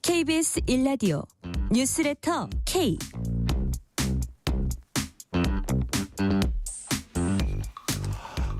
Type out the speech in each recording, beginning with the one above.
KBS 1라디오 뉴스레터 K.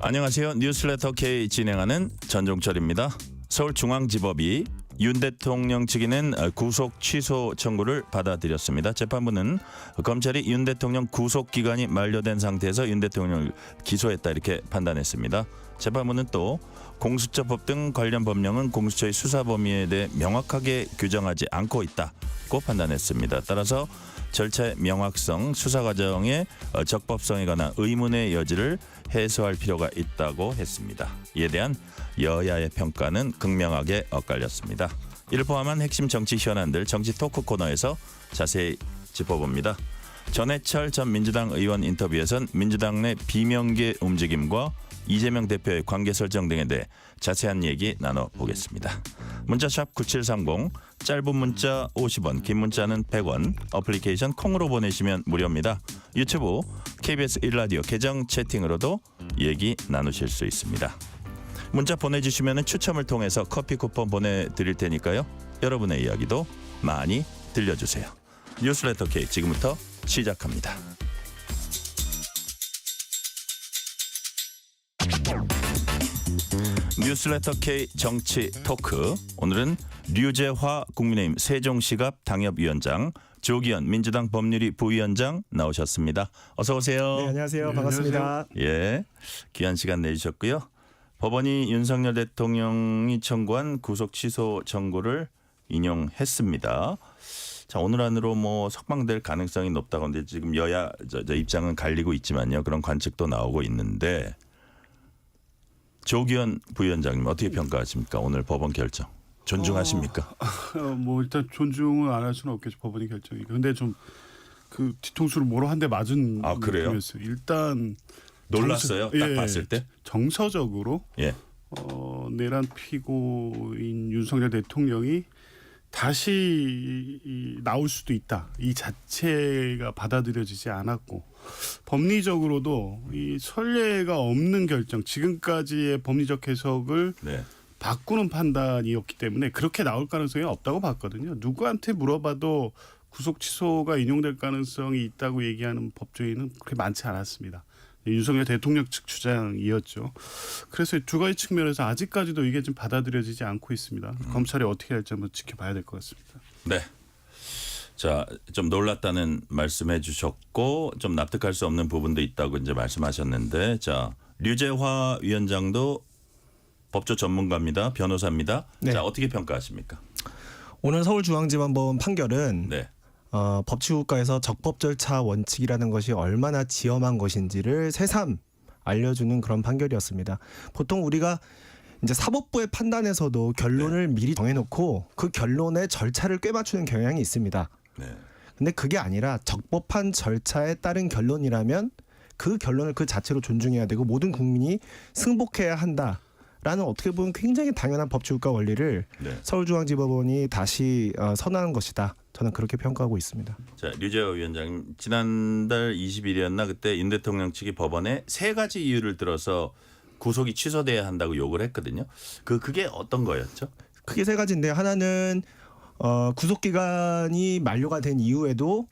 안녕하세요. 뉴스레터 K 진행하는 전종철입니다. 서울중앙지법이 윤 대통령 측에는 구속 취소 청구를 받아들였습니다. 재판부는 검찰이 윤 대통령 구속 기간이 만료된 상태에서 윤 대통령을 기소했다 이렇게 판단했습니다. 재판부는 또 공수처법 등 관련 법령은 공수처의 수사 범위에 대해 명확하게 규정하지 않고 있다고 판단했습니다. 따라서 절차의 명확성, 수사 과정의 적법성에 관한 의문의 여지를 해소할 필요가 있다고 했습니다. 이에 대한 여야의 평가는 극명하게 엇갈렸습니다. 이를 포함한 핵심 정치 현안들 정치 토크 코너에서 자세히 짚어봅니다. 전해철 전 민주당 의원 인터뷰에선 민주당 내 비명계 움직임과 이재명 대표의 관계 설정 등에 대해 자세한 얘기 나눠보겠습니다. 문자샵 9730, 짧은 문자 50원, 긴 문자는 100원, 어플리케이션 콩으로 보내시면 무료입니다. 유튜브 KBS 1라디오 계정 채팅으로도 얘기 나누실 수 있습니다. 문자 보내주시면 추첨을 통해서 커피 쿠폰 보내드릴 테니까요. 여러분의 이야기도 많이 들려주세요. 뉴스레터 K 지금부터 시작합니다. 뉴스레터 K 정치 토크. 오늘은 류재화 국민의힘 세종시갑 당협위원장, 조기현 민주당 법률위 부위원장 나오셨습니다. 어서 오세요. 네, 안녕하세요. 반갑습니다. 예, 귀한 시간 내주셨고요. 법원이 윤석열 대통령이 청구한 구속 취소 청구를 인용했습니다. 자, 오늘 안으로 뭐 석방될 가능성이 높다고 하는데 지금 여야 입장은 갈리고 있지만요. 그런 관측도 나오고 있는데 조기현 부위원장님 어떻게 평가하십니까? 오늘 법원 결정 존중하십니까? 뭐 일단 존중을 안 할 수는 없겠죠. 법원의 결정이. 근데 좀 그 뒤통수를 뭐로 한 대 맞은 그래요? 느낌이었어요. 일단 놀랐어요. 딱 봤을 때. 정서적으로 예. 내란 피고인 윤석열 대통령이 다시 나올 수도 있다. 이 자체가 받아들여지지 않았고 법리적으로도 이 선례가 없는 결정, 지금까지의 법리적 해석을 네. 바꾸는 판단이었기 때문에 그렇게 나올 가능성이 없다고 봤거든요. 누구한테 물어봐도 구속 취소가 인용될 가능성이 있다고 얘기하는 법조인은 그렇게 많지 않았습니다. 윤석열 대통령 측 주장이었죠. 그래서 두 가지 측면에서 아직까지도 이게 좀 받아들여지지 않고 있습니다. 검찰이 어떻게 할지 한번 지켜봐야 될 것 같습니다. 네. 자, 좀 놀랐다는 말씀해 주셨고 좀 납득할 수 없는 부분도 있다고 이제 말씀하셨는데, 자, 류재화 위원장도 법조 전문가입니다. 변호사입니다. 네. 자, 어떻게 평가하십니까? 오늘 서울중앙지방법원 판결은 네. 법치국가에서 적법 절차 원칙이라는 것이 얼마나 지엄한 것인지를 새삼 알려주는 그런 판결이었습니다. 보통 우리가 이제 사법부의 판단에서도 결론을 미리 정해놓고 그 결론의 절차를 꿰맞추는 경향이 있습니다. 네. 근데 그게 아니라 적법한 절차에 따른 결론이라면 그 결론을 그 자체로 존중해야 되고 모든 국민이 승복해야 한다. 라는 어떻게 보면 굉장히 당연한 법치국가 원리를 네. 서울중앙지법원이 다시 선언한 것이다. 저는 그렇게 평가하고 있습니다. 자, 류재화 위원장님, 지난달 20일이었나 그때 윤 대통령 측이 법원에 세 가지 이유를 들어서 구속이 취소돼야 한다고 요구를 했거든요. 그게 어떤 거였죠? 크게 세 가지인데 하나는 구속 기간이 만료가 된 이후에도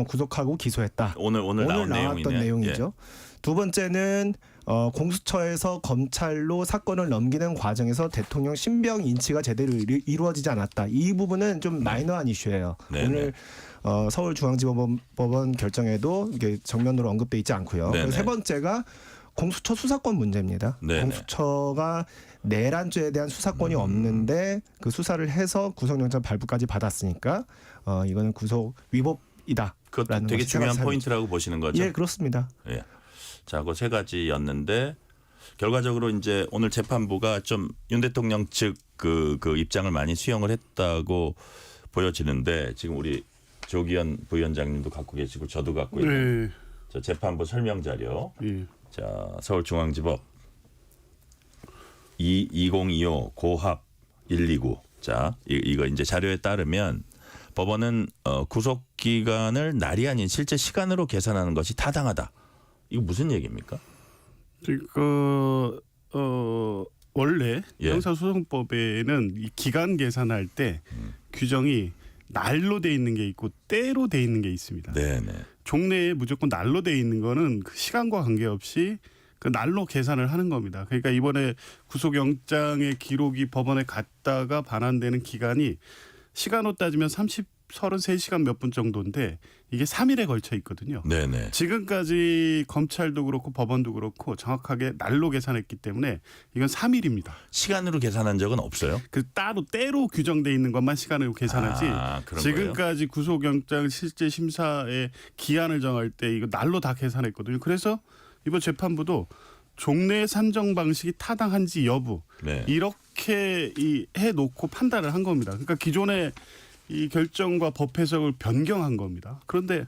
구속하고 기소했다. 오늘 나왔던 내용이네. 내용이죠. 예. 두 번째는 공수처에서 검찰로 사건을 넘기는 과정에서 대통령 신병 인치가 제대로 이루어지지 않았다. 이 부분은 좀 마이너한 이슈예요. 네, 오늘 서울중앙지법원 결정에도 이게 정면으로 언급돼 있지 않고요. 네, 세 번째가 공수처 수사권 문제입니다. 네, 공수처가 내란죄에 대한 수사권이 없는데 그 수사를 해서 구속영장 발부까지 받았으니까 이거는 구속 위법이다. 그것도 되게 중요한 포인트라고 보시는 거죠? 예, 그렇습니다. 예. 자, 그 세 가지였는데 결과적으로 이제 오늘 재판부가 좀 윤 대통령 측 그 입장을 많이 수용을 했다고 보여지는데 지금 우리 조기현 부위원장님도 갖고 계시고 저도 갖고 있는 저 재판부 설명 자료. 예. 자, 서울중앙지법 2025 고합 129. 자, 이거 이제 자료에 따르면 법원은 구속 기간을 날이 아닌 실제 시간으로 계산하는 것이 타당하다. 이거 무슨 얘기입니까? 원래 예. 형사소송법에는 이 기간 계산할 때 규정이 날로 돼 있는 게 있고 때로 돼 있는 게 있습니다. 네네. 종래에 무조건 날로 돼 있는 거는 그 시간과 관계없이 그 날로 계산을 하는 겁니다. 그러니까 이번에 구속영장의 기록이 법원에 갔다가 반환되는 기간이 시간으로 따지면 33시간 몇 분 정도인데 이게 3일에 걸쳐 있거든요. 네네. 지금까지 검찰도 그렇고 법원도 그렇고 정확하게 날로 계산했기 때문에 이건 3일입니다. 시간으로 계산한 적은 없어요? 그 따로 때로 규정돼 있는 것만 시간으로 계산하지. 그런 지금까지 구속영장 실제 심사의 기한을 정할 때 이거 날로 다 계산했거든요. 그래서 이번 재판부도 종래 산정 방식이 타당한지 여부 네. 이렇게 해놓고 판단을 한 겁니다. 그러니까 기존의 이 결정과 법 해석을 변경한 겁니다. 그런데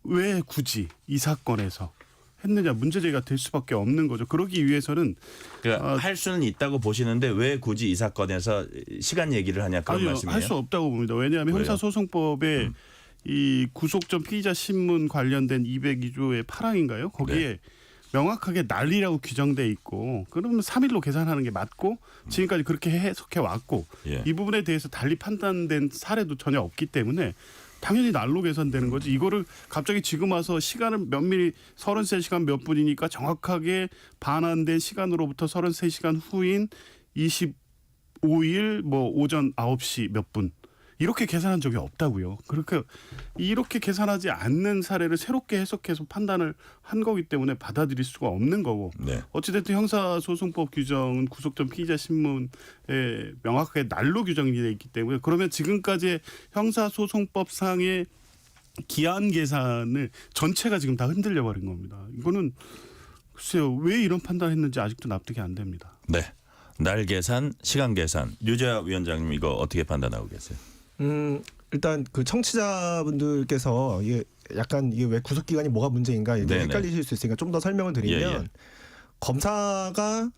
왜 굳이 이 사건에서 했느냐 문제제기가 될 수밖에 없는 거죠. 그러기 위해서는 그러니까 할 수는 있다고 보시는데 왜 굳이 이 사건에서 시간 얘기를 하냐 그런 말씀이에요? 할 수 없다고 봅니다. 왜냐하면 왜요? 형사소송법에 이 구속 전 피의자 신문 관련된 202조의 8항인가요? 거기에 네. 명확하게 날이라고 규정돼 있고 그러면 3일로 계산하는 게 맞고 지금까지 그렇게 해석해 왔고 예. 이 부분에 대해서 달리 판단된 사례도 전혀 없기 때문에 당연히 날로 계산되는 거지. 이거를 갑자기 지금 와서 시간을 면밀히 33시간 몇 분이니까 정확하게 반환된 시간으로부터 33시간 후인 25일 뭐 오전 9시 몇 분. 이렇게 계산한 적이 없다고요. 이렇게 계산하지 않는 사례를 새롭게 해석해서 판단을 한 거기 때문에 받아들일 수가 없는 거고. 네. 어찌됐든 형사소송법 규정은 구속 전 피의자 신문에 명확하게 날로 규정이 되어 있기 때문에 그러면 지금까지의 형사소송법상의 기한 계산을 전체가 지금 다 흔들려 버린 겁니다. 이거는 글쎄요. 왜 이런 판단을 했는지 아직도 납득이 안 됩니다. 네. 날 계산, 시간 계산. 류재하 위원장님 이거 어떻게 판단하고 계세요? 일단 그 청취자분들께서 이게 약간 이게 왜 구속 기간이 뭐가 문제인가 이제 네네. 헷갈리실 수 있으니까 좀 더 설명을 드리면 예. 검사가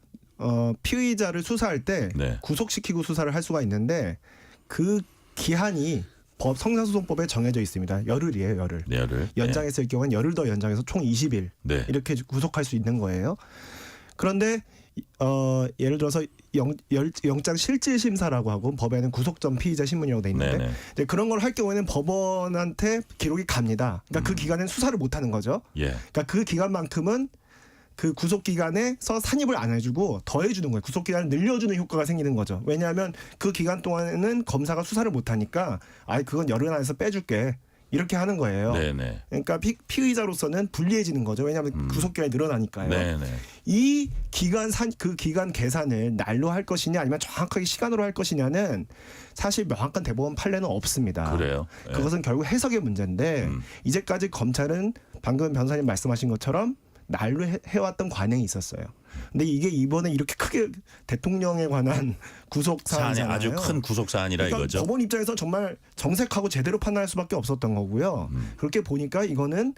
피의자를 수사할 때 네. 구속시키고 수사를 할 수가 있는데 그 기한이 형사소송법에 정해져 있습니다. 열흘이에요, 열흘. 열흘. 연장했을 경우는 열흘 더 연장해서 총 20일 네. 이렇게 구속할 수 있는 거예요. 그런데 예를 들어서 영장 실질 심사라고 하고 법에는 구속 전 피의자 신문이라고 돼 있는데 네네. 이제 그런 걸 할 경우에는 법원한테 기록이 갑니다. 그러니까 그 기간에는 수사를 못 하는 거죠. 예. 그러니까 그 기간만큼은 그 구속 기간에서 산입을 안 해주고 더해주는 거예요. 구속 기간을 늘려주는 효과가 생기는 거죠. 왜냐하면 그 기간 동안에는 검사가 수사를 못 하니까 그건 열흘 안에서 빼줄게. 이렇게 하는 거예요. 네네. 그러니까 피의자로서는 불리해지는 거죠. 왜냐하면 구속 기간이 늘어나니까요. 네네. 이 그 기간 계산을 날로 할 것이냐 아니면 정확하게 시간으로 할 것이냐는 사실 명확한 대법원 판례는 없습니다. 그래요. 예. 그것은 결국 해석의 문제인데 이제까지 검찰은 방금 변호사님 말씀하신 것처럼 날로 해왔던 관행이 있었어요. 근데 이게 이번에 이렇게 크게 대통령에 관한 구속 사안이 사안이잖아요. 아주 큰 구속 사안이라 그러니까 이거죠. 법원 입장에서 정말 정색하고 제대로 판단할 수밖에 없었던 거고요. 그렇게 보니까 이거는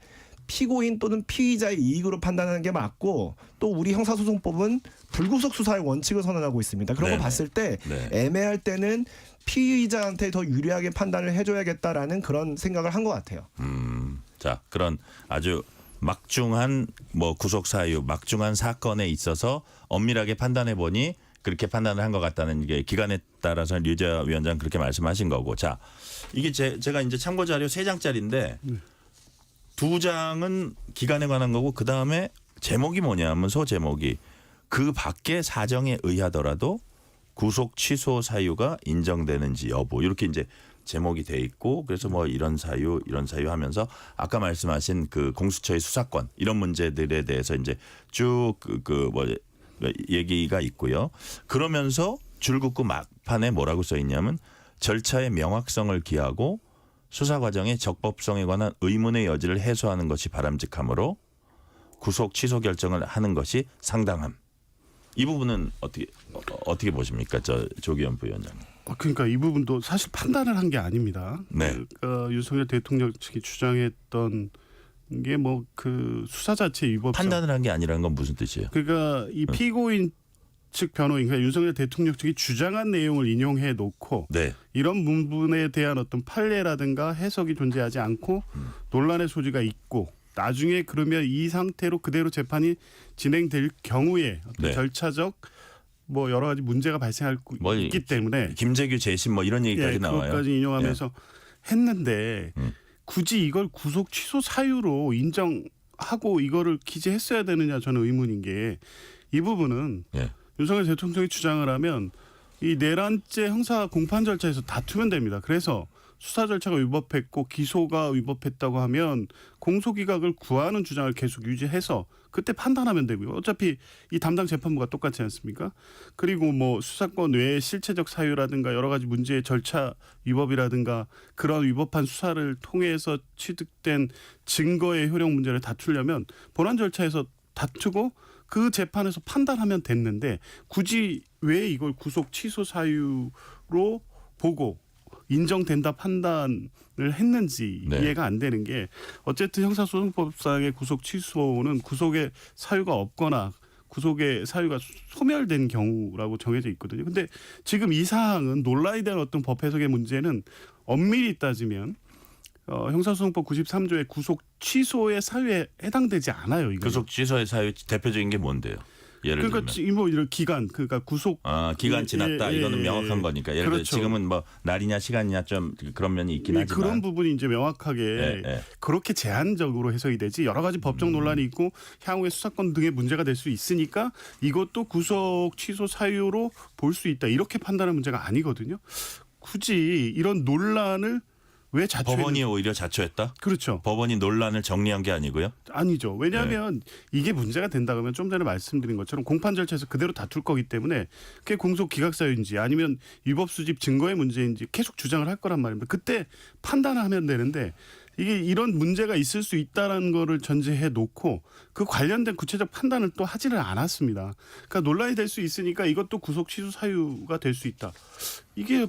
피고인 또는 피의자의 이익으로 판단하는 게 맞고 또 우리 형사소송법은 불구속 수사의 원칙을 선언하고 있습니다. 그런 거 네네. 봤을 때 네. 애매할 때는 피의자한테 더 유리하게 판단을 해줘야겠다라는 그런 생각을 한 것 같아요. 자, 그런 아주 막중한 구속 사유, 막중한 사건에 있어서 엄밀하게 판단해 보니 그렇게 판단을 한 것 같다는 게 기간에 따라서 류재하 위원장 그렇게 말씀하신 거고. 자, 이게 제가 이제 참고 자료 3장짜리인데 2장은 기간에 관한 거고 그 다음에 제목이 뭐냐면 소제목이 그 밖에 사정에 의하더라도 구속 취소 사유가 인정되는지 여부 이렇게 이제 제목이 돼 있고 그래서 이런 사유 하면서 아까 말씀하신 그 공수처의 수사권 이런 문제들에 대해서 이제 쭉 얘기가 있고요. 그러면서 줄긋고 막판에 뭐라고 써 있냐면 절차의 명확성을 기하고 수사 과정의 적법성에 관한 의문의 여지를 해소하는 것이 바람직하므로 구속 취소 결정을 하는 것이 상당함. 이 부분은 어떻게 보십니까, 조기현 부위원장님? 그러니까 이 부분도 사실 판단을 한 게 아닙니다. 네. 윤석열 대통령 측이 주장했던 게 그 수사 자체 위법성. 판단을 한 게 아니라는 건 무슨 뜻이에요? 그러니까 이 피고인 측 변호인, 그러니까 윤석열 대통령 측이 주장한 내용을 인용해 놓고 네. 이런 부분에 대한 어떤 판례라든가 해석이 존재하지 않고 논란의 소지가 있고 나중에 그러면 이 상태로 그대로 재판이 진행될 경우에 어떤 네. 절차적 뭐 여러 가지 문제가 발생할 뭐 있기 때문에 김재규 재심 뭐 이런 얘기까지 나와요. 그것까지 인용하면서 했는데 굳이 이걸 구속 취소 사유로 인정하고 이거를 기재했어야 되느냐 저는 의문인 게 이 부분은 예. 윤석열 대통령이 주장을 하면 이 내란죄 형사 공판 절차에서 다투면 됩니다. 그래서 수사 절차가 위법했고 기소가 위법했다고 하면 공소기각을 구하는 주장을 계속 유지해서 그때 판단하면 되고요. 어차피 이 담당 재판부가 똑같지 않습니까? 그리고 뭐 수사권 외에 실체적 사유라든가 여러 가지 문제의 절차 위법이라든가 그런 위법한 수사를 통해서 취득된 증거의 효력 문제를 다투려면 본안 절차에서 다투고 그 재판에서 판단하면 됐는데 굳이 왜 이걸 구속 취소 사유로 보고 인정된다 판단을 했는지 네. 이해가 안 되는 게 어쨌든 형사소송법상의 구속 취소는 구속의 사유가 없거나 구속의 사유가 소멸된 경우라고 정해져 있거든요. 근데 지금 이 사항은 논란에 대한 어떤 법 해석의 문제는 엄밀히 따지면 형사소송법 93조의 구속 취소의 사유에 해당되지 않아요. 이거. 구속 취소의 사유 대표적인 게 뭔데요? 예를 그러니까 들면 뭐 이런 기간, 그러니까 구속 기간 지났다. 이거는 명확한 거니까. 예를 들어 그렇죠. 지금은 뭐 날이냐 시간이냐 좀 그런 면이 있긴 하지만 그런 부분이 이제 명확하게 예. 그렇게 제한적으로 해석이 되지 여러 가지 법적 논란이 있고 향후에 수사권 등의 문제가 될 수 있으니까 이것도 구속 취소 사유로 볼 수 있다. 이렇게 판단할 문제가 아니거든요. 굳이 이런 논란을 왜 자초했는지. 법원이 오히려 자초했다? 그렇죠. 법원이 논란을 정리한 게 아니고요. 아니죠. 왜냐하면 이게 문제가 된다 그러면 좀 전에 말씀드린 것처럼 공판 절차에서 그대로 다툴 거기 때문에 그게 공소 기각 사유인지 아니면 위법 수집 증거의 문제인지 계속 주장을 할 거란 말입니다. 그때 판단을 하면 되는데 이게 이런 문제가 있을 수 있다는 거를 전제해 놓고 그 관련된 구체적 판단을 또 하지를 않았습니다. 그러니까 논란이 될 수 있으니까 이것도 구속 취소 사유가 될 수 있다. 이게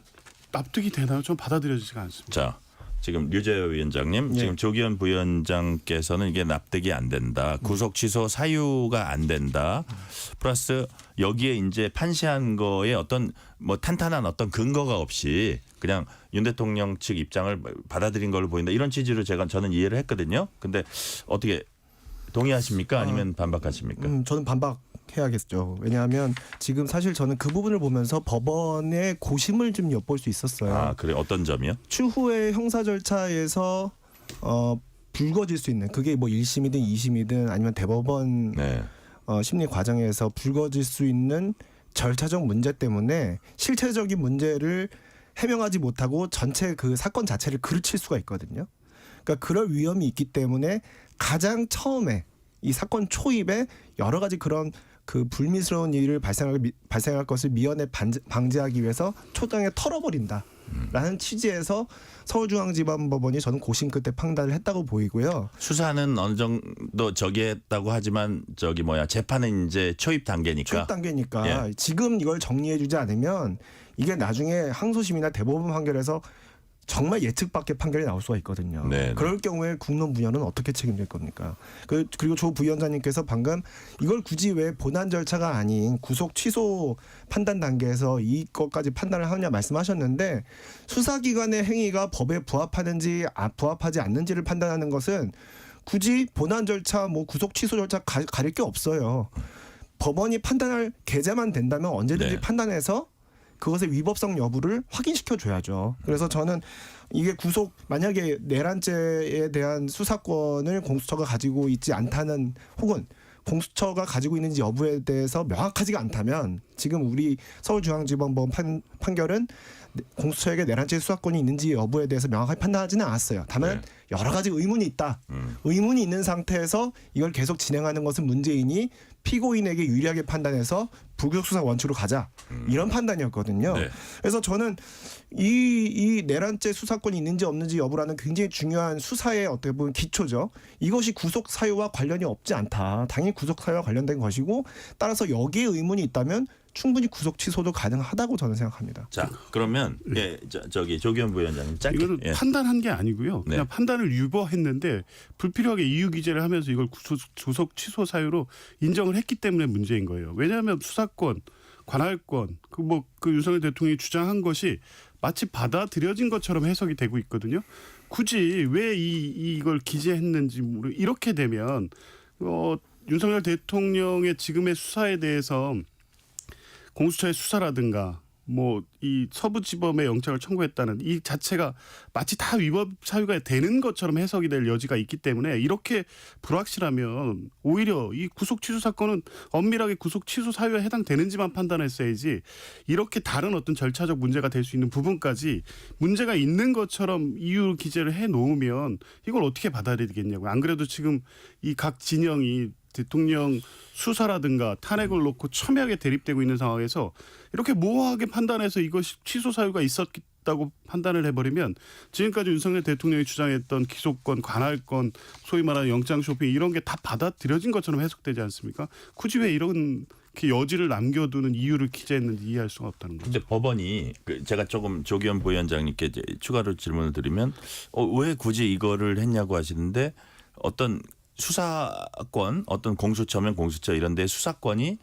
납득이 되나요? 전 받아들여지지가 않습니다. 자, 지금 류재호 위원장님, 예. 지금 조기현 부위원장께서는 이게 납득이 안 된다. 구속 취소 사유가 안 된다. 플러스 여기에 이제 판시한 거에 어떤 뭐 탄탄한 어떤 근거가 없이 그냥 윤 대통령 측 입장을 받아들인 걸로 보인다. 이런 취지로 저는 이해를 했거든요. 근데 어떻게 동의하십니까? 아니면 반박하십니까? 저는 반박해야겠죠. 왜냐하면 지금 사실 저는 그 부분을 보면서 법원의 고심을 좀 엿볼 수 있었어요. 아, 그래. 어떤 점이요? 추후에 형사 절차에서 불거질 수 있는 그게 뭐 1심이든 2심이든 아니면 대법원 네. 심리 과정에서 불거질 수 있는 절차적 문제 때문에 실체적인 문제를 해명하지 못하고 전체 그 사건 자체를 그르칠 수가 있거든요. 그러니까 그럴 위험이 있기 때문에 가장 처음에 이 사건 초입에 여러 가지 그런 그 불미스러운 일을 발생할 것을 미연에 방지하기 위해서 초장에 털어버린다라는 취지에서 서울중앙지방법원이 저는 고심 끝에 판단을 했다고 보이고요. 수사는 어느 정도 저기 했다고 하지만 재판은 이제 초입 단계니까. 초입 단계니까 예. 지금 이걸 정리해주지 않으면 이게 나중에 항소심이나 대법원 판결에서 정말 예측 밖의 판결이 나올 수가 있거든요. 네, 그럴 경우에 국론 부여는 어떻게 책임질 겁니까? 그리고 조 부위원장님께서 방금 이걸 굳이 왜 본안 절차가 아닌 구속 취소 판단 단계에서 이것까지 판단을 하느냐 말씀하셨는데 수사기관의 행위가 법에 부합하는지 부합하지 않는지를 판단하는 것은 굳이 본안 절차 뭐 구속 취소 절차 가릴 게 없어요. 법원이 판단할 계제만 된다면 언제든지 네. 판단해서 그것의 위법성 여부를 확인시켜 줘야죠. 그래서 저는 이게 만약에 내란죄에 대한 수사권을 공수처가 가지고 있지 않다는 혹은 공수처가 가지고 있는지 여부에 대해서 명확하지가 않다면 지금 우리 서울중앙지방법원 판결은 공수처에게 내란죄 수사권이 있는지 여부에 대해서 명확하게 판단하지는 않았어요. 다만 여러 가지 의문이 있다. 의문이 있는 상태에서 이걸 계속 진행하는 것은 문제이니 피고인에게 유리하게 판단해서 불구속 수사 원칙으로 가자. 이런 판단이었거든요. 네. 그래서 저는 이 내란죄 수사권이 있는지 없는지 여부라는 굉장히 중요한 수사의 어떻게 보면 기초죠. 이것이 구속 사유와 관련이 없지 않다. 당연히 구속 사유와 관련된 것이고 따라서 여기에 의문이 있다면 충분히 구속 취소도 가능하다고 저는 생각합니다. 자, 그러면 조기현 부위원장님 짧게. 이거는 판단한 게 아니고요. 그냥 네. 판단을 유보했는데 불필요하게 이유 기재를 하면서 이걸 구속 취소 사유로 인정을 했기 때문에 문제인 거예요. 왜냐하면 수사권 관할권 그 윤석열 대통령이 주장한 것이 마치 받아들여진 것처럼 해석이 되고 있거든요. 굳이 왜 이걸 기재했는지 이렇게 되면 윤석열 대통령의 지금의 수사에 대해서 공수처의 수사라든가 이 서부지법에 영장을 청구했다는 이 자체가 마치 다 위법 사유가 되는 것처럼 해석이 될 여지가 있기 때문에 이렇게 불확실하면 오히려 이 구속 취소 사건은 엄밀하게 구속 취소 사유에 해당되는지만 판단했어야지 이렇게 다른 어떤 절차적 문제가 될 수 있는 부분까지 문제가 있는 것처럼 이유 기재를 해 놓으면 이걸 어떻게 받아들이겠냐고요. 안 그래도 지금 이 각 진영이 대통령 수사라든가 탄핵을 놓고 첨예하게 대립되고 있는 상황에서 이렇게 모호하게 판단해서 이것이 취소 사유가 있었다고 판단을 해버리면 지금까지 윤석열 대통령이 주장했던 기소권, 관할권, 소위 말하는 영장 쇼핑 이런 게 다 받아들여진 것처럼 해석되지 않습니까? 굳이 왜 이런 여지를 남겨두는 이유를 기재했는지 이해할 수가 없다는 거죠. 근데 법원이 제가 조금 조기현 부위원장님께 이제 추가로 질문을 드리면 왜 굳이 이거를 했냐고 하시는데 어떤 수사권 어떤 공수처면 공수처 이런 데 수사권이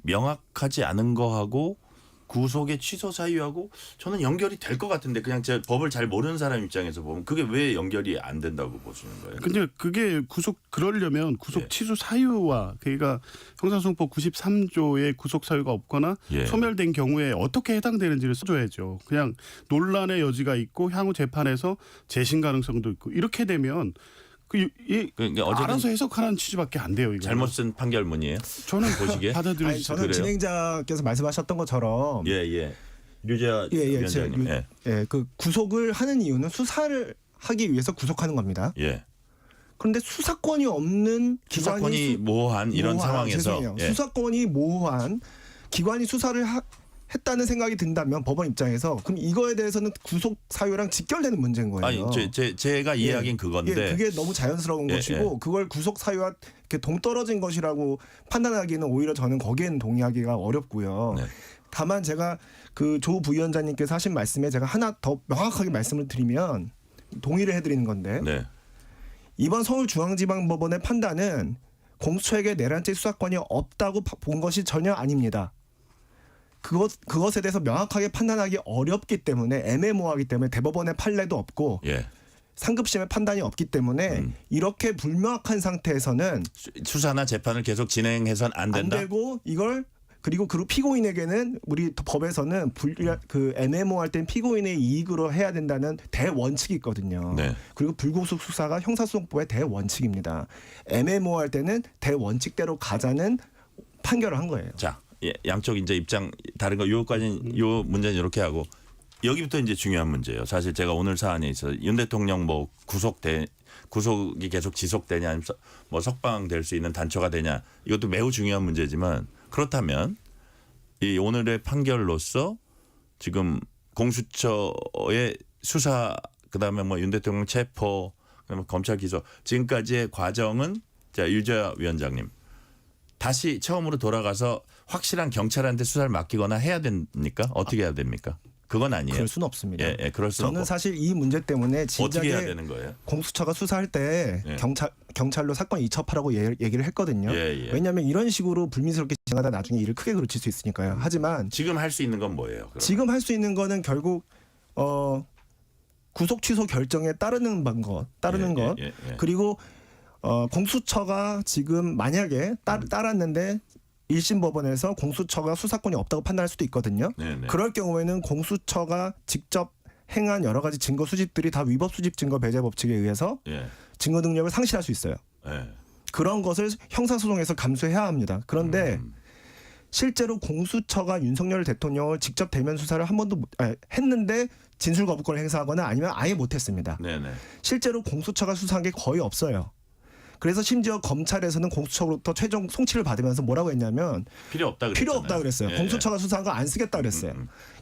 명확하지 않은 거하고 구속의 취소 사유하고 저는 연결이 될 것 같은데 그냥 제 법을 잘 모르는 사람 입장에서 보면 그게 왜 연결이 안 된다고 보시는 거예요? 근데 그게 그러려면 구속 취소 사유와 그러니까 형사소송법 93조의 구속 사유가 없거나 소멸된 경우에 어떻게 해당되는지를 써줘야죠. 그냥 논란의 여지가 있고 향후 재판에서 재심 가능성도 있고 이렇게 되면 그러니까 알아서 해석하라는 취지밖에 안 돼요. 이거. 잘못 쓴 판결문이에요. 저는 보시기에? 받아들여지지 저는 그래요? 진행자께서 말씀하셨던 것처럼 류재하 위원장님. 그 구속을 하는 이유는 수사를 하기 위해서 구속하는 겁니다. 그런데 수사권이 없는 수사권이 모호한 이런 상황에서 수사권이 모호한 기관이 수사를 했다는 생각이 든다면 법원 입장에서 그럼 이거에 대해서는 구속 사유랑 직결되는 문제인 거예요. 아니 제가 이해하긴 그건데 그게 너무 자연스러운 것이고 그걸 구속 사유와 이렇게 동떨어진 것이라고 판단하기는 오히려 저는 거기에는 동의하기가 어렵고요. 다만 제가 그 조 부위원장님께서 하신 말씀에 제가 하나 더 명확하게 말씀을 드리면 동의를 해드리는 건데 이번 서울중앙지방법원의 판단은 공수처에게 내란죄 수사권이 없다고 본 것이 전혀 아닙니다. 그것에 대해서 명확하게 판단하기 어렵기 때문에 애매모호하기 때문에 대법원의 판례도 없고 상급심의 판단이 없기 때문에 이렇게 불명확한 상태에서는 수사나 재판을 계속 진행해서는 안 된다. 안 되고 이걸 그리고 그 피고인에게는 우리 법에서는 그 애매모호할 땐 피고인의 이익으로 해야 된다는 대원칙이 있거든요. 그리고 불구속 수사가 형사소송법의 대원칙입니다. 애매모호할 때는 대원칙대로 가자는 판결을 한 거예요. 자. 양쪽 이제 입장 다른 거 요까지는 요 문제는 이렇게 하고 여기부터 이제 중요한 문제예요. 사실 제가 오늘 사안에 있어 윤 대통령 구속이 계속 지속되냐 아니면 석방될 수 있는 단초가 되냐 이것도 매우 중요한 문제지만 그렇다면 이 오늘의 판결로서 지금 공수처의 수사 그다음에 윤 대통령 체포 그다음에 검찰 기소 지금까지의 과정은 자 유재하 위원장님 다시 처음으로 돌아가서 확실한 경찰한테 수사를 맡기거나 해야 됩니까? 어떻게 해야 됩니까? 그건 아니에요. 그럴 수는 없습니다. 그럴 수는 저는 없고. 사실 이 문제 때문에 어떻게 해야 되는 거예요? 공수처가 수사할 때 경찰로 사건 이첩하라고 얘기를 했거든요. 왜냐하면 이런 식으로 불미스럽게 진행하다 나중에 일을 크게 그르칠 수 있으니까요. 하지만 지금 할 수 있는 건 뭐예요? 그럼? 지금 할 수 있는 거는 결국 구속 취소 결정에 따르는 것 그리고 공수처가 지금 만약에 따랐는데 1심 법원에서 공수처가 수사권이 없다고 판단할 수도 있거든요. 그럴 경우에는 공수처가 직접 행한 여러 가지 증거 수집들이 다 위법 수집 증거 배제 법칙에 의해서 증거 능력을 상실할 수 있어요. 그런 것을 형사소송에서 감수해야 합니다. 그런데 실제로 공수처가 윤석열 대통령을 직접 대면 수사를 한 번도 했는데 진술 거부권을 행사하거나 아니면 아예 못했습니다. 실제로 공수처가 수사한 게 거의 없어요. 그래서 심지어 검찰에서는 공수처로부터 최종 송치를 받으면서 뭐라고 했냐면 필요 없다 그랬어요. 공수처가 수사한 거 안 쓰겠다 그랬어요.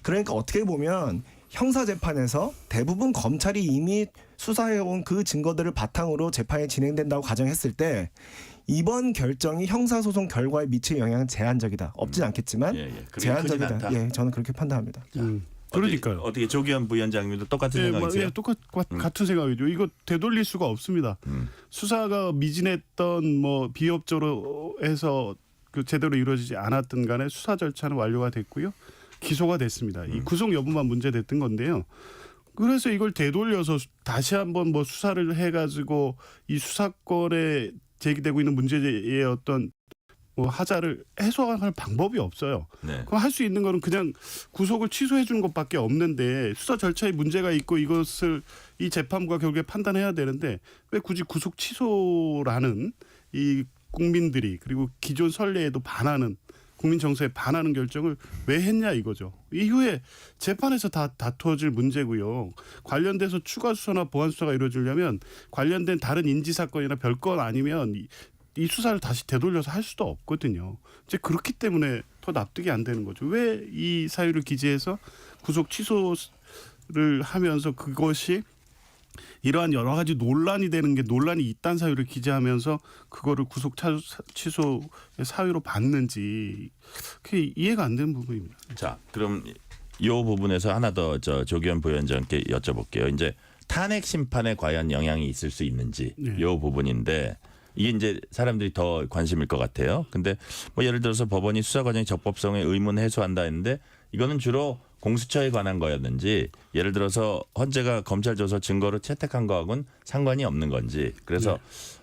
그러니까 어떻게 보면 형사재판에서 대부분 검찰이 이미 수사해온 그 증거들을 바탕으로 재판이 진행된다고 가정했을 때 이번 결정이 형사소송 결과에 미칠 영향은 제한적이다. 없진 않겠지만 제한적이다. 저는 그렇게 판단합니다. 그러니까요. 어떻게 조기현 부위원장님도 똑같은 생각이세요? 같은 생각이죠. 이거 되돌릴 수가 없습니다. 수사가 미진했던 비협조로 해서 그 제대로 이루어지지 않았든 간에 수사 절차는 완료가 됐고요. 기소가 됐습니다. 이 구속 여부만 문제됐던 건데요. 그래서 이걸 되돌려서 다시 한번 뭐 수사를 해가지고 이 수사권에 제기되고 있는 문제의 어떤 뭐 하자를 해소할 방법이 없어요. 네. 그럼 할 수 있는 거는 그냥 구속을 취소해 주는 것밖에 없는데 수사 절차에 문제가 있고 이것을 이 재판부가 결국에 판단해야 되는데 왜 굳이 구속 취소라는 이 국민들이 그리고 기존 선례에도 반하는 국민 정서에 반하는 결정을 왜 했냐 이거죠. 이후에 재판에서 다 다투어질 문제고요. 관련돼서 추가 수사나 보완 수사가 이루어지려면 관련된 다른 인지 사건이나 별건 아니면 이 수사를 다시 되돌려서 할 수도 없거든요. 이제 그렇기 때문에 더 납득이 안 되는 거죠. 왜 이 사유를 기재해서 구속 취소를 하면서 그것이 이러한 여러 가지 논란이 되는 게 논란이 있다는 사유를 기재하면서 그거를 구속 취소의 사유로 봤는지 그게 이해가 안 되는 부분입니다. 자, 그럼 이 부분에서 하나 더 조기현 부위원장께 여쭤볼게요. 이제 탄핵 심판에 과연 영향이 있을 수 있는지 네. 이 부분인데 이게 이제 사람들이 더 관심일 것 같아요. 근데 뭐 예를 들어서 법원이 수사 과정의 적법성에 의문 해소한다 했는데 이거는 주로 공수처에 관한 거였는지 예를 들어서 헌재가 검찰 조서 증거로 채택한 거하고는 상관이 없는 건지 그래서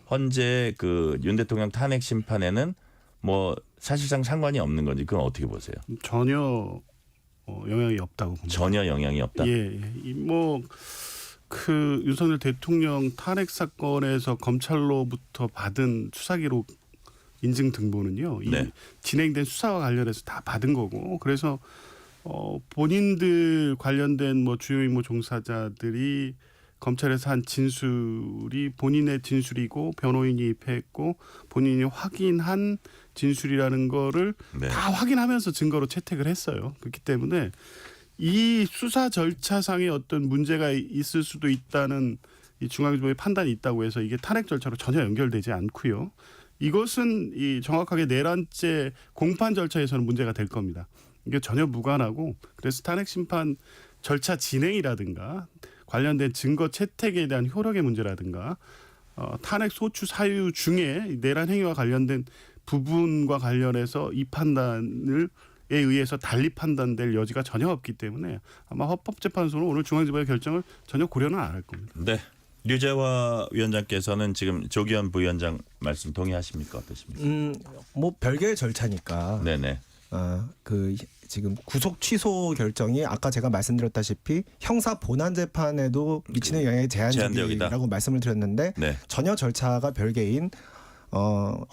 헌재 그 윤 대통령 탄핵 심판에는 뭐 사실상 상관이 없는 건지 그건 어떻게 보세요? 전혀 영향이 없다고 봅니다. 전혀 영향이 없다. 예, 뭐 그 윤석열 대통령 탄핵 사건에서 검찰로부터 받은 수사 기록 인증 등본은요. 이 네. 진행된 수사와 관련해서 다 받은 거고 그래서 본인들 관련된 뭐 주요 임무 종사자들이 검찰에서 한 진술이 본인의 진술이고 변호인이 입회했고 본인이 확인한 진술이라는 거를 네. 다 확인하면서 증거로 채택을 했어요. 그렇기 때문에 이 수사 절차상의 어떤 문제가 있을 수도 있다는 이 중앙지법의 판단이 있다고 해서 이게 탄핵 절차로 전혀 연결되지 않고요. 이것은 이 정확하게 내란죄 공판 절차에서는 문제가 될 겁니다. 이게 전혀 무관하고 그래서 탄핵 심판 절차 진행이라든가 관련된 증거 채택에 대한 효력의 문제라든가 탄핵 소추 사유 중에 내란 행위와 관련된 부분과 관련해서 이 판단을 에 의해서 달리 판단될 여지가 전혀 없기 때문에 아마 헌법재판소는 오늘 중앙지법의 결정을 전혀 고려는 안 할 겁니다. 네. 류재화 위원장께서는 지금 조기현 부위원장 말씀 동의하십니까? 어떠십니까? 뭐 별개의 절차니까. 네네. 그 지금 구속 취소 결정이 아까 제가 말씀드렸다시피 형사 본안 재판에도 미치는 영향이 제한적이라고 말씀을 드렸는데 네. 전혀 절차가 별개인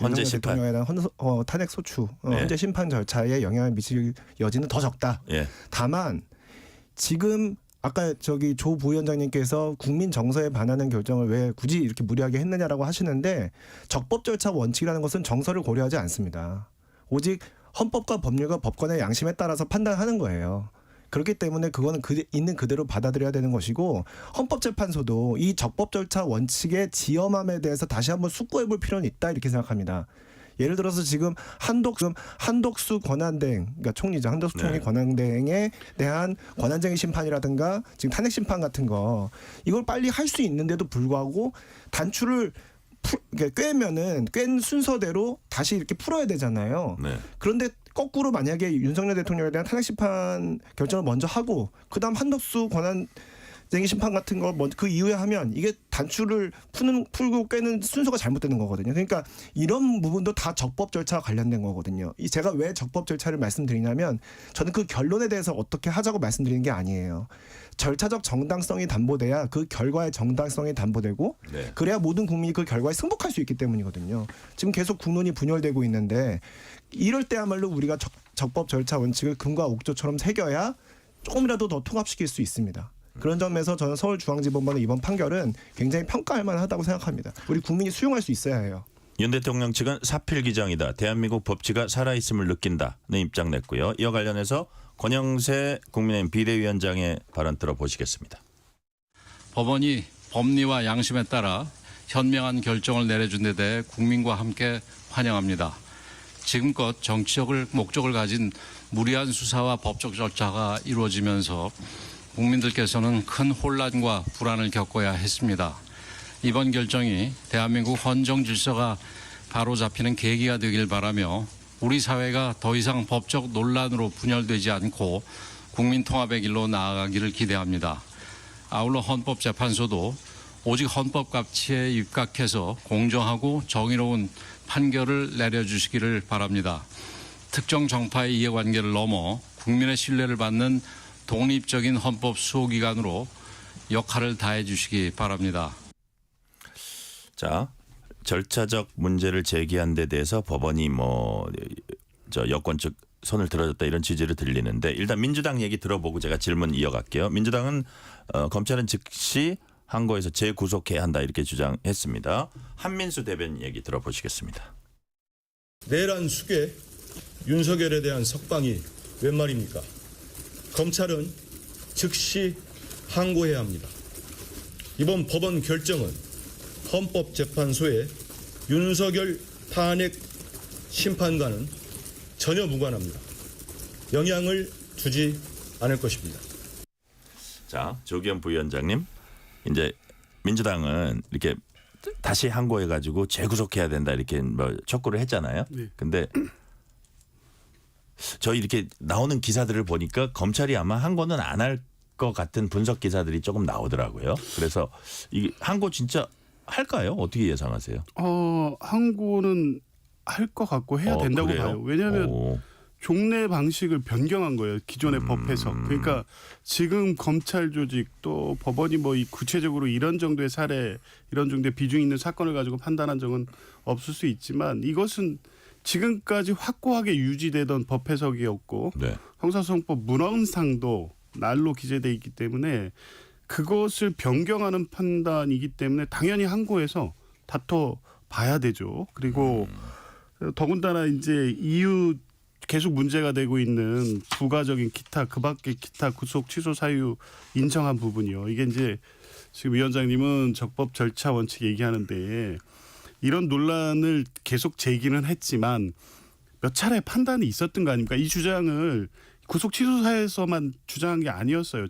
헌재 심판. 대통령에 대한 탄핵 소추 네. 헌재 심판 절차에 영향을 미칠 여지는 더 적다. 예. 다만 지금 아까 저기 조 부위원장님께서 국민 정서에 반하는 결정을 왜 굳이 이렇게 무리하게 했느냐라고 하시는데 적법 절차 원칙이라는 것은 정서를 고려하지 않습니다. 오직 헌법과 법률과 법관의 양심에 따라서 판단하는 거예요. 그렇기 때문에 그거는 있는 그대로 받아들여야 되는 것이고 헌법재판소도 이 적법 절차 원칙의 지엄함에 대해서 다시 한번 숙고해 볼 필요는 있다 이렇게 생각합니다. 예를 들어서 지금 한독수 권한대행, 그러니까 총리죠. 한독수 총리 권한대행에 대한 권한쟁의 심판이라든가 지금 탄핵 심판 같은 거 이걸 빨리 할 수 있는데도 불구하고 단추를 꿰는 순서대로 다시 이렇게 풀어야 되잖아요. 네. 그런데 거꾸로 만약에 윤석열 대통령에 대한 탄핵 심판 결정을 먼저 하고 그다음 한덕수 권한쟁의 심판 같은 걸 그 이후에 하면 이게 단추를 풀고 꿰는 순서가 잘못되는 거거든요. 그러니까 이런 부분도 다 적법 절차와 관련된 거거든요. 제가 왜 적법 절차를 말씀드리냐면 저는 그 결론에 대해서 어떻게 하자고 말씀드리는 게 아니에요. 절차적 정당성이 담보돼야 그 결과의 정당성이 담보되고 네. 그래야 모든 국민이 그 결과에 승복할 수 있기 때문이거든요. 지금 계속 국론이 분열되고 있는데 이럴 때야말로 우리가 적법 절차 원칙을 금과 옥조처럼 새겨야 조금이라도 더 통합시킬 수 있습니다. 그런 점에서 저는 서울중앙지법원의 이번 판결은 굉장히 평가할 만하다고 생각합니다. 우리 국민이 수용할 수 있어야 해요. 윤 대통령 측은 사필기정이다. 대한민국 법치가 살아있음을 느낀다는 입장 냈고요. 이와 관련해서 권영세 국민의힘 비대위원장의 발언 들어보시겠습니다. 법원이 법리와 양심에 따라 현명한 결정을 내려준 데 대해 국민과 함께 환영합니다. 지금껏 정치적 목적을 가진 무리한 수사와 법적 절차가 이루어지면서 국민들께서는 큰 혼란과 불안을 겪어야 했습니다. 이번 결정이 대한민국 헌정 질서가 바로잡히는 계기가 되길 바라며 우리 사회가 더 이상 법적 논란으로 분열되지 않고 국민 통합의 길로 나아가기를 기대합니다. 아울러 헌법재판소도 오직 헌법 가치에 입각해서 공정하고 정의로운 판결을 내려주시기를 바랍니다. 특정 정파의 이해관계를 넘어 국민의 신뢰를 받는 독립적인 헌법 수호기관으로 역할을 다해 주시기 바랍니다. 자, 절차적 문제를 제기한 데 대해서 법원이 여권 측 손을 들어줬다 이런 취지를 들리는데 일단 민주당 얘기 들어보고 제가 질문 이어갈게요. 민주당은 검찰은 즉시 항고해서 재구속해야 한다 이렇게 주장했습니다. 한민수 대변인 얘기 들어보시겠습니다. 내란 숙에 윤석열에 대한 석방이 웬 말입니까? 검찰은 즉시 항고해야 합니다. 이번 법원 결정은 헌법재판소의 윤석열 탄핵 심판과는 전혀 무관합니다. 영향을 주지 않을 것입니다. 자, 조기현 부위원장님, 이제 민주당은 이렇게 다시 항고해가지고 재구속해야 된다 이렇게 촉구를 했잖아요. 네. 근데 저희 이렇게 나오는 기사들을 보니까 검찰이 아마 항고는 안 할 것 같은 분석 기사들이 조금 나오더라고요. 그래서 이 항고 진짜 할까요? 어떻게 예상하세요? 항고는 할 것 같고 해야 된다고 그래요? 봐요. 왜냐하면 종래 방식을 변경한 거예요. 기존의 법 해석. 그러니까 지금 검찰 조직 또 법원이 이 구체적으로 이런 정도의 사례, 이런 정도의 비중 있는 사건을 가지고 판단한 적은 없을 수 있지만 이것은 지금까지 확고하게 유지되던 법 해석이었고 네. 형사소송법 문헌상도 날로 기재돼 있기 때문에 그것을 변경하는 판단이기 때문에 당연히 항고해서 다퉈 봐야 되죠. 그리고 더군다나 이제 이유 계속 문제가 되고 있는 부가적인 기타 그밖에 기타 구속 취소 사유 인정한 부분이요. 이게 이제 지금 위원장님은 적법 절차 원칙 얘기하는데 이런 논란을 계속 제기는 했지만 몇 차례 판단이 있었던 거 아닙니까? 이 주장을 구속 취소사에서만 주장한 게 아니었어요.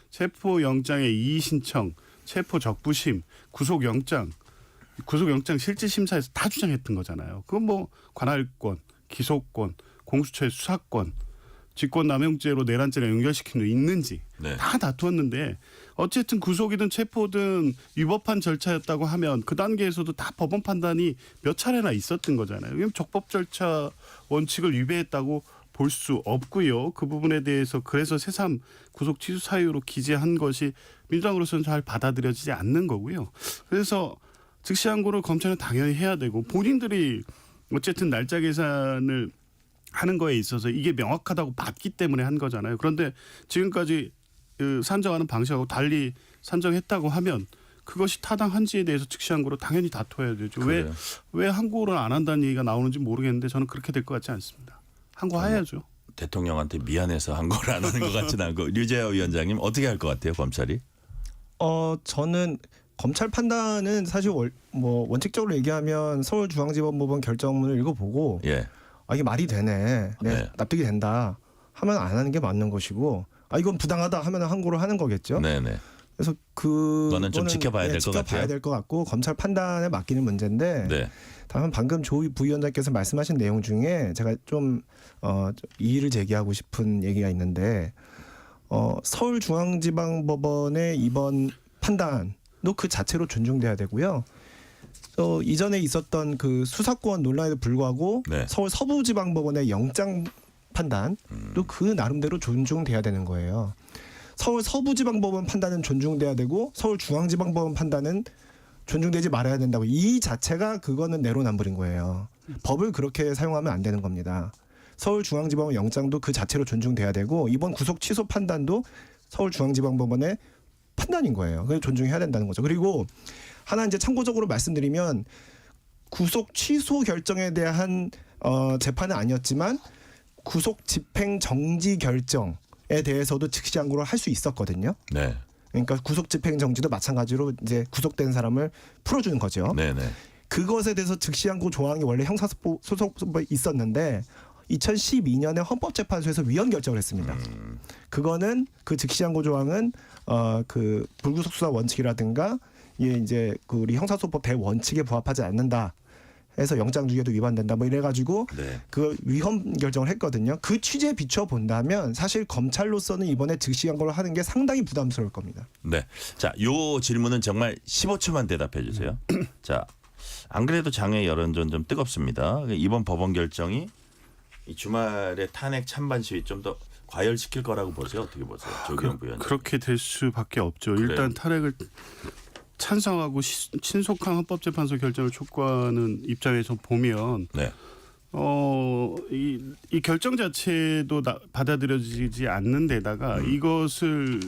체포영장의 이의 신청, 체포 적부심, 구속영장 실질 심사에서 다 주장했던 거잖아요. 그건 관할권, 기소권, 공수처의 수사권, 직권남용죄로 내란죄를 연결시킨 게 있는지 네. 다 다투었는데 어쨌든 구속이든 체포든 위법한 절차였다고 하면 그 단계에서도 다 법원 판단이 몇 차례나 있었던 거잖아요. 그럼 적법 절차 원칙을 위배했다고 볼 수 없고요. 그 부분에 대해서 그래서 새삼 구속 취소 사유로 기재한 것이 민주당으로서는 잘 받아들여지지 않는 거고요. 그래서 즉시 항고를 검찰은 당연히 해야 되고 본인들이 어쨌든 날짜 계산을 하는 거에 있어서 이게 명확하다고 봤기 때문에 한 거잖아요. 그런데 지금까지 산정하는 방식하고 달리 산정했다고 하면 그것이 타당한지에 대해서 즉시 항고로 당연히 다퉈야 되죠. 왜 항고를 안 한다는 얘기가 나오는지 모르겠는데 저는 그렇게 될 것 같지 않습니다. 항고해야죠. 대통령한테 미안해서 항고를 안 하는 것 같지는 않고 류재하 위원장님 어떻게 할 것 같아요, 검찰이? 저는 검찰 판단은 사실 원칙적으로 얘기하면 서울중앙지법법원 결정문을 읽어보고 예. 이게 말이 되네, 네. 납득이 된다 하면 안 하는 게 맞는 것이고 이건 부당하다 하면 항고를 하는 거겠죠. 네네. 그래서 그거는 좀 지켜봐야 될 것 같아요. 지켜봐야 될 것 같고 검찰 판단에 맡기는 문제인데 네. 다만 방금 조 부위원장께서 말씀하신 내용 중에 제가 좀 이의를 제기하고 싶은 얘기가 있는데 서울중앙지방법원의 이번 판단도 그 자체로 존중돼야 되고요. 이전에 있었던 그 수사권 논란에도 불구하고 네. 서울 서부지방법원의 영장 판단도 그 나름대로 존중돼야 되는 거예요. 서울 서부지방법원 판단은 존중돼야 되고 서울중앙지방법원 판단은 존중되지 말아야 된다고. 이 자체가 그거는 내로남불인 거예요. 법을 그렇게 사용하면 안 되는 겁니다. 서울중앙지방법원 영장도 그 자체로 존중돼야 되고 이번 구속 취소 판단도 서울중앙지방법원의 판단인 거예요. 그래서 존중해야 된다는 거죠. 그리고 하나 이제 참고적으로 말씀드리면 구속 취소 결정에 대한 재판은 아니었지만 구속 집행 정지 결정에 대해서도 즉시 항고를 할 수 있었거든요. 네. 그러니까 구속 집행 정지도 마찬가지로 이제 구속된 사람을 풀어주는 거죠. 네네. 그것에 대해서 즉시 항고 조항이 원래 형사소송법에 있었는데 2012년에 헌법재판소에서 위헌 결정을 했습니다. 그거는 그 즉시 항고 조항은 그 불구속 수사 원칙이라든가 이제 그 우리 형사소송법 대원칙에 부합하지 않는다 해서 영장 주기에도 위반된다 뭐 이래가지고 네. 그 위헌 결정을 했거든요. 그 취지에 비춰 본다면 사실 검찰로서는 이번에 즉시항고를 하는 게 상당히 부담스러울 겁니다. 네. 자, 요 질문은 정말 15초만 대답해 주세요. 자, 안 그래도 장외 여론전 좀 뜨겁습니다. 이번 법원 결정이 이 주말에 탄핵 찬반 시위 좀 더 과열시킬 거라고 보세요. 어떻게 보세요? 조기현 부위원장. 그렇게 될 수밖에 없죠. 그래요? 일단 탄핵을 찬성하고 신속한 헌법재판소 결정을 촉구하는 입장에서 보면 네. 이 결정 자체도 받아들여지지 않는 데다가 이것을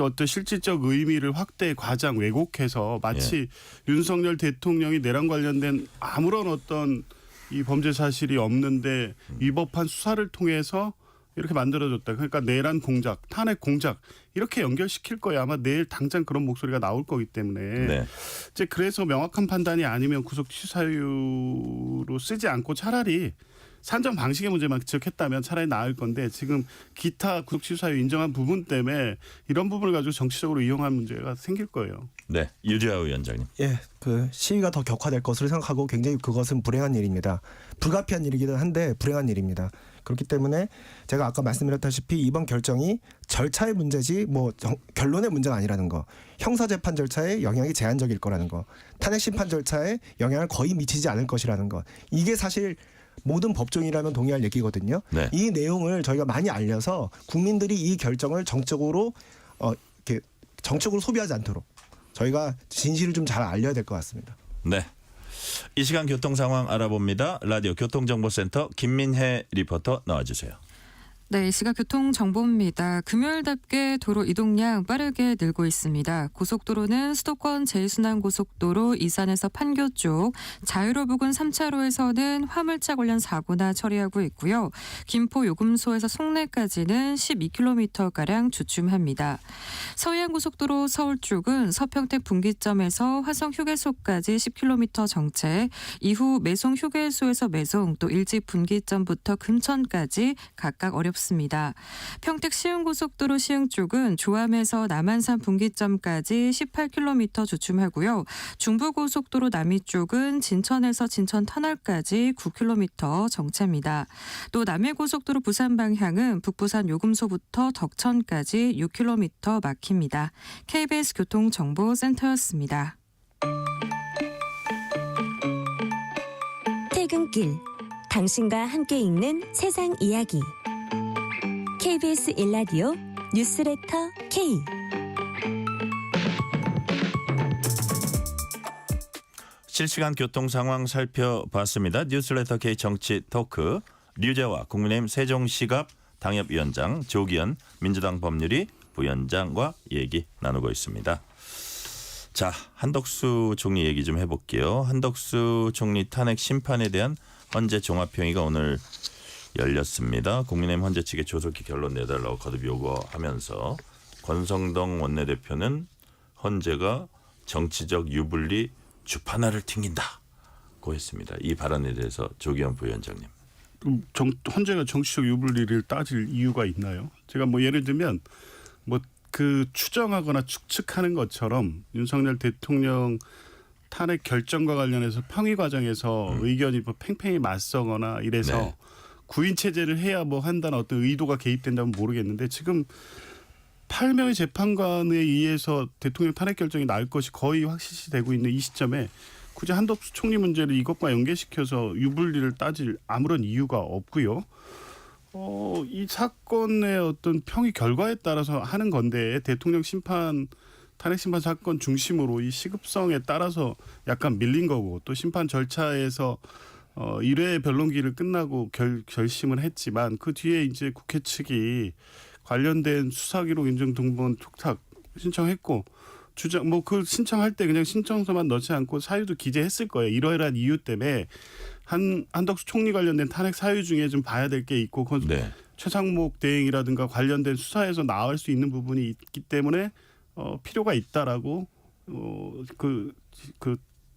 어떤 실질적 의미를 확대 과장 왜곡해서 마치 윤석열 대통령이 내란 관련된 아무런 어떤 이 범죄 사실이 없는데 위법한 수사를 통해서 이렇게 만들어졌다. 그러니까 내란 공작, 탄핵 공작 이렇게 연결시킬 거예요. 아마 내일 당장 그런 목소리가 나올 거기 때문에 네. 이제 그래서 명확한 판단이 아니면 구속 취소 사유로 쓰지 않고 차라리 산정 방식의 문제만 지적했다면 차라리 나을 건데 지금 기타 구속 취소 사유 인정한 부분 때문에 이런 부분을 가지고 정치적으로 이용할 문제가 생길 거예요. 네. 유재하 위원장님. 예, 그 시위가 더 격화될 것으로 생각하고 굉장히 그것은 불행한 일입니다. 불가피한 일이기도 한데 불행한 일입니다. 그렇기 때문에 제가 아까 말씀드렸다시피 이번 결정이 절차의 문제지 뭐 결론의 문제가 아니라는 거, 형사재판 절차에 영향이 제한적일 거라는 거, 탄핵 심판 절차에 영향을 거의 미치지 않을 것이라는 거, 이게 사실 모든 법조인이라면 동의할 얘기거든요. 네. 이 내용을 저희가 많이 알려서 국민들이 이 결정을 정적으로 이렇게 정적으로 소비하지 않도록 저희가 진실을 좀 잘 알려야 될 것 같습니다. 네. 이 시간 교통 상황 알아봅니다. 라디오 교통정보센터 김민혜 리포터 나와주세요. 네, 이 시각 교통정보입니다. 금요일답게 도로 이동량 빠르게 늘고 있습니다. 고속도로는 수도권 제1순환고속도로 이산에서 판교 쪽, 자유로 부근 3차로에서는 화물차 관련 사고나 처리하고 있고요. 김포 요금소에서 송내까지는 12km가량 주춤합니다. 서해안고속도로 서울 쪽은 서평택 분기점에서 화성 휴게소까지 10km 정체, 이후 매송 휴게소에서 매송 또 일지 분기점부터 금천까지 각각 어렵습니다. 평택 시흥고속도로 시흥 쪽은 조암에서 남한산 분기점까지 18km 주춤하고요. 중부고속도로 남이 쪽은 진천에서 진천 터널까지 9km 정체입니다. 또 남해고속도로 부산 방향은 북부산 요금소부터 덕천까지 6km 막힙니다. KBS 교통정보센터였습니다. 퇴근길 당신과 함께 읽는 세상 이야기 KBS 일라디오 뉴스레터 K. 실시간 교통 상황 살펴봤습니다. 뉴스레터 K 정치 토크 류재화 국민의힘 세종시갑 당협위원장, 조기현 민주당 법률위 부위원장과 얘기 나누고 있습니다. 자, 한덕수 총리 얘기 좀 해볼게요. 한덕수 총리 탄핵 심판에 대한 헌재 종합평의가 오늘 열렸습니다. 국민의힘 헌재 측에 조속히 결론 내달라고 거듭 요구하면서 권성동 원내대표는 헌재가 정치적 유불리 주판화를 튕긴다고 했습니다. 이 발언에 대해서 조기현 부위원장님. 헌재가 정치적 유불리를 따질 이유가 있나요? 제가 뭐 예를 들면 뭐 그 추정하거나 추측하는 것처럼 윤석열 대통령 탄핵 결정과 관련해서 평의 과정에서 의견이 뭐 팽팽히 맞서거나 이래서 네. 구인 체제를 해야 뭐 한다는 어떤 의도가 개입된다면 모르겠는데 지금 8명의 재판관에 의해서 대통령 탄핵 결정이 나올 것이 거의 확실시되고 있는 이 시점에 굳이 한덕수 총리 문제를 이것과 연계시켜서 유불리를 따질 아무런 이유가 없고요. 이 사건의 어떤 평의 결과에 따라서 하는 건데 대통령 심판 탄핵 심판 사건 중심으로 이 시급성에 따라서 약간 밀린 거고 또 심판 절차에서 1회 변론기를 끝나고 결심을 했지만 그 뒤에 이제 국회 측이 관련된 수사기록 인증 등본 촉탁 신청했고 주장 뭐 그 신청할 때 그냥 신청서만 넣지 않고 사유도 기재했을 거예요. 이러이러한 이유 때문에 한덕수 총리 관련된 탄핵 사유 중에 좀 봐야 될 게 있고 네. 최상목 대행이라든가 관련된 수사에서 나올 수 있는 부분이 있기 때문에 필요가 있다라고 그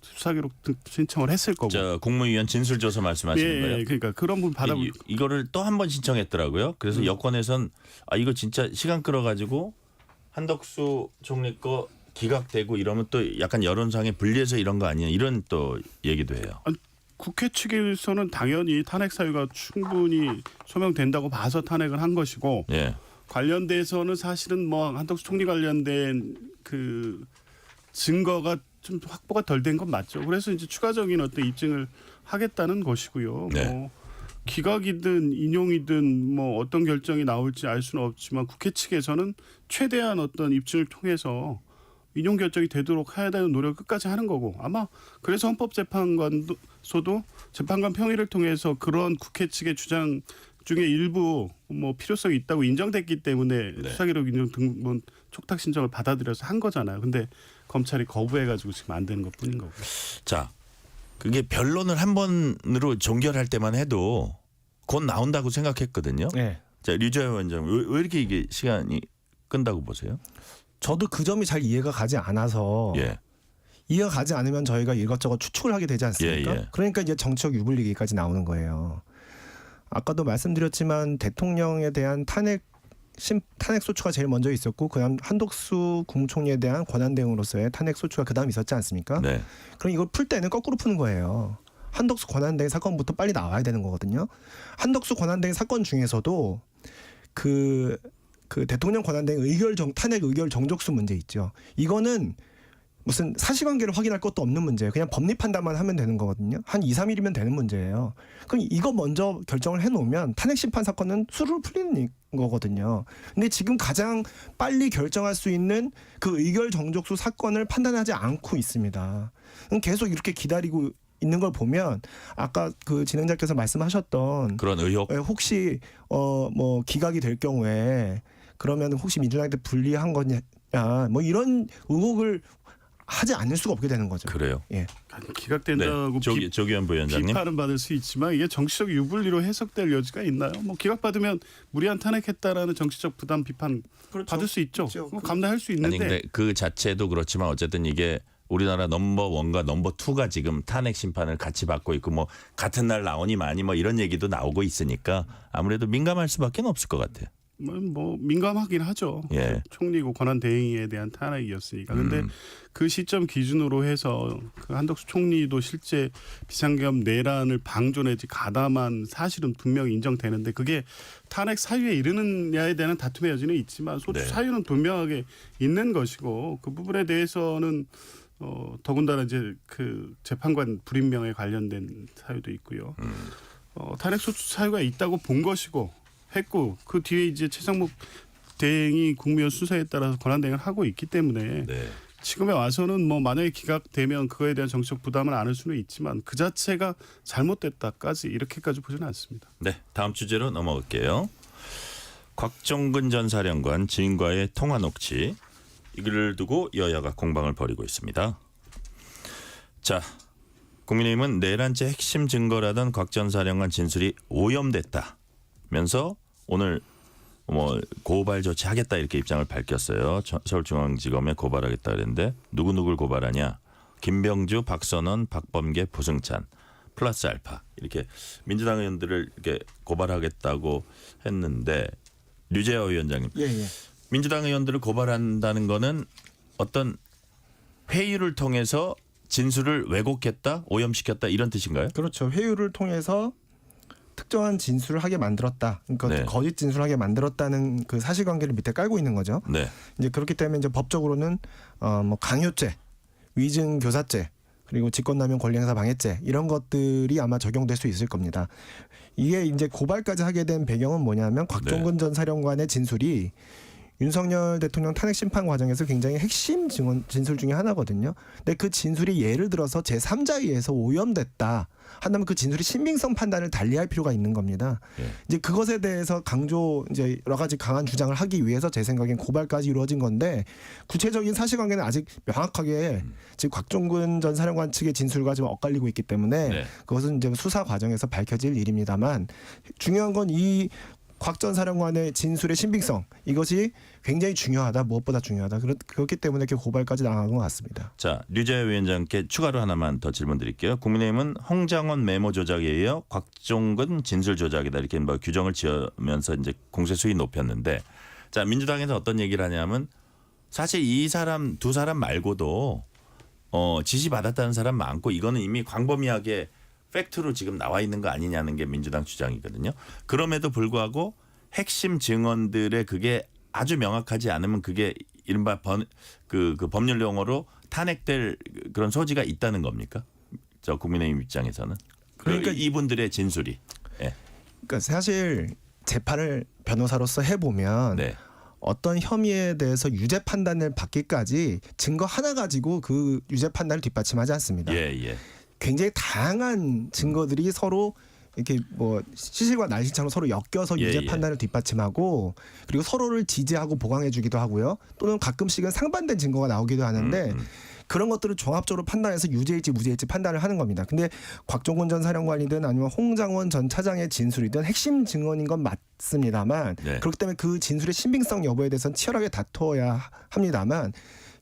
수사기록 신청을 했을 거고. 자, 국무위원 진술조서 말씀하시는 거예요? 예, 그러니까 그런 부분 받아. 이거를 또 한 번 신청했더라고요. 그래서 여권에선 이거 진짜 시간 끌어가지고 한덕수 총리 거 기각되고 이러면 또 약간 여론상에 불리해서 이런 거 아니냐 이런 또 얘기도 해요. 국회 측에서는 당연히 탄핵 사유가 충분히 소명된다고 봐서 탄핵을 한 것이고 예. 관련돼서는 사실은 뭐 한덕수 총리 관련된 그 증거가 좀 확보가 덜 된 건 맞죠. 그래서 이제 추가적인 어떤 입증을 하겠다는 것이고요. 네. 뭐 기각이든 인용이든 뭐 어떤 결정이 나올지 알 수는 없지만 국회 측에서는 최대한 어떤 입증을 통해서 인용 결정이 되도록 해야 되는 노력을 끝까지 하는 거고 아마 그래서 헌법재판관소도 재판관 평의를 통해서 그런 국회 측의 주장 중에 일부 뭐 필요성이 있다고 인정됐기 때문에 네. 수사기록 인용 등본 촉탁 신청을 받아들여서 한 거잖아요. 근데 검찰이 거부해가지고 지금 안 되는 것뿐인 거고. 자, 그게 변론을 한 번으로 종결할 때만 해도 곧 나온다고 생각했거든요. 네. 자, 류재호 위원장 왜 이렇게 이게 시간이 끈다고 보세요? 저도 그 점이 잘 이해가 가지 않아서 예. 이해가 가지 않으면 저희가 이것저것 추측을 하게 되지 않습니까? 예, 예. 그러니까 이제 정치적 유불 얘기까지 나오는 거예요. 아까도 말씀드렸지만 대통령에 대한 탄핵 소추가 제일 먼저 있었고 그다음 한덕수 국무총리에 대한 권한 대응으로서의 탄핵 소추가 그다음 있었지 않습니까? 네. 그럼 이걸 풀 때는 거꾸로 푸는 거예요. 한덕수 권한 대행 사건부터 빨리 나와야 되는 거거든요. 한덕수 권한 대행 사건 중에서도 그 대통령 권한 대행 탄핵 의결 정족수 문제 있죠. 이거는 무슨 사실관계를 확인할 것도 없는 문제예요. 그냥 법리 판단만 하면 되는 거거든요. 한 2, 3일이면 되는 문제예요. 그럼 이거 먼저 결정을 해놓으면 탄핵 심판 사건은 수르르 풀리는 거거든요. 근데 지금 가장 빨리 결정할 수 있는 그 의결 정족수 사건을 판단하지 않고 있습니다. 계속 이렇게 기다리고 있는 걸 보면 아까 그 진행자께서 말씀하셨던 그런 의혹. 혹시 뭐 기각이 될 경우에 그러면 혹시 민주당한테 불리한 거냐 뭐 이런 의혹을 하지 않을 수가 없게 되는 거죠. 그래요. 예. 기각된다고 네. 조기현 부위원장님. 비판은 받을 수 있지만 이게 정치적 유불리로 해석될 여지가 있나요? 뭐 기각받으면 무리한 탄핵했다라는 정치적 부담 비판 받을 수 있죠. 뭐 감당할 수 있는데 아니 근데 그 자체도 그렇지만 어쨌든 이게 우리나라 넘버 1과 넘버 2가 지금 탄핵 심판을 같이 받고 있고 뭐 같은 날 나오니 많이 뭐 이런 얘기도 나오고 있으니까 아무래도 민감할 수밖에 없을 것 같아요. 뭐 민감하긴 하죠. 예. 총리고 권한 대행에 대한 탄핵이었으니까. 근데 그 시점 기준으로 해서 그 한덕수 총리도 실제 비상계엄 내란을 방조 내지 가담한 사실은 분명히 인정되는데 그게 탄핵 사유에 이르느냐에 대한 다툼의 여지는 있지만 소추 네. 사유는 사유는 분명하게 있는 것이고 그 부분에 대해서는 더군다나 이제 그 재판관 불임명에 관련된 사유도 있고요. 탄핵 소추 사유가 있다고 본 것이고 했고 그 뒤에 이제 최상목 대행이 국무위원 순서에 따라서 권한 대행을 하고 있기 때문에 네. 지금에 와서는 뭐 만약에 기각되면 그거에 대한 정치적 부담을 안을 수는 있지만 그 자체가 잘못됐다까지 이렇게까지 보지는 않습니다. 네, 다음 주제로 넘어갈게요. 곽종근 전 사령관 지인과의 통화 녹취 이걸 두고 여야가 공방을 벌이고 있습니다. 자, 국민의힘은 내란죄 핵심 증거라던 곽 전 사령관 진술이 오염됐다면서 오늘 뭐 고발 조치하겠다 이렇게 입장을 밝혔어요. 서울중앙지검에 고발하겠다 그랬는데 누구를 고발하냐? 김병주, 박선원, 박범계, 부승찬 플러스 알파 이렇게 민주당 의원들을 이렇게 고발하겠다고 했는데 류재호 위원장님, 예. 민주당 의원들을 고발한다는 거는 어떤 회유를 통해서 진술을 왜곡했다, 오염시켰다 이런 뜻인가요? 그렇죠. 회유를 통해서 특정한 진술을 하게 만들었다. 그러니까 네. 거짓 진술하게 만들었다는 그 사실관계를 밑에 깔고 있는 거죠. 네, 이제 그렇기 때문에 이제 법적으로는 뭐 강요죄, 위증 교사죄, 그리고 직권남용 권리행사 방해죄 이런 것들이 아마 적용될 수 있을 겁니다. 이게 이제 고발까지 하게 된 배경은 뭐냐면 곽종근 전 사령관의 진술이 윤석열 대통령 탄핵 심판 과정에서 굉장히 핵심 진술 중에 하나거든요. 근데 그 진술이 예를 들어서 제3자에 의해서 오염됐다 한다면 그 진술이 신빙성 판단을 달리할 필요가 있는 겁니다. 예. 이제 그것에 대해서 이제 여러 가지 강한 주장을 하기 위해서 제 생각엔 고발까지 이루어진 건데 구체적인 사실관계는 아직 명확하게 지금 곽종근 전 사령관 측의 진술과 지금 엇갈리고 있기 때문에 네. 그것은 이제 수사 과정에서 밝혀질 일입니다만 중요한 건 이 곽 전 사령관의 진술의 신빙성 이것이 굉장히 중요하다. 무엇보다 중요하다. 그렇기 때문에 이렇게 고발까지 나간 것 같습니다. 자 류재호 위원장께 추가로 하나만 더 질문드릴게요. 국민의힘은 홍장원 메모 조작에 이어 곽종근 진술 조작이다 이렇게 뭐 규정을 지으면서 이제 공세 수위 높였는데 자 민주당에서 어떤 얘기를 하냐면 사실 이 사람 두 사람 말고도 지시 받았다는 사람 많고 이거는 이미 광범위하게 팩트로 지금 나와 있는 거 아니냐는 게 민주당 주장이거든요. 그럼에도 불구하고 핵심 증언들의 그게 아주 명확하지 않으면 그게 이른바 그 법률 용어로 탄핵될 그런 소지가 있다는 겁니까? 저 국민의힘 입장에서는. 그러니까 이분들의 진술이. 예. 그러니까 사실 재판을 변호사로서 해보면 네. 어떤 혐의에 대해서 유죄 판단을 받기까지 증거 하나 가지고 그 유죄 판단을 뒷받침하지 않습니다. 예. 굉장히 다양한 증거들이 서로 이렇게 뭐 시실과 날실처럼 서로 엮여서 예, 유죄 예. 판단을 뒷받침하고 그리고 서로를 지지하고 보강해주기도 하고요. 또는 가끔씩은 상반된 증거가 나오기도 하는데 그런 것들을 종합적으로 판단해서 유죄일지 무죄일지 판단을 하는 겁니다. 근데 곽종훈 전 사령관이든 아니면 홍장원 전 차장의 진술이든 핵심 증언인 건 맞습니다만 네. 그렇기 때문에 그 진술의 신빙성 여부에 대해서는 치열하게 다투어야 합니다만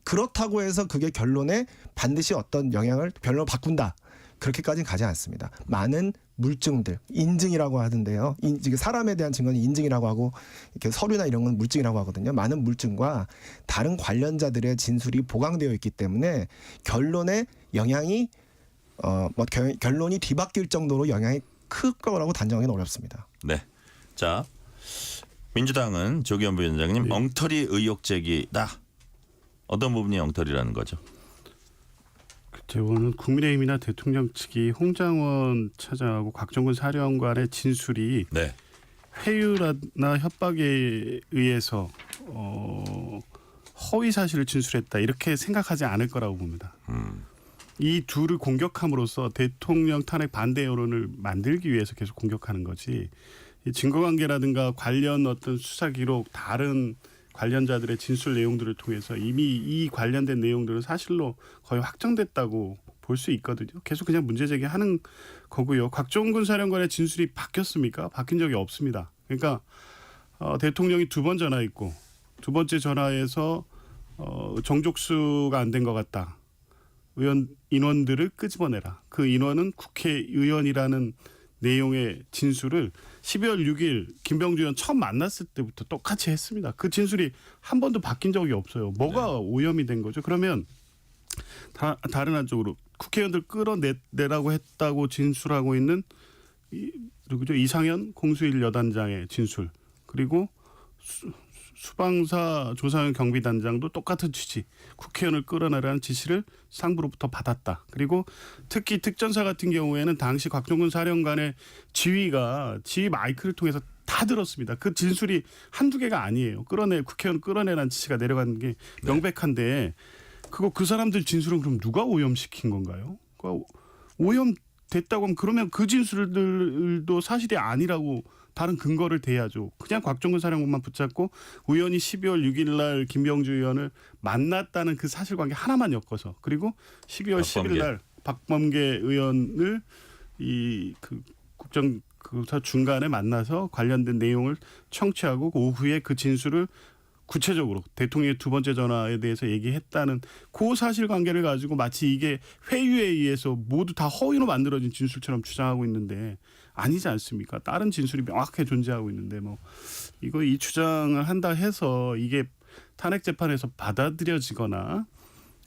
그렇다고 해서 그게 결론에 반드시 어떤 영향을 별로 바꾼다. 그렇게까지는 가지 않습니다. 많은 물증들, 인증이라고 하던데요. 사람에 대한 증거는 인증이라고 하고 이렇게 서류나 이런 건 물증이라고 하거든요. 많은 물증과 다른 관련자들의 진술이 보강되어 있기 때문에 결론에 영향이 결론이 뒤바뀔 정도로 영향이 클 거라고 단정하기는 어렵습니다. 네. 자, 민주당은 조기현 부위원장님 네. 엉터리 의혹 제기다. 어떤 부분이 엉터리라는 거죠? 저는 국민의힘이나 대통령 측이 홍장원 차장하고 곽종근 사령관의 진술이 네. 회유나 협박에 의해서 허위 사실을 진술했다 이렇게 생각하지 않을 거라고 봅니다. 이 둘을 공격함으로써 대통령 탄핵 반대 여론을 만들기 위해서 계속 공격하는 거지. 이 증거관계라든가 관련 어떤 수사 기록 다른 관련자들의 진술 내용들을 통해서 이미 이 관련된 내용들은 사실로 거의 확정됐다고 볼 수 있거든요. 계속 그냥 문제 제기하는 거고요. 곽종근 사령관의 진술이 바뀌었습니까? 바뀐 적이 없습니다. 그러니까 대통령이 두 번 전화했고 두 번째 전화에서 정족수가 안 된 것 같다. 인원들을 끄집어내라. 그 인원은 국회의원이라는 내용의 진술을 12월 6일 김병주 의원 처음 만났을 때부터 똑같이 했습니다. 그 진술이 한 번도 바뀐 적이 없어요. 뭐가 오염이 된 거죠? 그러면 다른 한쪽으로 국회의원들 끌어내라고 했다고 진술하고 있는 누구죠? 이상현 공수일 여단장의 진술 그리고 수방사 조상현 경비단장도 똑같은 취지 국회의원을 끌어내라는 지시를 상부로부터 받았다. 그리고 특히 특전사 같은 경우에는 당시 곽종근 사령관의 지휘 마이크를 통해서 다 들었습니다. 그 진술이 한두 개가 아니에요. 국회의원 끌어내라는 지시가 내려가는 게 명백한데 그 사람들 진술은 그럼 누가 오염시킨 건가요? 오염됐다고 하면 그러면 그 진술들도 사실이 아니라고 다른 근거를 대야죠. 그냥 곽종근 사령관만 붙잡고 의원이 12월 6일 날 김병주 의원을 만났다는 그 사실관계 하나만 엮어서 그리고 12월 10일 날 박범계 의원을 그 국정조사 중간에 만나서 관련된 내용을 청취하고 오후에 그 진술을 구체적으로 대통령의 두 번째 전화에 대해서 얘기했다는 그 사실관계를 가지고 마치 이게 회유에 의해서 모두 다 허위로 만들어진 진술처럼 주장하고 있는데 아니지 않습니까? 다른 진술이 명확하게 존재하고 있는데 이 주장을 한다 해서 이게 탄핵 재판에서 받아들여지거나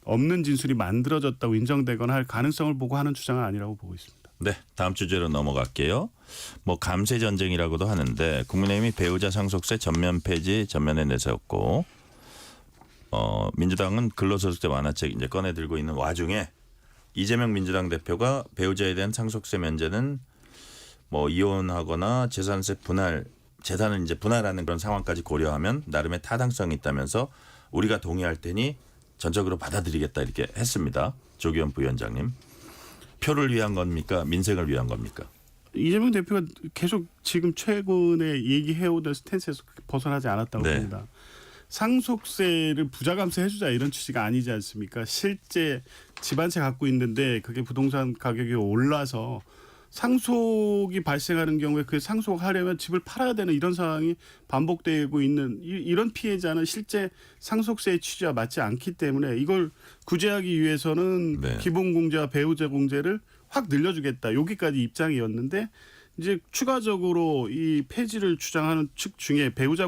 없는 진술이 만들어졌다고 인정되거나 할 가능성을 보고 하는 주장은 아니라고 보고 있습니다. 네, 다음 주제로 넘어갈게요. 감세 전쟁이라고도 하는데 국민의힘이 배우자 상속세 전면 폐지 전면에 내세웠고 민주당은 근로소득세 완화책 이제 꺼내 들고 있는 와중에 이재명 민주당 대표가 배우자에 대한 상속세 면제는 이혼하거나 재산세 재산을 이제 분할하는 그런 상황까지 고려하면 나름의 타당성이 있다면서 우리가 동의할 테니 전적으로 받아들이겠다 이렇게 했습니다. 조기현 부위원장님. 표를 위한 겁니까? 민생을 위한 겁니까? 이재명 대표가 계속 지금 최근에 얘기해오던 스탠스에서 벗어나지 않았다고 봅니다. 상속세를 부자 감세해주자 이런 취지가 아니지 않습니까? 실제 집 한 채 갖고 있는데 그게 부동산 가격이 올라서 상속이 발생하는 경우에 그 상속하려면 집을 팔아야 되는 이런 상황이 반복되고 있는 이런 피해자는 실제 상속세의 취지와 맞지 않기 때문에 이걸 구제하기 위해서는 기본공제와 배우자 공제를 확 늘려주겠다. 여기까지 입장이었는데 이제 추가적으로 이 폐지를 주장하는 측 중에 배우자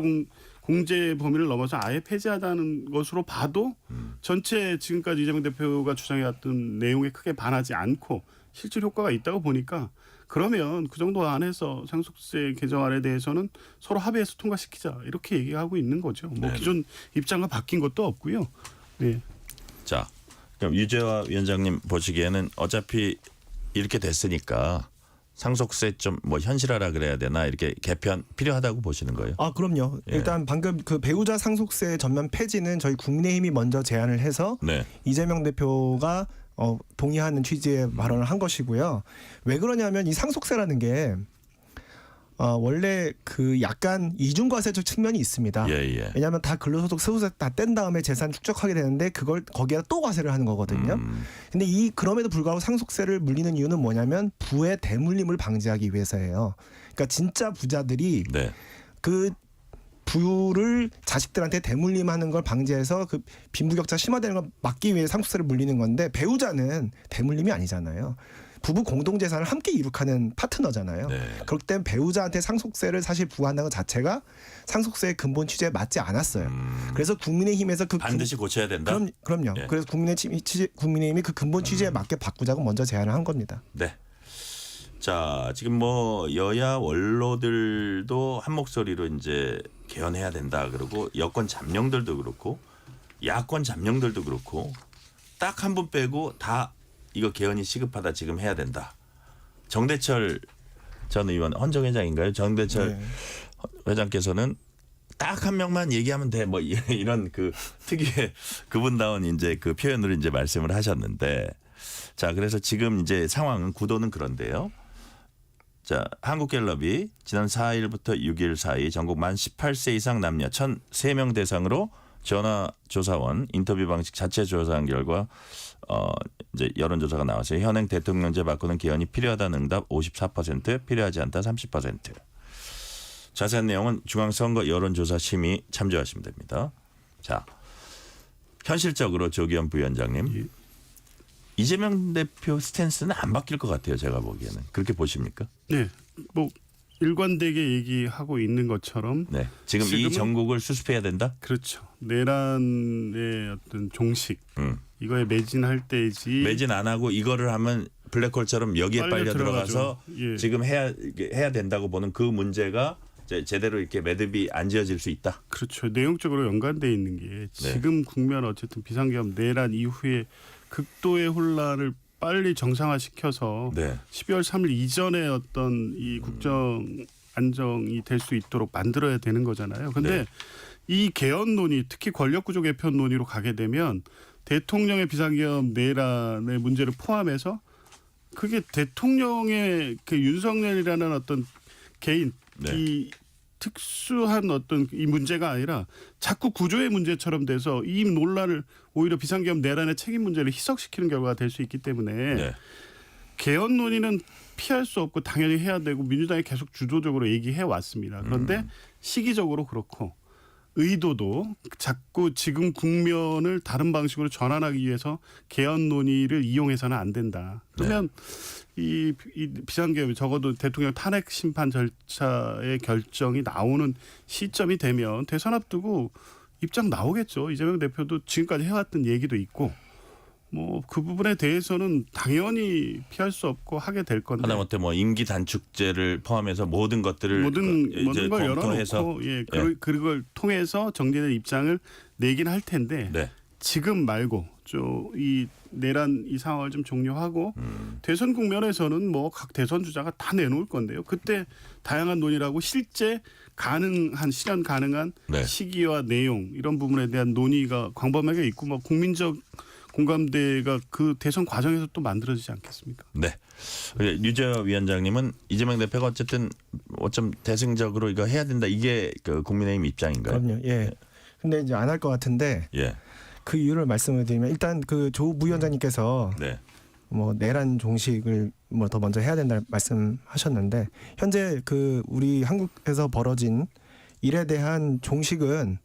공제 범위를 넘어서 아예 폐지하다는 것으로 봐도 전체 지금까지 이재명 대표가 주장해왔던 내용에 크게 반하지 않고 실질 효과가 있다고 보니까 그러면 그 정도 안에서 상속세 개정안에 대해서는 서로 합의해서 통과시키자 이렇게 얘기하고 있는 거죠. 뭐 네. 기존 입장과 바뀐 것도 없고요. 네. 자, 그럼 유재화 위원장님 보시기에는 어차피 이렇게 됐으니까 상속세 좀 뭐 현실화라 그래야 되나 이렇게 개편 필요하다고 보시는 거예요? 아 그럼요. 예. 일단 방금 그 배우자 상속세 전면 폐지는 저희 국민의힘이 먼저 제안을 해서 네. 이재명 대표가 동의하는 취지의 발언을 한 것이고요. 왜 그러냐면 이 상속세라는 게 원래 그 약간 이중과세적 측면이 있습니다. 예. 왜냐하면 다 근로소득 세후세 다 뗀 다음에 재산 축적하게 되는데 그걸 거기에다 또 과세를 하는 거거든요. 근데 그럼에도 불구하고 상속세를 물리는 이유는 뭐냐면 부의 대물림을 방지하기 위해서예요. 그러니까 진짜 부자들이 네. 그 부를 자식들한테 대물림하는 걸 방지해서 그 빈부격차 심화되는 걸 막기 위해 상속세를 물리는 건데 배우자는 대물림이 아니잖아요. 부부 공동재산을 함께 이룩하는 파트너잖아요. 네. 그렇기 때문에 배우자한테 상속세를 사실 부과한다는 것 자체가 상속세의 근본 취지에 맞지 않았어요. 그래서 국민의힘에서 반드시 고쳐야 된다. 그럼요. 예. 그래서 국민의힘이 그 근본 취지에 맞게 바꾸자고 먼저 제안을 한 겁니다. 네. 자, 지금 뭐 여야 원로들도 한 목소리로 이제 개헌해야 된다. 그러고 여권 잠룡들도 그렇고 야권 잠룡들도 그렇고 딱 한 분 빼고 다 이거 개헌이 시급하다. 지금 해야 된다. 정대철 전 의원 헌정회장인가요? 정대철 네. 회장께서는 딱 한 명만 얘기하면 돼. 뭐 이런 그 특유의 그분다운 이제 그 표현으로 이제 말씀을 하셨는데 자, 그래서 지금 이제 상황은 구도는 그런데요. 자, 한국갤럽이 지난 4일부터 6일 사이 전국 만 18세 이상 남녀 1,003명 대상으로 전화조사원 인터뷰 방식 자체 조사한 결과 이제 여론조사가 나왔어요. 현행 대통령제 바꾸는 개헌이 필요하다는 응답 54%, 필요하지 않다 30%. 자세한 내용은 중앙선거 여론조사 심의 참조하시면 됩니다. 자, 현실적으로 조기현 부위원장님. 이재명 대표 스탠스는 안 바뀔 것 같아요. 제가 보기에는. 그렇게 보십니까? 네. 뭐 일관되게 얘기하고 있는 것처럼 네. 지금 이 지금은- 전국을 수습해야 된다? 그렇죠. 내란의 어떤 종식 이거에 매진할 때이지 매진 안 하고 이거를 하면 블랙홀처럼 여기에 빨려 빨려 들어가서 예. 지금 해야 된다고 보는 그 문제가 제대로 이렇게 매듭이 안 지어질 수 있다. 그렇죠. 내용적으로 연관돼 있는 게 지금 국면 어쨌든 비상계엄 내란 이후에 극도의 혼란을 빨리 정상화시켜서 네. 12월 3일 이전에 어떤 이 국정 안정이 될 수 있도록 만들어야 되는 거잖아요. 근데 네. 이 개헌 논의, 특히 권력구조 개편 논의로 가게 되면 대통령의 비상계엄 내란의 문제를 포함해서 그게 대통령의 그 윤석열이라는 어떤 개인 네. 이 특수한 어떤 이 문제가 아니라 자꾸 구조의 문제처럼 돼서 이 논란을 오히려 비상계엄 내란의 책임 문제를 희석시키는 결과가 될 수 있기 때문에 네. 개헌 논의는 피할 수 없고 당연히 해야 되고 민주당이 계속 주도적으로 얘기해 왔습니다. 그런데 시기적으로 그렇고 의도도 자꾸 지금 국면을 다른 방식으로 전환하기 위해서 개헌 논의를 이용해서는 안 된다. 그러면 이 비상계엄이 적어도 대통령 탄핵 심판 절차의 결정이 나오는 시점이 되면 대선 앞두고 입장 나오겠죠. 이재명 대표도 지금까지 해왔던 얘기도 있고 뭐 그 부분에 대해서는 당연히 피할 수 없고 하게 될 건데 하다못해 뭐 임기 단축제를 포함해서 모든 것들을 모든 이제 걸 검토해서 열어놓고 그걸 통해서 정리된 입장을 내긴 할 텐데 네. 지금 말고 이 내란 이 상황을 좀 종료하고 대선 국면에서는 뭐 각 대선 주자가 다 내놓을 건데요. 그때 다양한 논의라고 실제 가능한 실현 가능한 네. 시기와 내용 이런 부분에 대한 논의가 광범하게 있고 뭐 국민적 공감대가 그 대선 과정에서 또 만들어지지 않겠습니까? 네. 유재화 위원장님은 이재명 대표가 어쨌든 어쩜 대승적으로 이거 해야 된다. 이게 그 국민의힘 입장인가요? 그럼요. 예. 근데 이제 안 할 것 같은데 예. 그 이유를 말씀을 드리면 일단 그 조 부위원장님께서 네. 뭐 내란 종식을 뭐 더 먼저 해야 된다 말씀하셨는데 현재 그 우리 한국에서 벌어진 일에 대한 종식은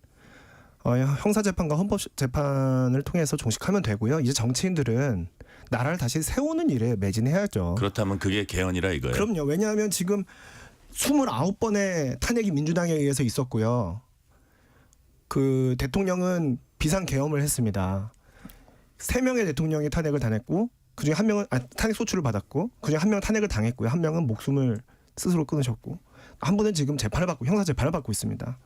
형사재판과 헌법재판을 통해서 종식하면 되고요. 이제 정치인들은 나라를 다시 세우는 일에 매진해야죠. 그렇다면 그게 개헌이라 이거예요. 그럼요. 왜냐하면 지금 29번의 탄핵이 민주당에 의해서 있었고요. 그 대통령은 비상 계엄을 했습니다. 3명의 대통령이 탄핵을 당했고 그중에 한 명은 탄핵 소추를 받았고 그중에 한 명은 탄핵을 당했고요. 한 명은 목숨을 스스로 끊으셨고 한 분은 지금 재판을 받고 형사 재판을 받고 있습니다.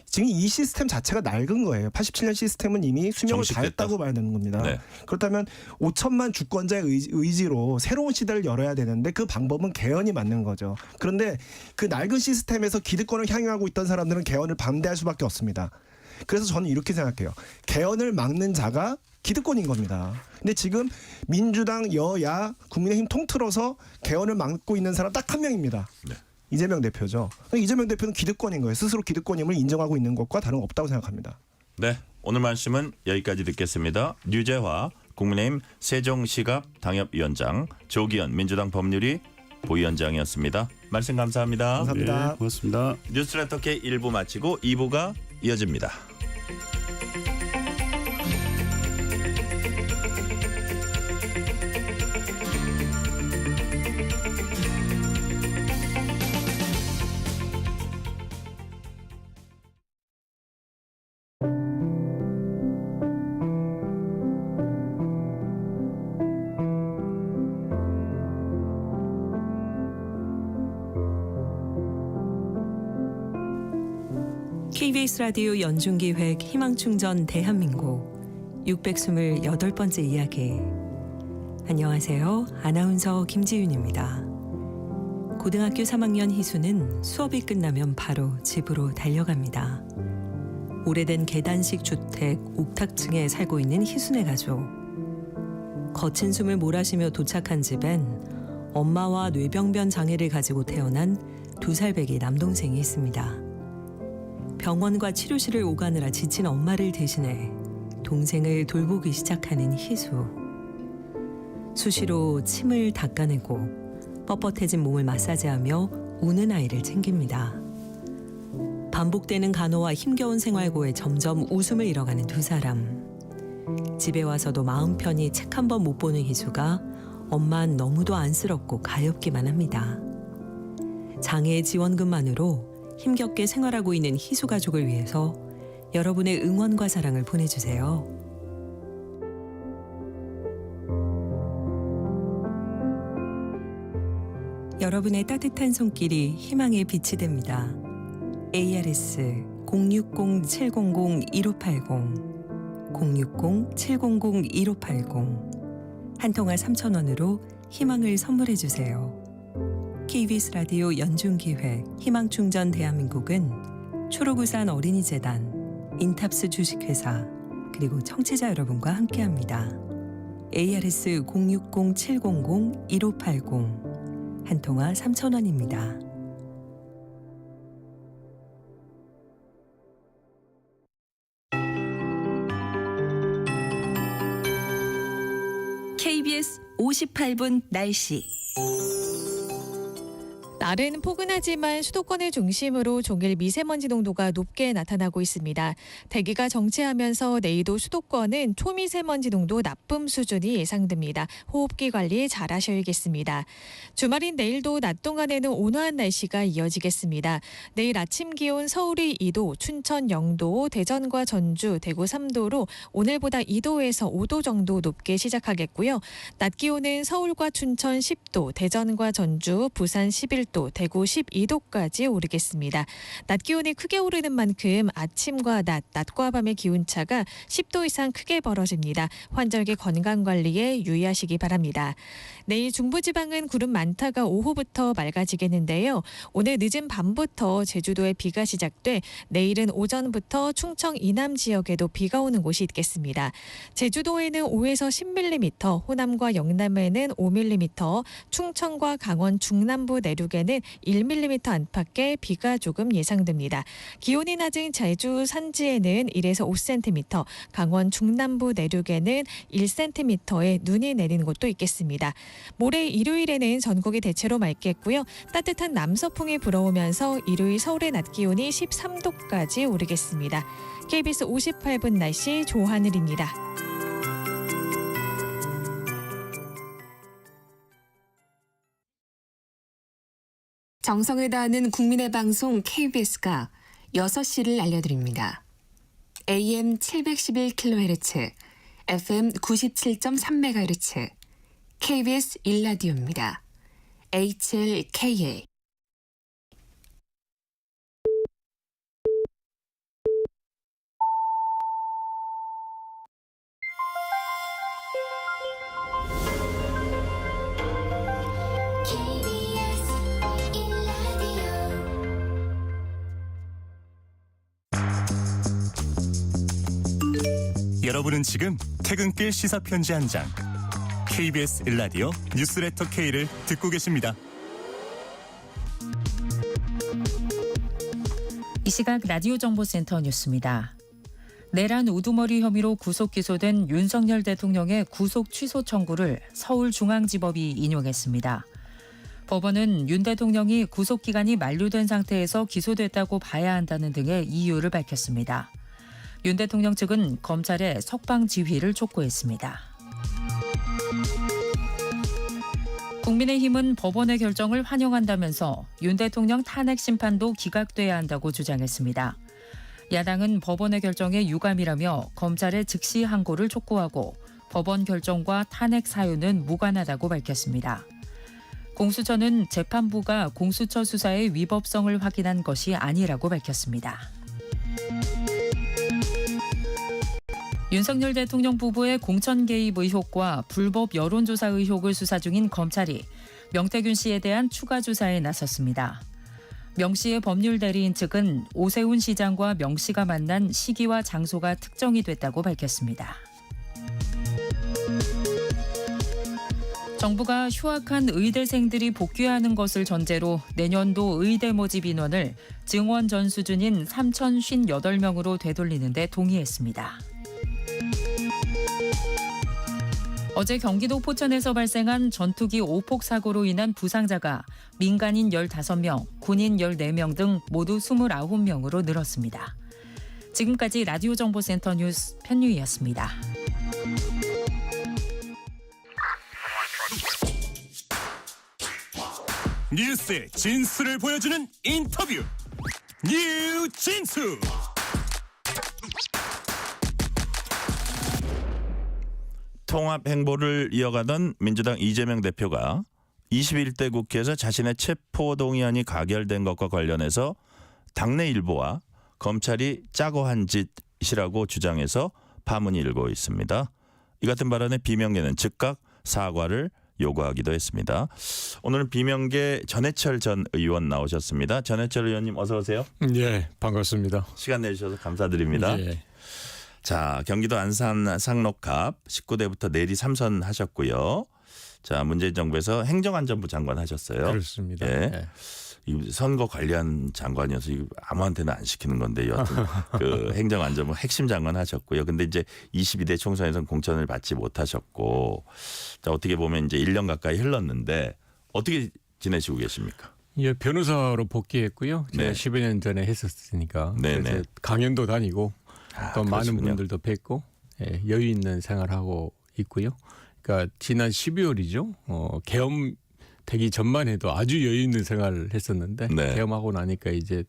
지금 이 시스템 자체가 낡은 거예요. 87년 시스템은 이미 수명을 다했다고 봐야 되는 겁니다. 네. 그렇다면 5천만 주권자의 의지로 새로운 시대를 열어야 되는데 그 방법은 개헌이 맞는 거죠. 그런데 그 낡은 시스템에서 기득권을 향유하고 있던 사람들은 개헌을 반대할 수밖에 없습니다. 그래서 저는 이렇게 생각해요. 개헌을 막는 자가 기득권인 겁니다. 근데 지금 민주당, 여야, 국민의힘 통틀어서 개헌을 막고 있는 사람 딱 한 명입니다. 네. 이재명 대표죠. 이재명 대표는 기득권인 거예요. 스스로 기득권임을 인정하고 있는 것과 다름없다고 생각합니다. 네, 오늘 말씀은 여기까지 듣겠습니다. 류재화 국민의힘 세종시갑 당협위원장, 조기현 민주당 법률위 부위원장이었습니다. 말씀 감사합니다. 감사합니다. 네, 고맙습니다. 뉴스레터 K 1부 마치고 2부가 이어집니다. KBS 라디오 연중기획 희망충전 대한민국 628번째 이야기. 안녕하세요. 아나운서 김지윤입니다. 고등학교 3학년 희수는 수업이 끝나면 바로 집으로 달려갑니다. 오래된 계단식 주택 옥탑층에 살고 있는 희수네 가족. 거친 숨을 몰아쉬며 도착한 집엔 엄마와 뇌병변 장애를 가지고 태어난 2살배기 남동생이 있습니다. 병원과 치료실을 오가느라 지친 엄마를 대신해 동생을 돌보기 시작하는 희수. 수시로 침을 닦아내고 뻣뻣해진 몸을 마사지하며 우는 아이를 챙깁니다. 반복되는 간호와 힘겨운 생활고에 점점 웃음을 잃어가는 두 사람. 집에 와서도 마음 편히 책 한 번 못 보는 희수가 엄만 너무도 안쓰럽고 가엾기만 합니다. 장애 지원금만으로 힘겹게 생활하고 있는 희수 가족을 위해서 여러분의 응원과 사랑을 보내주세요. 여러분의 따뜻한 손길이 희망의 빛이 됩니다. ARS 060-700-1580 060-700-1580 한 통화 3,000원으로 희망을 선물해 주세요. KBS 라디오 연중기획 희망충전 대한민국은 초록우산 어린이재단, 인탑스 주식회사 그리고 청취자 여러분과 함께합니다. ARS 060-700-1580 한 통화 3,000원입니다. KBS 58분 날씨. 날은 포근하지만 수도권을 중심으로 종일 미세먼지 농도가 높게 나타나고 있습니다. 대기가 정체하면서 내일도 수도권은 초미세먼지 농도 나쁨 수준이 예상됩니다. 호흡기 관리 잘 하셔야겠습니다. 주말인 내일도 낮 동안에는 온화한 날씨가 이어지겠습니다. 내일 아침 기온 서울이 2도, 춘천 0도, 대전과 전주, 대구 3도로 오늘보다 2도에서 5도 정도 높게 시작하겠고요. 낮 기온은 서울과 춘천 10도, 대전과 전주, 부산 11도, 대구 12도까지 오르겠습니다. 낮 기온이 크게 오르는 만큼 아침과 낮과 밤의 기온차가 10도 이상 크게 벌어집니다. 환절기 건강관리에 유의하시기 바랍니다. 내일 중부지방은 구름 많다가 오후부터 맑아지겠는데요. 오늘 늦은 밤부터 제주도에 비가 시작돼 내일은 오전부터 충청 이남 지역에도 비가 오는 곳이 있겠습니다. 제주도에는 5에서 10mm, 호남과 영남에는 5mm, 충청과 강원 중남부 내륙에는 1mm 안팎의 비가 조금 예상됩니다. 기온이 낮은 제주 산지에는 1에서 5cm, 강원 중남부 내륙에는 1cm의 눈이 내리는 곳도 있겠습니다. 모레 일요일에는 전국이 대체로 맑겠고요. 따뜻한 남서풍이 불어오면서 일요일 서울의 낮 기온이 13도까지 오르겠습니다. KBS 58분 날씨 조하늘입니다. 정성을 다하는 국민의 방송 KBS가 6시를 알려드립니다. AM 711kHz, FM 97.3MHz, KBS 1라디오입니다. HLKA. 여러분은 지금 퇴근길 시사편지 한 장, KBS 1라디오 뉴스레터 K를 듣고 계십니다. 이 시각 라디오 정보센터 뉴스입니다. 내란 우두머리 혐의로 구속 기소된 윤석열 대통령의 구속 취소 청구를 서울중앙지법이 인용했습니다. 법원은 윤 대통령이 구속 기간이 만료된 상태에서 기소됐다고 봐야 한다는 등의 이유를 밝혔습니다. 윤 대통령 측은 검찰의 석방 지휘를 촉구했습니다. 국민의힘은 법원의 결정을 환영한다면서 윤 대통령 탄핵 심판도 기각돼야 한다고 주장했습니다. 야당은 법원의 결정에 유감이라며 검찰의 즉시 항고를 촉구하고 법원 결정과 탄핵 사유는 무관하다고 밝혔습니다. 공수처는 재판부가 공수처 수사의 위법성을 확인한 것이 아니라고 밝혔습니다. 윤석열 대통령 부부의 공천 개입 의혹과 불법 여론조사 의혹을 수사 중인 검찰이 명태균 씨에 대한 추가 조사에 나섰습니다. 명 씨의 법률 대리인 측은 오세훈 시장과 명 씨가 만난 시기와 장소가 특정이 됐다고 밝혔습니다. 정부가 휴학한 의대생들이 복귀하는 것을 전제로 내년도 의대 모집 인원을 증원 전 수준인 3,058명으로 되돌리는 데 동의했습니다. 어제 경기도 포천에서 발생한 전투기 오폭 사고로 인한 부상자가 민간인 15명, 군인 14명 등 모두 29명으로 늘었습니다. 지금까지 라디오 정보센터 뉴스 편유희였습니다. 뉴스의 진수를 보여주는 인터뷰, 뉴진수. 통합 행보를 이어가던 민주당 이재명 대표가 21대 국회에서 자신의 체포동의안이 가결된 것과 관련해서 당내 일보와 검찰이 짜고 한 짓이라고 주장해서 파문이 일고 있습니다. 이 같은 발언에 비명계는 즉각 사과를 요구하기도 했습니다. 오늘은 비명계 전해철 전 의원 나오셨습니다. 전해철 의원님 어서 오세요. 예, 반갑습니다. 시간 내주셔서 감사드립니다. 예. 자, 경기도 안산 상록갑 19대부터 내리 3선 하셨고요. 자, 문재인 정부에서 행정안전부 장관 하셨어요. 그렇습니다. 예. 예. 이 선거 관리한 장관이어서 이거 아무한테나 안 시키는 건데 여하튼 그 행정안전부 핵심 장관 하셨고요. 근데 이제 22대 총선에서는 공천을 받지 못하셨고, 자, 어떻게 보면 이제 1년 가까이 흘렀는데 어떻게 지내시고 계십니까? 예, 변호사로 복귀했고요. 제가 네. 10여 년 전에 했었으니까. 네네. 그래서 강연도 다니고 또 많은 그러시군요. 분들도 뵙고 예, 여유 있는 생활하고 있고요. 그러니까 지난 12월이죠. 계엄되기 전만 해도 아주 여유 있는 생활을 했었는데 네. 계엄하고 나니까 이제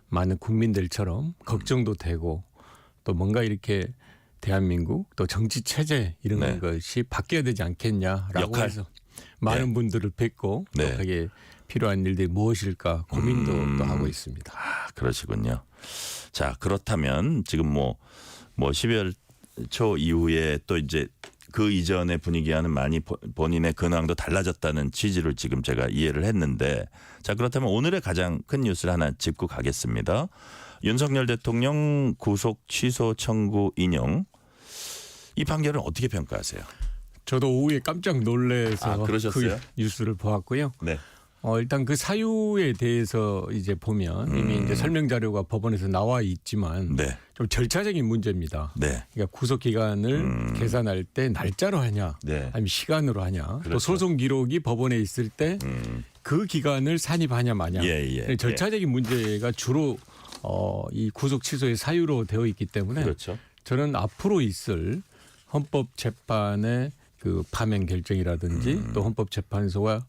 많은 국민들처럼 걱정도 되고 또 뭔가 이렇게 대한민국 또 정치 체제 이런 네. 것이 바뀌어야 되지 않겠냐라고 역할. 해서 많은 분들을 뵙고 네. 또 그게 필요한 일들이 무엇일까 고민도 또 하고 있습니다. 아, 그러시군요. 자, 그렇다면 지금 뭐 12월 초 이후에 또 이제 그 이전의 분위기와는 많이 본인의 근황도 달라졌다는 취지를 지금 제가 이해를 했는데, 자, 그렇다면 오늘의 가장 큰 뉴스를 하나 짚고 가겠습니다. 윤석열 대통령 구속 취소 청구 인용, 이 판결은 어떻게 평가하세요? 저도 오후에 깜짝 놀라서 그러셨어요? 그 뉴스를 보았고요. 네. 일단 그 사유에 대해서 이제 보면 이미 이제 설명 자료가 법원에서 나와 있지만 네. 좀 절차적인 문제입니다. 네. 그러니까 구속 기간을 계산할 때 날짜로 하냐, 네. 아니면 시간으로 하냐, 그렇죠. 또 소송 기록이 법원에 있을 때 그 기간을 산입하냐 마냐. 예. 절차적인 문제가 주로 이 구속 취소의 사유로 되어 있기 때문에 그렇죠. 저는 앞으로 있을 헌법재판의 그 파면 결정이라든지 또 헌법재판소가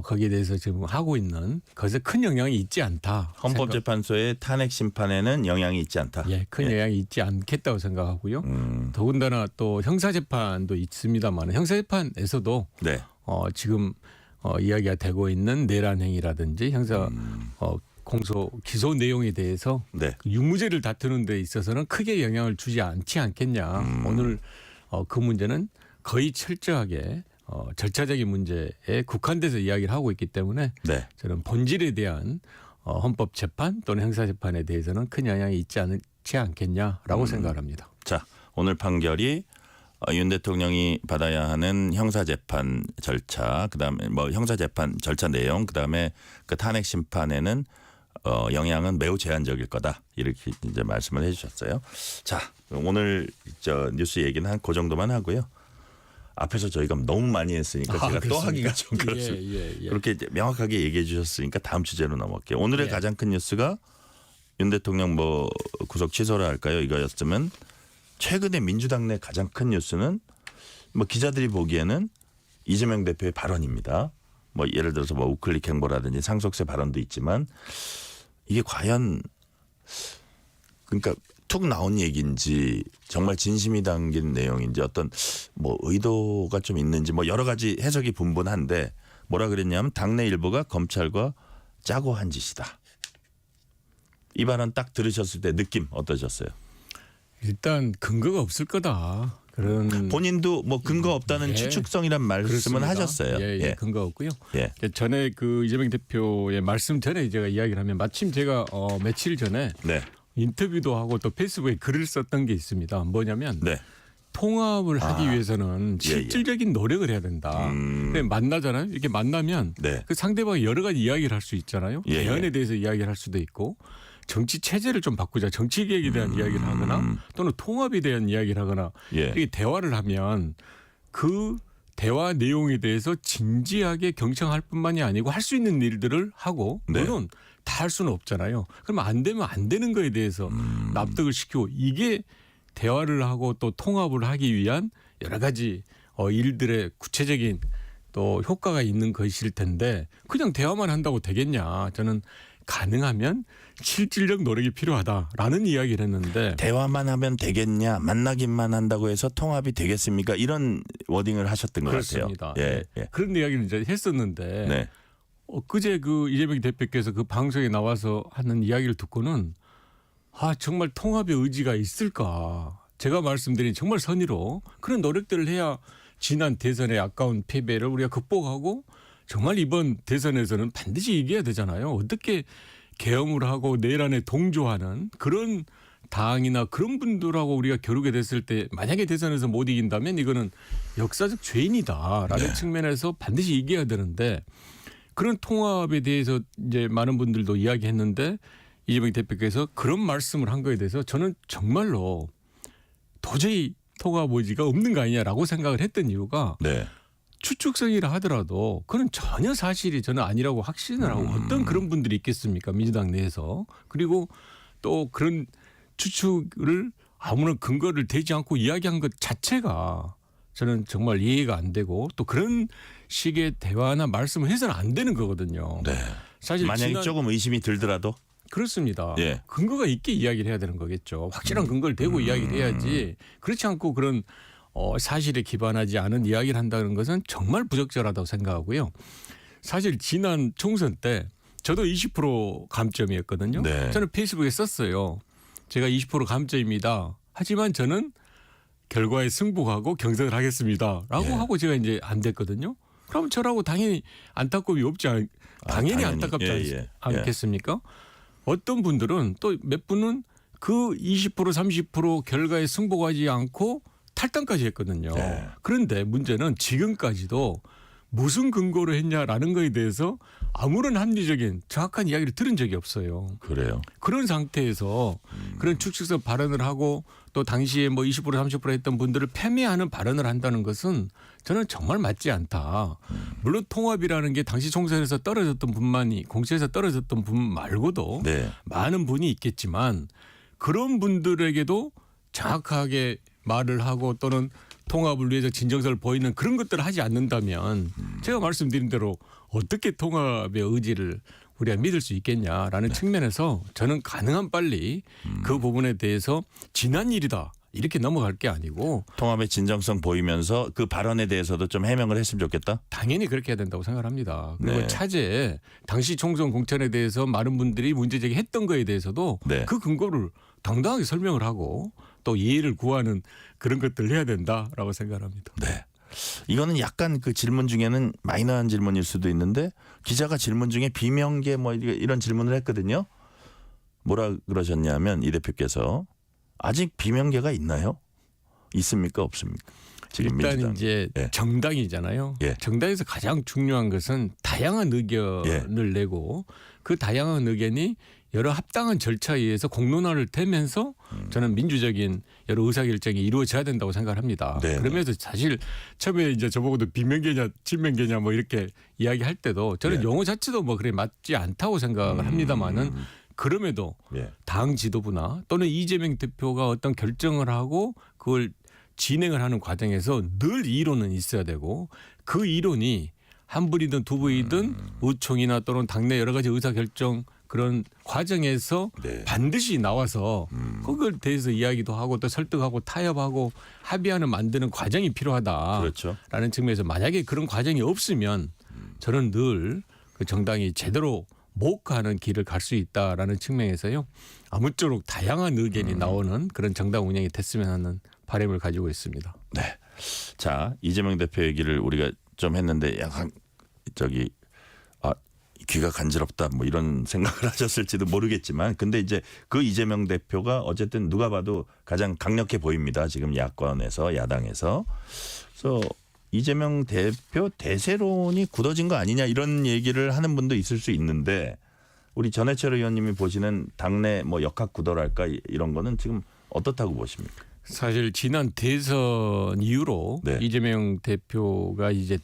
거기에 대해서 지금 하고 있는 것에 큰 영향이 있지 않다. 헌법재판소의 탄핵 심판에는 영향이 있지 않다. 예, 큰 영향이 있지 않겠다고 생각하고요. 더군다나 또 형사재판도 있습니다만 형사재판에서도 네. 지금 이야기가 되고 있는 내란 행위라든지 형사 공소 기소 내용에 대해서 네. 유무죄를 다투는 데 있어서는 크게 영향을 주지 않지 않겠냐. 오늘 그 문제는 거의 철저하게 절차적인 문제에 국한돼서 이야기를 하고 있기 때문에 네. 저는 본질에 대한 헌법재판 또는 형사재판에 대해서는 큰 영향이 있지 않겠냐라고 생각합니다. 자, 오늘 판결이 윤 대통령이 받아야 하는 형사재판 절차, 그다음에 뭐 형사재판 절차 내용, 그다음에 그 탄핵 심판에는 영향은 매우 제한적일 거다 이렇게 이제 말씀을 해주셨어요. 자, 오늘 저 뉴스 얘기는 한 그 정도만 하고요. 앞에서 저희가 너무 많이 했으니까 제가 또 그렇습니까? 하기가 좀 그렇습니다. 예. 그렇게 이제 명확하게 얘기해 주셨으니까 다음 주제로 넘어갈게요. 오늘의 예. 가장 큰 뉴스가 윤 대통령 뭐 구속 취소를 할까요? 이거였으면 최근에 민주당 내 가장 큰 뉴스는 뭐 기자들이 보기에는 이재명 대표의 발언입니다. 뭐 예를 들어서 뭐 우클릭 행보라든지 상속세 발언도 있지만 이게 과연 그러니까 툭 나온 얘기인지 정말 진심이 담긴 내용인지 어떤 뭐 의도가 좀 있는지 뭐 여러 가지 해석이 분분한데 뭐라 그랬냐면 당내 일부가 검찰과 짜고 한 짓이다. 이 발언 딱 들으셨을 때 느낌 어떠셨어요? 일단 근거가 없을 거다. 그런 본인도 뭐 근거 없다는 예. 추측성이란 말씀은 그렇습니다. 하셨어요. 예, 근거 없고요. 예. 전에 그 이재명 대표의 말씀 전에 제가 이야기를 하면 마침 제가 며칠 전에 네. 인터뷰도 하고 또 페이스북에 글을 썼던 게 있습니다. 뭐냐면 네. 통합을 하기 위해서는 예. 실질적인 노력을 해야 된다. 근데 만나잖아요. 이렇게 만나면 네. 그 상대방이 여러 가지 이야기를 할 수 있잖아요. 예, 대안에 예. 대해서 이야기를 할 수도 있고 정치 체제를 좀 바꾸자. 정치 개혁에 대한 이야기를 하거나 또는 통합에 대한 이야기를 하거나 예. 이렇게 대화를 하면 그 대화 내용에 대해서 진지하게 경청할 뿐만이 아니고 할 수 있는 일들을 하고 네. 물론 다 할 수는 없잖아요. 그러면 안 되면 안 되는 거에 대해서 납득을 시키고 이게 대화를 하고 또 통합을 하기 위한 여러 가지 일들의 구체적인 또 효과가 있는 것일 텐데 그냥 대화만 한다고 되겠냐. 저는 가능하면 실질적 노력이 필요하다라는 이야기를 했는데 대화만 하면 되겠냐 만나기만 한다고 해서 통합이 되겠습니까 이런 워딩을 하셨던 것 그렇습니다. 같아요. 예. 예. 그런 이야기를 이제 했었는데 네. 그제 그 이재명 대표께서 그 방송에 나와서 하는 이야기를 듣고는 정말 통합의 의지가 있을까. 제가 말씀드린 정말 선의로 그런 노력들을 해야 지난 대선의 아까운 패배를 우리가 극복하고 정말 이번 대선에서는 반드시 이겨야 되잖아요. 어떻게 계엄을 하고 내란에 동조하는 그런 당이나 그런 분들하고 우리가 겨루게 됐을 때 만약에 대선에서 못 이긴다면 이거는 역사적 죄인이다라는 네. 측면에서 반드시 이겨야 되는데 그런 통합에 대해서 이제 많은 분들도 이야기했는데 이재명 대표께서 그런 말씀을 한 거에 대해서 저는 정말로 도저히 통합 의지가 없는 거 아니냐라고 생각을 했던 이유가 네. 추측성이라 하더라도 그건 전혀 사실이 저는 아니라고 확신을 하고 어떤 그런 분들이 있겠습니까 민주당 내에서. 그리고 또 그런 추측을 아무런 근거를 대지 않고 이야기한 것 자체가 저는 정말 이해가 안 되고 또 그런 식의 대화나 말씀을 해서는 안 되는 거거든요. 네. 사실 만약에 조금 의심이 들더라도 그렇습니다. 예. 근거가 있게 이야기를 해야 되는 거겠죠. 확실한 근거를 대고 이야기를 해야지. 그렇지 않고 그런 사실에 기반하지 않은 이야기를 한다는 것은 정말 부적절하다고 생각하고요. 사실 지난 총선 때 저도 20% 감점이었거든요. 네. 저는 페이스북에 썼어요. 제가 20% 감점입니다. 하지만 저는 결과에 승복하고 경선을 하겠습니다. 라고 예. 하고 제가 이제 안 됐거든요. 그럼 저라고 당연히 안타까움이 없지 당연히 안타깝지 예. 않겠습니까? 어떤 분들은 또 몇 분은 그 20% 30% 결과에 승복하지 않고 탈당까지 했거든요. 네. 그런데 문제는 지금까지도 무슨 근거로 했냐라는 거에 대해서 아무런 합리적인 정확한 이야기를 들은 적이 없어요. 그래요. 그런 상태에서 그런 추측성 발언을 하고 또 당시에 뭐 20% 30% 했던 분들을 패미하는 발언을 한다는 것은 저는 정말 맞지 않다. 물론 통합이라는 게 당시 총선에서 떨어졌던 분만이 공천에서 떨어졌던 분 말고도 네. 많은 분이 있겠지만 그런 분들에게도 정확하게 말을 하고 또는 통합을 위해서 진정성을 보이는 그런 것들을 하지 않는다면 제가 말씀드린 대로 어떻게 통합의 의지를 우리가 믿을 수 있겠냐라는 측면에서 저는 가능한 빨리 그 부분에 대해서 지난 일이다 이렇게 넘어갈 게 아니고 통합의 진정성 보이면서 그 발언에 대해서도 좀 해명을 했으면 좋겠다. 당연히 그렇게 해야 된다고 생각합니다. 그리고 네. 차제에 당시 총선 공천에 대해서 많은 분들이 문제 제기했던 거에 대해서도 네. 그 근거를 당당하게 설명을 하고 또 이해를 구하는 그런 것들을 해야 된다라고 생각합니다. 네. 이거는 약간 그 질문 중에는 마이너한 질문일 수도 있는데 기자가 질문 중에 비명계 뭐 이런 질문을 했거든요. 뭐라 그러셨냐면 이 대표께서 아직 비명계가 있나요? 있습니까? 없습니까? 지금 일단 민주당. 이제 예. 정당이잖아요. 예. 정당에서 가장 중요한 것은 다양한 의견을 내고 그 다양한 의견이 여러 합당한 절차에 의해서 공론화를 되면서 저는 민주적인 여러 의사결정이 이루어져야 된다고 생각합니다. 네. 그러면서 사실 처음에 이제 저보고도 비명계냐 친명계냐 뭐 이렇게 이야기할 때도 저는 네. 용어 자체도 뭐 그래 맞지 않다고 생각을 합니다만은 그럼에도 예. 당 지도부나 또는 이재명 대표가 어떤 결정을 하고 그걸 진행을 하는 과정에서 늘 이론은 있어야 되고 그 이론이 한 분이든 두 분이든 의총이나 또는 당내 여러 가지 의사결정 그런 과정에서 네. 반드시 나와서 그걸 대해서 이야기도 하고 또 설득하고 타협하고 합의하는 만드는 과정이 필요하다라는 그렇죠. 측면에서 만약에 그런 과정이 없으면 저는 늘 그 정당이 제대로 못 가는 길을 갈 수 있다라는 측면에서요. 아무쪼록 다양한 의견이 나오는 그런 정당 운영이 됐으면 하는 바람을 가지고 있습니다. 네. 자, 이재명 대표 얘기를 우리가 좀 했는데 약간 귀가 간지럽다 뭐 이런 생각을 하셨을지도 모르겠지만 근데 이제 그 이재명 대표가 어쨌든 누가 봐도 가장 강력해 보입니다. 지금 야권에서 야당에서. 그래서 이재명 대표 대세론이 굳어진 거 아니냐 이런 얘기를 하는 분도 있을 수 있는데 우리 전해철 의원님이 보시는 당내 뭐 역학구도랄까 이런 거는 지금 어떻다고 보십니까? 사실 지난 대선 이후로 네. 이재명 대표가 이제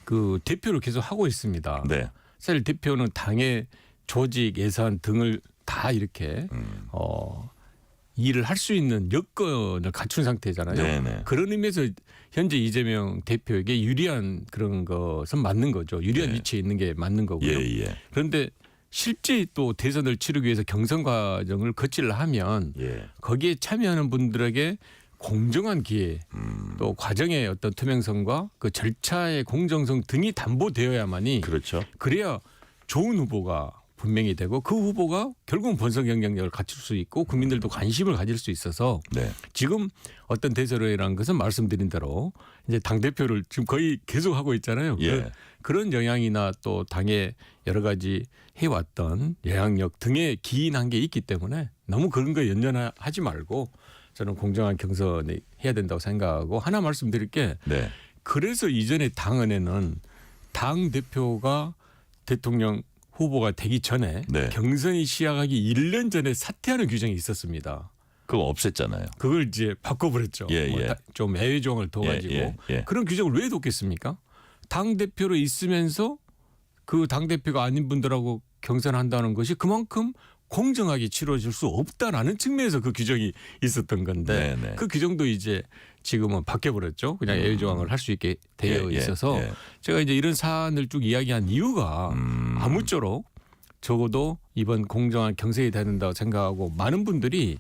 그 대표를 계속 하고 있습니다. 네. 사실 대표는 당의 조직 예산 등을 다 이렇게 일을 할 수 있는 여건을 갖춘 상태잖아요. 네네. 그런 의미에서 현재 이재명 대표에게 유리한 그런 것은 맞는 거죠. 유리한 네. 위치에 있는 게 맞는 거고요. 예. 그런데 실제 또 대선을 치르기 위해서 경선 과정을 거치려 하면 예. 거기에 참여하는 분들에게 공정한 기회 또 과정의 어떤 투명성과 그 절차의 공정성 등이 담보되어야만이 그렇죠. 그래야 좋은 후보가 분명히 되고 그 후보가 결국은 본선 경쟁력을 갖출 수 있고 국민들도 관심을 가질 수 있어서 네. 지금 어떤 대세론이라는 것은 말씀드린 대로 이제 당대표를 지금 거의 계속 하고 있잖아요. 예. 그런 영향이나 또 당의 여러 가지 해왔던 영향력 등에 기인한 게 있기 때문에 너무 그런 거에 연연하지 말고 저는 공정한 경선을 해야 된다고 생각하고 하나 말씀드릴 게 네. 그래서 이전에 당헌에는 당 대표가 대통령 후보가 되기 전에 네. 경선이 시작하기 1년 전에 사퇴하는 규정이 있었습니다. 그거 없앴잖아요. 그걸 이제 바꿔버렸죠. 예, 예. 좀 예외 조항을 둬가지고 예. 그런 규정을 왜 뒀겠습니까? 당 대표로 있으면서 그 당 대표가 아닌 분들하고 경선한다는 것이 그만큼 공정하게 치러질 수 없다라는 측면에서 그 규정이 있었던 건데 네네. 그 규정도 이제 지금은 바뀌어버렸죠. 그냥 예외 조항을 할 수 있게 되어 있어서 제가 이제 이런 사안을 쭉 이야기한 이유가 아무쪼록 적어도 이번 공정한 경선이 되는다고 생각하고 많은 분들이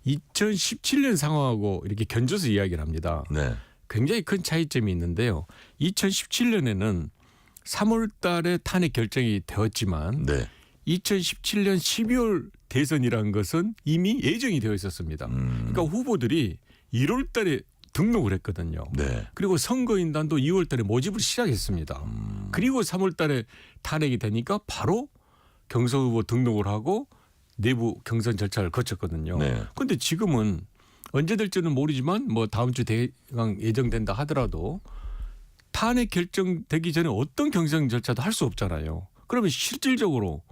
2017년 상황하고 이렇게 견줘서 이야기를 합니다. 네. 굉장히 큰 차이점이 있는데요. 2017년에는 3월 달에 탄핵 결정이 되었지만 네. 2017년 12월 대선이라는 것은 이미 예정이 되어 있었습니다. 그러니까 후보들이 1월 달에 등록을 했거든요. 네. 그리고 선거인단도 2월 달에 모집을 시작했습니다. 그리고 3월 달에 탄핵이 되니까 바로 경선 후보 등록을 하고 내부 경선 절차를 거쳤거든요. 그런데 네. 지금은 언제 될지는 모르지만 뭐 다음 주 대강 예정된다 하더라도 탄핵 결정되기 전에 어떤 경선 절차도 할 수 없잖아요. 그러면 실질적으로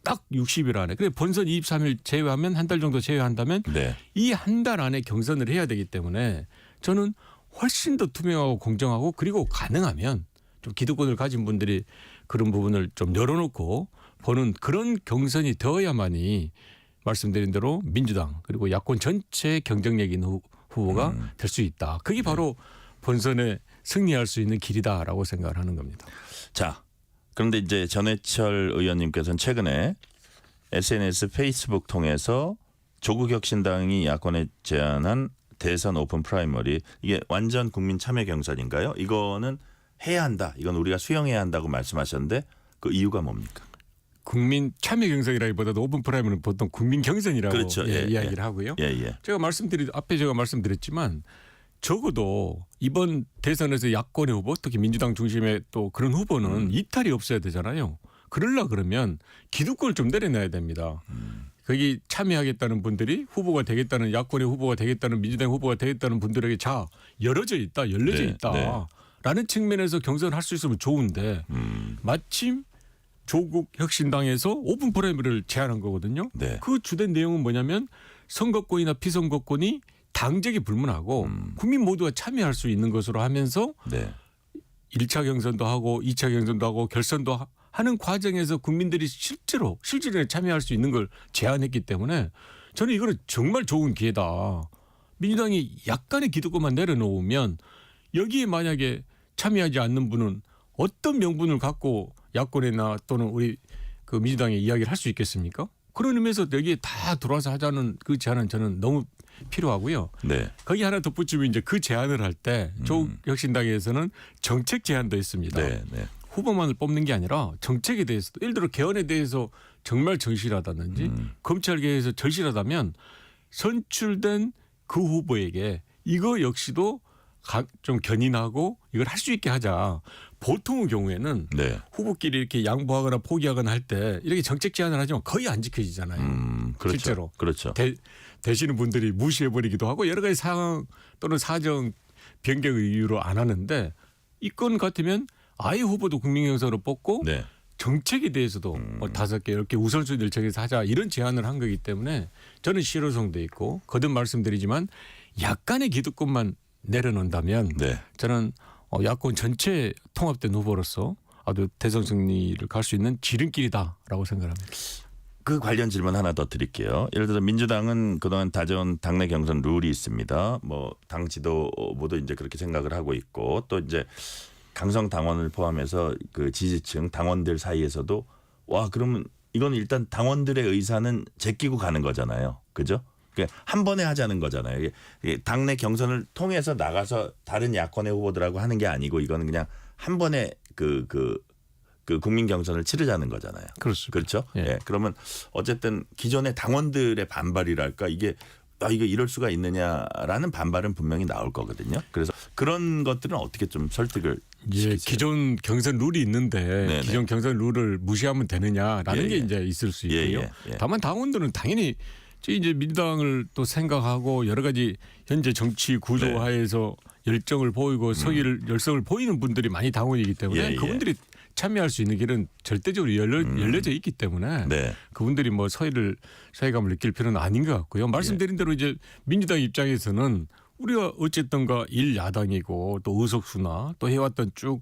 딱 60일 안에 그래 본선 23일 제외하면 한 달 정도 제외한다면 네. 이 한 달 안에 경선을 해야 되기 때문에 저는 훨씬 더 투명하고 공정하고 그리고 가능하면 좀 기득권을 가진 분들이 그런 부분을 좀 열어놓고 보는 그런 경선이 되어야만이 말씀드린 대로 민주당 그리고 야권 전체의 경쟁력 있는 후보가 될 수 있다. 그게 바로 본선에 승리할 수 있는 길이다라고 생각을 하는 겁니다. 자, 그런데 이제 전해철 의원님께서는 최근에 SNS 페이스북 통해서 조국혁신당이 야권에 제안한 대선 오픈 프라이머리 이게 완전 국민 참여 경선인가요? 이거는 해야 한다. 이건 우리가 수용해야 한다고 말씀하셨는데 그 이유가 뭡니까? 국민 참여 경선이라기보다도 오픈 프라이머리는 보통 국민 경선이라고 그렇죠. 이야기를 하고요. 제가 앞에 말씀드렸지만 적어도 이번 대선에서 야권의 후보, 특히 민주당 중심의 또 그런 후보는 이탈이 없어야 되잖아요. 그러려 그러면 기득권을 좀 내려놔야 됩니다. 거기 참여하겠다는 분들이 후보가 되겠다는 야권의 후보가 되겠다는 민주당 후보가 되겠다는 분들에게 자 열려져 있다라는 측면에서 경선을 할 수 있으면 좋은데 마침 조국 혁신당에서 오픈 프라이머리를 제안한 거거든요. 그 주된 내용은 뭐냐면 선거권이나 피선거권이 당적이 불문하고 국민 모두가 참여할 수 있는 것으로 하면서 1차 경선도 하고 2차 경선도 하고 결선도 하는 과정에서 국민들이 실제로 참여할 수 있는 걸 제안했기 때문에 저는 이거는 정말 좋은 기회다. 민주당이 약간의 기득권만 내려놓으면 여기에 만약에 참여하지 않는 분은 어떤 명분을 갖고 야권이나 또는 우리 그 민주당에 이야기를 할 수 있겠습니까? 그런 의미에서 여기에 다 들어와서 하자는 그 제안은 저는 너무 필요하고요. 거기 하나 덧붙이면 이제 그 제안을 할 때 조국혁신당에서는 정책 제안도 있습니다. 후보만을 뽑는 게 아니라 정책에 대해서도 예를 들어 개헌에 대해서 정말 절실하다든지 검찰 개혁에서 절실하다면 선출된 그 후보에게 이거 역시도 좀 견인하고 이걸 할 수 있게 하자. 보통의 경우에는 후보끼리 이렇게 양보하거나 포기하거나 할 때 이렇게 정책 제안을 하지만 거의 안 지켜지잖아요. 그렇죠. 실제로. 그렇죠. 되시는 분들이 무시해버리기도 하고 여러 가지 상황 또는 사정 변경의 이유로 안 하는데 이 건 같으면 아예 후보도 국민경선으로 뽑고 정책에 대해서도 뭐 5개, 10개 우선순위를 정해서 하자 이런 제안을 한 거기 때문에 저는 실효성도 있고 거듭 말씀드리지만 약간의 기득권만 내려놓는다면 저는 야권 전체 통합된 후보로서 아주 대선 승리를 갈 수 있는 지름길이다라고 생각합니다. 그 관련 질문 하나 더 드릴게요. 예를 들어 민주당은 그동안 다져온 당내 경선 룰이 있습니다. 뭐 당 지도부도 이제 그렇게 생각을 하고 있고 또 이제 강성 당원을 포함해서 그 지지층 당원들 사이에서도 와 그러면 이건 일단 당원들의 의사는 제끼고 가는 거잖아요. 그죠? 한 번에 하자는 거잖아요. 당내 경선을 통해서 나가서 다른 야권의 후보들하고 하는 게 아니고 이거는 그냥 한 번에 그 국민 경선을 치르자는 거잖아요. 그렇습니다. 그렇죠? 그러면 어쨌든 기존의 당원들의 반발이랄까 이게 이럴 수가 있느냐라는 반발은 분명히 나올 거거든요. 그래서 그런 것들은 어떻게 좀 설득을 시키세요? 기존 경선 룰이 있는데 기존 경선 룰을 무시하면 되느냐라는 게 이제 있을 수 있고요. 다만 당원들은 당연히 이제 민주당을 또 생각하고 여러 가지 현재 정치 구조하에서 열정을 보이고 열성을 보이는 분들이 많이 당원이기 때문에 그분들이 참여할 수 있는 길은 절대적으로 열려져 있기 때문에 그분들이 뭐 서해감을 느낄 필요는 아닌 것 같고요. 말씀드린 대로 이제 민주당 입장에서는 우리가 어쨌든가 1야당이고 또 의석수나 또 해왔던 쭉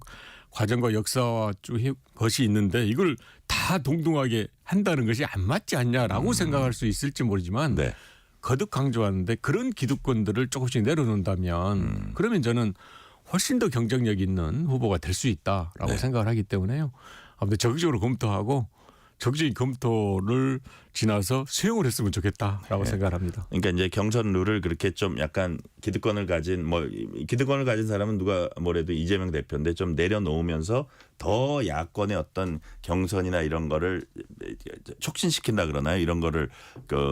과정과 역사와 쭉 것이 있는데 이걸 다 동등하게 한다는 것이 안 맞지 않냐라고 생각할 수 있을지 모르지만 거듭 강조하는데 그런 기득권들을 조금씩 내려놓는다면 그러면 저는 훨씬 더 경쟁력 있는 후보가 될 수 있다라고 생각을 하기 때문에요. 아무튼 적극적으로 검토하고 적극적인 검토를 지나서 수용을 했으면 좋겠다라고 생각을 합니다. 그러니까 이제 경선 룰을 그렇게 좀 약간 기득권을 가진 사람은 누가 뭐래도 이재명 대표인데 좀 내려놓으면서 더 야권의 어떤 경선이나 이런 거를 촉진시킨다 그러나요? 이런 거를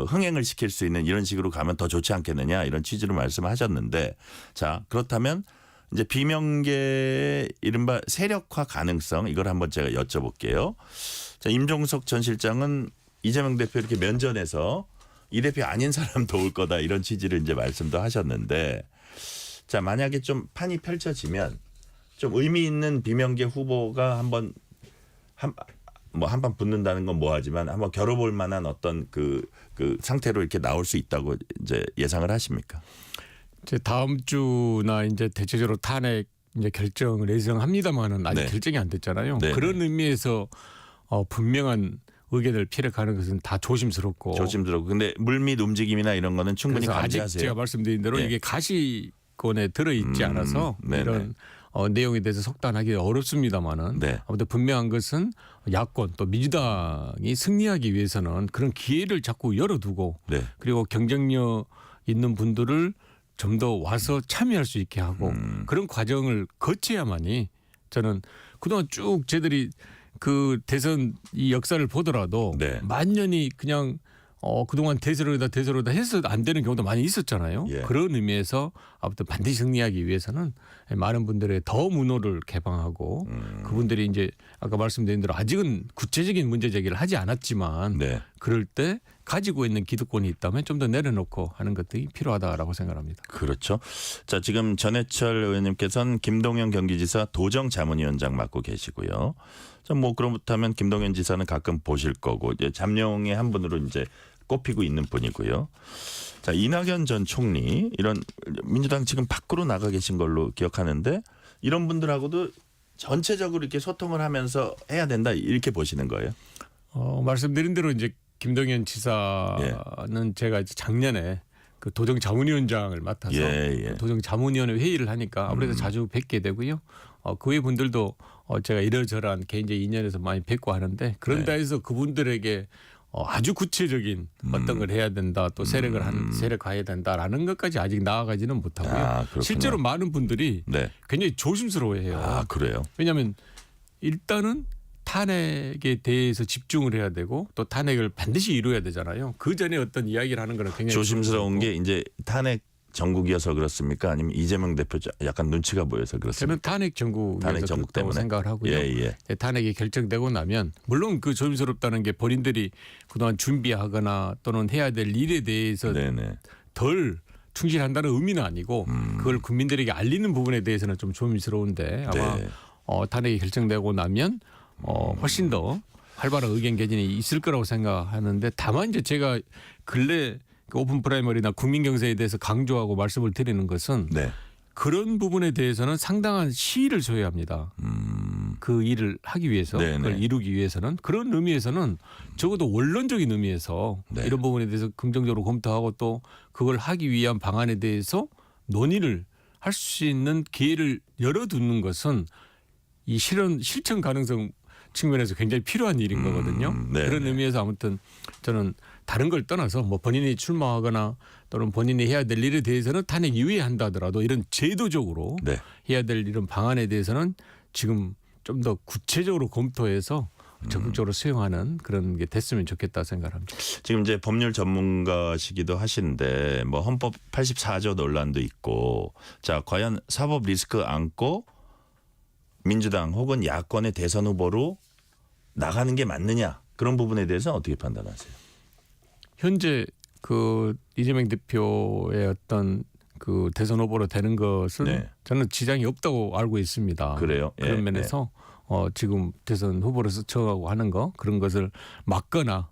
흥행을 시킬 수 있는 이런 식으로 가면 더 좋지 않겠느냐 이런 취지로 말씀하셨는데 자 그렇다면 이제 비명계의 이른바 세력화 가능성 이걸 한번 제가 여쭤볼게요. 자, 임종석 전 실장은 이재명 대표 이렇게 면전에서 이 대표 아닌 사람 도울 거다 이런 취지를 이제 말씀도 하셨는데 자 만약에 좀 판이 펼쳐지면 좀 의미 있는 비명계 후보가 한번 붙는다는 건 뭐하지만 한번 겨뤄볼 만한 어떤 그 상태로 이렇게 나올 수 있다고 이제 예상을 하십니까? 이제 다음 주나 이제 대체적으로 탄핵 이제 결정을 예정합니다만은 아직 결정이 안 됐잖아요. 그런 의미에서 분명한 의견을 피력하는 것은 다 조심스럽고. 근데 물밑 움직임이나 이런 거는 충분히 감지하세요. 아직 제가 말씀드린 대로 이게 가시권에 들어있지 않아서 이런 내용에 대해서 속단하기 어렵습니다만은 네. 아무튼 분명한 것은 야권 또 민주당이 승리하기 위해서는 그런 기회를 자꾸 열어두고 네. 그리고 경쟁력 있는 분들을 좀 더 와서 참여할 수 있게 하고 그런 과정을 거쳐야만이 저는 그동안 쭉 저희들이 그 대선 이 역사를 보더라도 네. 만년이 그냥 그동안 대세로다 해서 안 되는 경우도 많이 있었잖아요. 예. 그런 의미에서 아무튼 반드시 승리하기 위해서는 많은 분들의 더 문호를 개방하고 그분들이 이제 아까 말씀드린 대로 아직은 구체적인 문제 제기를 하지 않았지만 네. 그럴 때 가지고 있는 기득권이 있다면 좀 더 내려놓고 하는 것들이 필요하다라고 생각합니다. 그렇죠. 자, 지금 전해철 의원님께서는 김동연 경기지사 도정자문위원장 맡고 계시고요. 자, 뭐 그렇다면 김동연 지사는 가끔 보실 거고 이제 잠룡의 한 분으로 이제 꼽히고 있는 분이고요. 자, 이낙연 전 총리 이런 민주당 지금 밖으로 나가 계신 걸로 기억하는데 이런 분들하고도 전체적으로 이렇게 소통을 하면서 해야 된다 이렇게 보시는 거예요. 말씀드린 대로 이제 김동연 지사는 제가 이제 작년에 그 도정자문위원장을 맡아서 그 도정자문위원회 회의를 하니까 아무래도 자주 뵙게 되고요. 그 외 분들도 제가 이러저러한 개인적 인연에서 많이 뵙고 하는데 그런다 해서 그분들에게 아주 구체적인 어떤 걸 해야 된다 또 세력화해야 된다라는 것까지 아직 나아가지는 못하고요. 실제로 많은 분들이 네. 굉장히 조심스러워해요. 아, 그래요? 왜냐하면 일단은 탄핵에 대해서 집중을 해야 되고 또 탄핵을 반드시 이루어야 되잖아요. 그 전에 어떤 이야기를 하는 거는 굉장히 조심스러운 게 이제 탄핵 전국이어서 그렇습니까? 아니면 이재명 대표 약간 눈치가 보여서 그렇습니까? 저는 탄핵 전국에서 전국 그렇다고 때문에 생각을 하고요. 탄핵이 결정되고 나면 물론 그 조심스럽다는 게 본인들이 그동안 준비하거나 또는 해야 될 일에 대해서 덜 충실한다는 의미는 아니고 그걸 국민들에게 알리는 부분에 대해서는 좀 조심스러운데 아마 탄핵이 결정되고 나면 훨씬 더 활발한 의견 개진이 있을 거라고 생각하는데 다만 이제 제가 근래 오픈 프라이머리나 국민 경선에 대해서 강조하고 말씀을 드리는 것은 그런 부분에 대해서는 상당한 시일을 소요합니다. 그 일을 하기 위해서 그걸 이루기 위해서는 그런 의미에서는 적어도 원론적인 의미에서 이런 부분에 대해서 긍정적으로 검토하고 또 그걸 하기 위한 방안에 대해서 논의를 할 수 있는 기회를 열어두는 것은 이 실천 가능성 측면에서 굉장히 필요한 일인 거거든요. 그런 의미에서 아무튼 저는 다른 걸 떠나서 뭐 본인이 출마하거나 또는 본인이 해야 될 일에 대해서는 탄핵 이후에 한다 하더라도 이런 제도적으로 해야 될 이런 방안에 대해서는 지금 좀 더 구체적으로 검토해서 적극적으로 수용하는 그런 게 됐으면 좋겠다 생각합니다. 지금 이제 법률 전문가시기도 하신데 뭐 헌법 84조 논란도 있고 자 과연 사법 리스크 안고 민주당 혹은 야권의 대선 후보로 나가는 게 맞느냐 그런 부분에 대해서 어떻게 판단하세요? 현재 그 이재명 대표의 어떤 그 대선 후보로 되는 것은 저는 지장이 없다고 알고 있습니다. 그래요? 그런 면에서 지금 대선 후보로서 처하고 하는 거 그런 것을 막거나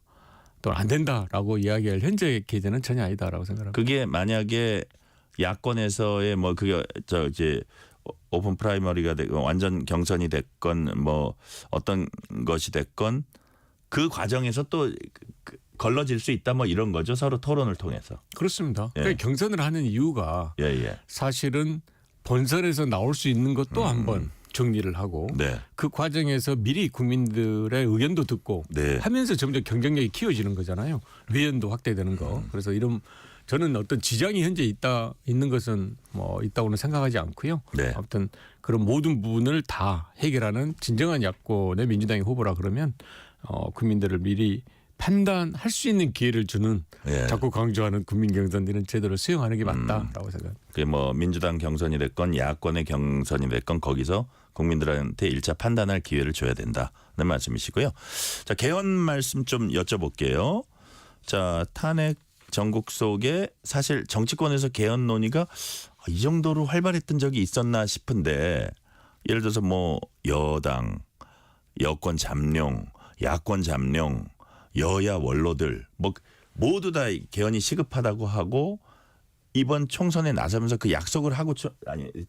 또 안 된다라고 이야기할 현재 계제는 전혀 아니다라고 생각합니다. 그게 만약에 야권에서의 뭐 그게 이제 오픈 프라이머리가 되건 완전 경선이 됐건 뭐 어떤 것이 됐건 그 과정에서 또 걸러질 수 있다 뭐 이런 거죠. 서로 토론을 통해서. 그렇습니다. 그러니까 경선을 하는 이유가 사실은 본선에서 나올 수 있는 것도 한번 정리를 하고 그 과정에서 미리 국민들의 의견도 듣고 하면서 점점 경쟁력이 키워지는 거잖아요. 외연도 확대되는 거. 그래서 이런 저는 어떤 지장이 현재 있는 것은 뭐 있다고는 생각하지 않고요. 아무튼 그런 모든 부분을 다 해결하는 진정한 야권의 민주당의 후보라 그러면 국민들을 미리 판단할 수 있는 기회를 주는 자꾸 강조하는 국민 경선들은 제대로 수용하는 게 맞다라고 생각합니다. 그게 뭐 민주당 경선이 됐건 야권의 경선이 됐건 거기서 국민들한테 1차 판단할 기회를 줘야 된다는 말씀이시고요. 자, 개헌 말씀 좀 여쭤볼게요. 자, 탄핵 전국 속에 사실 정치권에서 개헌 논의가 이 정도로 활발했던 적이 있었나 싶은데 예를 들어서 뭐 여당, 여권 잠룡, 야권 잠룡, 여야 원로들 뭐 모두 다 개헌이 시급하다고 하고 이번 총선에 나서면서 그 약속을 하고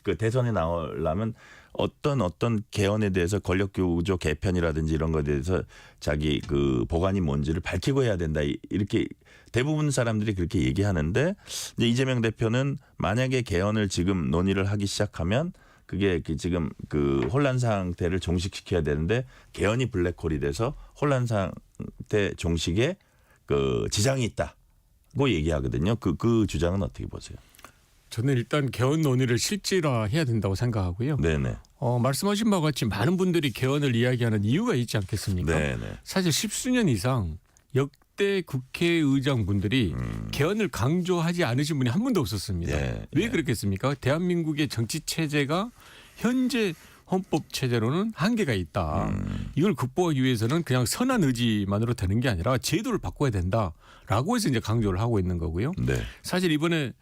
그 대선에 나오려면 어떤 개헌에 대해서 권력구조 개편이라든지 이런 것에 대해서 자기 그 보관이 뭔지를 밝히고 해야 된다 이렇게 대부분 사람들이 그렇게 얘기하는데 이제 이재명 대표는 만약에 개헌을 지금 논의를 하기 시작하면 그게 지금 그 혼란 상태를 종식시켜야 되는데 개헌이 블랙홀이 돼서 혼란 상태 종식에 그 지장이 있다고 얘기하거든요. 그 주장은 어떻게 보세요? 저는 일단 개헌 논의를 실질화해야 된다고 생각하고요. 네네. 말씀하신 바와 같이 많은 분들이 개헌을 이야기하는 이유가 있지 않겠습니까? 네네. 사실 10수년 이상 역대 국회의장분들이 개헌을 강조하지 않으신 분이 한 분도 없었습니다. 네, 왜 네. 그렇겠습니까? 대한민국의 정치 체제가 현재 헌법 체제로는 한계가 있다. 이걸 극복하기 위해서는 그냥 선한 의지만으로 되는 게 아니라 제도를 바꿔야 된다라고 해서 이제 강조를 하고 있는 거고요. 네. 사실 이번에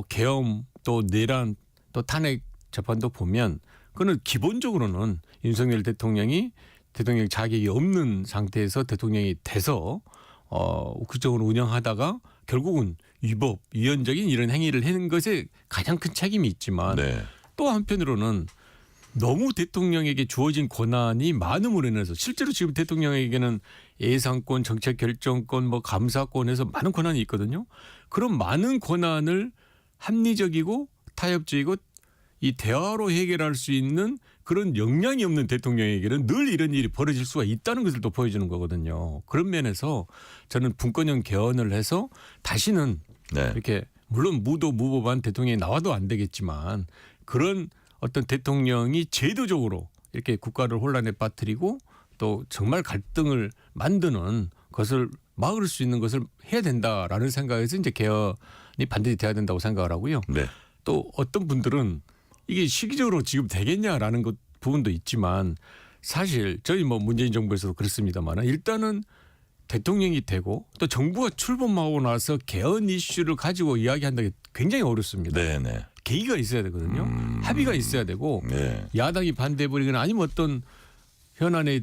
계엄 또 내란 또 탄핵 재판도 보면 그거는 기본적으로는 윤석열 대통령이 대통령 자격이 없는 상태에서 대통령이 돼서 국정을 운영하다가 결국은 위헌적인 이런 행위를 하는 것에 가장 큰 책임이 있지만 네. 또 한편으로는 너무 대통령에게 주어진 권한이 많음으로 인해서 실제로 지금 대통령에게는 예산권, 정책 결정권, 뭐 감사권에서 많은 권한이 있거든요. 그런 많은 권한을 합리적이고 타협적이고 이 대화로 해결할 수 있는 그런 역량이 없는 대통령에게는 늘 이런 일이 벌어질 수가 있다는 것을 또 보여주는 거거든요. 그런 면에서 저는 분권형 개헌을 해서 다시는 네. 이렇게 물론 무도무법한 대통령이 나와도 안 되겠지만 그런 어떤 대통령이 제도적으로 이렇게 국가를 혼란에 빠뜨리고 또 정말 갈등을 만드는 것을 막을 수 있는 것을 해야 된다라는 생각에서 이제 개헌이 반드시 돼야 된다고 생각을 하고요. 네. 또 어떤 분들은 이게 시기적으로 지금 되겠냐라는 것 부분도 있지만 사실 저희 뭐 문재인 정부에서도 그렇습니다만 일단은 대통령이 되고 또 정부가 출범하고 나서 개헌 이슈를 가지고 이야기한다는 게 굉장히 어렵습니다. 네네. 계기가 있어야 되거든요. 합의가 있어야 되고 네. 야당이 반대해버리거나 아니면 어떤 현안에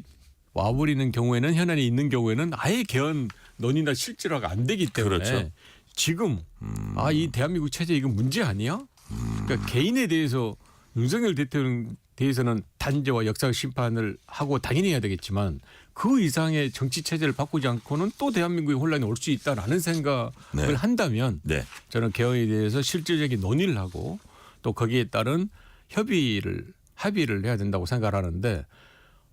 와버리는 경우에는 현안에 있는 경우에는 아예 개헌 논의나 실질화가 안 되기 때문에 그렇죠. 지금 이 대한민국 체제 이거 문제 아니야? 그러니까 개인에 대해서 윤석열 대통령 대해서는 단죄와 역사 심판을 하고 당연히 해야 되겠지만 그 이상의 정치 체제를 바꾸지 않고는 또 대한민국의 혼란이 올 수 있다라는 생각을 네. 한다면 네. 저는 개헌에 대해서 실질적인 논의를 하고 또 거기에 따른 합의를 해야 된다고 생각하는데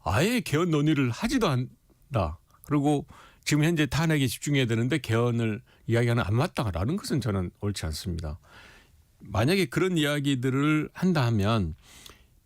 아예 개헌 논의를 하지도 않다. 그리고 지금 현재 탄핵에 집중해야 되는데 개헌을 이야기하는 안 맞다라는 것은 저는 옳지 않습니다. 만약에 그런 이야기들을 한다 하면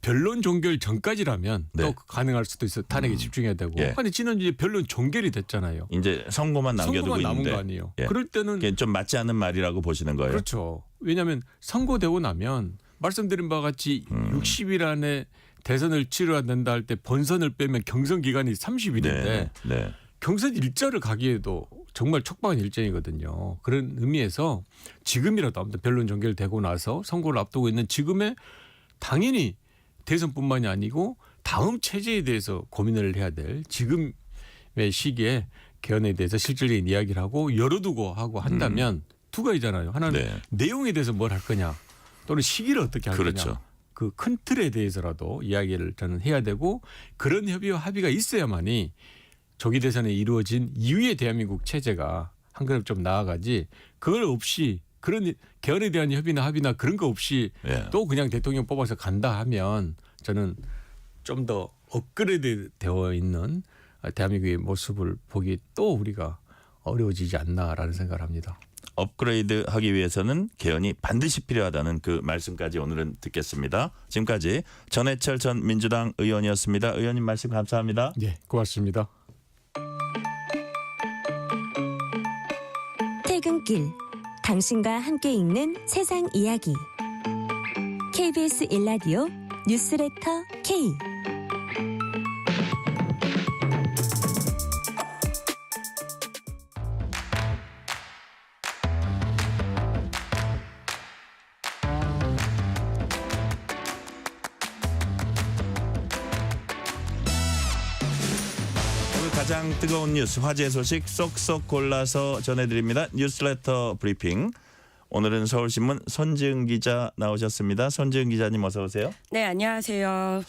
변론 종결 전까지라면 네. 또 가능할 수도 있어요. 탄핵에 집중해야 되고. 예. 근데 지난주에 변론 종결이 됐잖아요. 이제 선고만 남겨두고 선고만 남은 있는데 거 아니에요. 예. 그럴 때는 그게 좀 맞지 않는 말이라고 보시는 거예요. 그렇죠. 왜냐하면 선고되고 나면 말씀드린 바와 같이 60일 안에 대선을 치러야 된다 할 때 본선을 빼면 경선 기간이 30일인데 네. 네. 경선 일자를 가기에도 정말 촉박한 일정이거든요. 그런 의미에서 지금이라도 아무튼 변론 종결되고 나서 선거를 앞두고 있는 지금에 당연히 대선뿐만이 아니고 다음 체제에 대해서 고민을 해야 될 지금의 시기에 개헌에 대해서 실질적인 이야기를 하고 열어두고 하고 한다면 두 가지잖아요. 하나는 네. 내용에 대해서 뭘 할 거냐 또는 시기를 어떻게 할 그렇죠. 거냐. 그 큰 틀에 대해서라도 이야기를 저는 해야 되고 그런 협의와 합의가 있어야만이 조기 대선에 이루어진 이후의 대한민국 체제가 한 걸음 좀 나아가지 그걸 없이 그런 개헌에 대한 협의나 합의나 그런 거 없이 예. 또 그냥 대통령 뽑아서 간다 하면 저는 좀 더 업그레이드 되어 있는 대한민국의 모습을 보기 또 우리가 어려워지지 않나라는 생각을 합니다. 업그레이드 하기 위해서는 개헌이 반드시 필요하다는 그 말씀까지 오늘은 듣겠습니다. 지금까지 전해철 전 민주당 의원이었습니다. 의원님 말씀 감사합니다. 예, 고맙습니다. 퇴근길 당신과 함께 읽는 세상 이야기 KBS 1라디오 뉴스레터 K 오늘 가장 뜨거운 뉴스 화제 소식 쏙쏙 골라서 전해드립니다. 뉴스레터 브리핑. 오늘은 서울신문 손지은 기자 나오셨습니다. 손지은 기자님 어서 오세요. 네, 안녕하세요.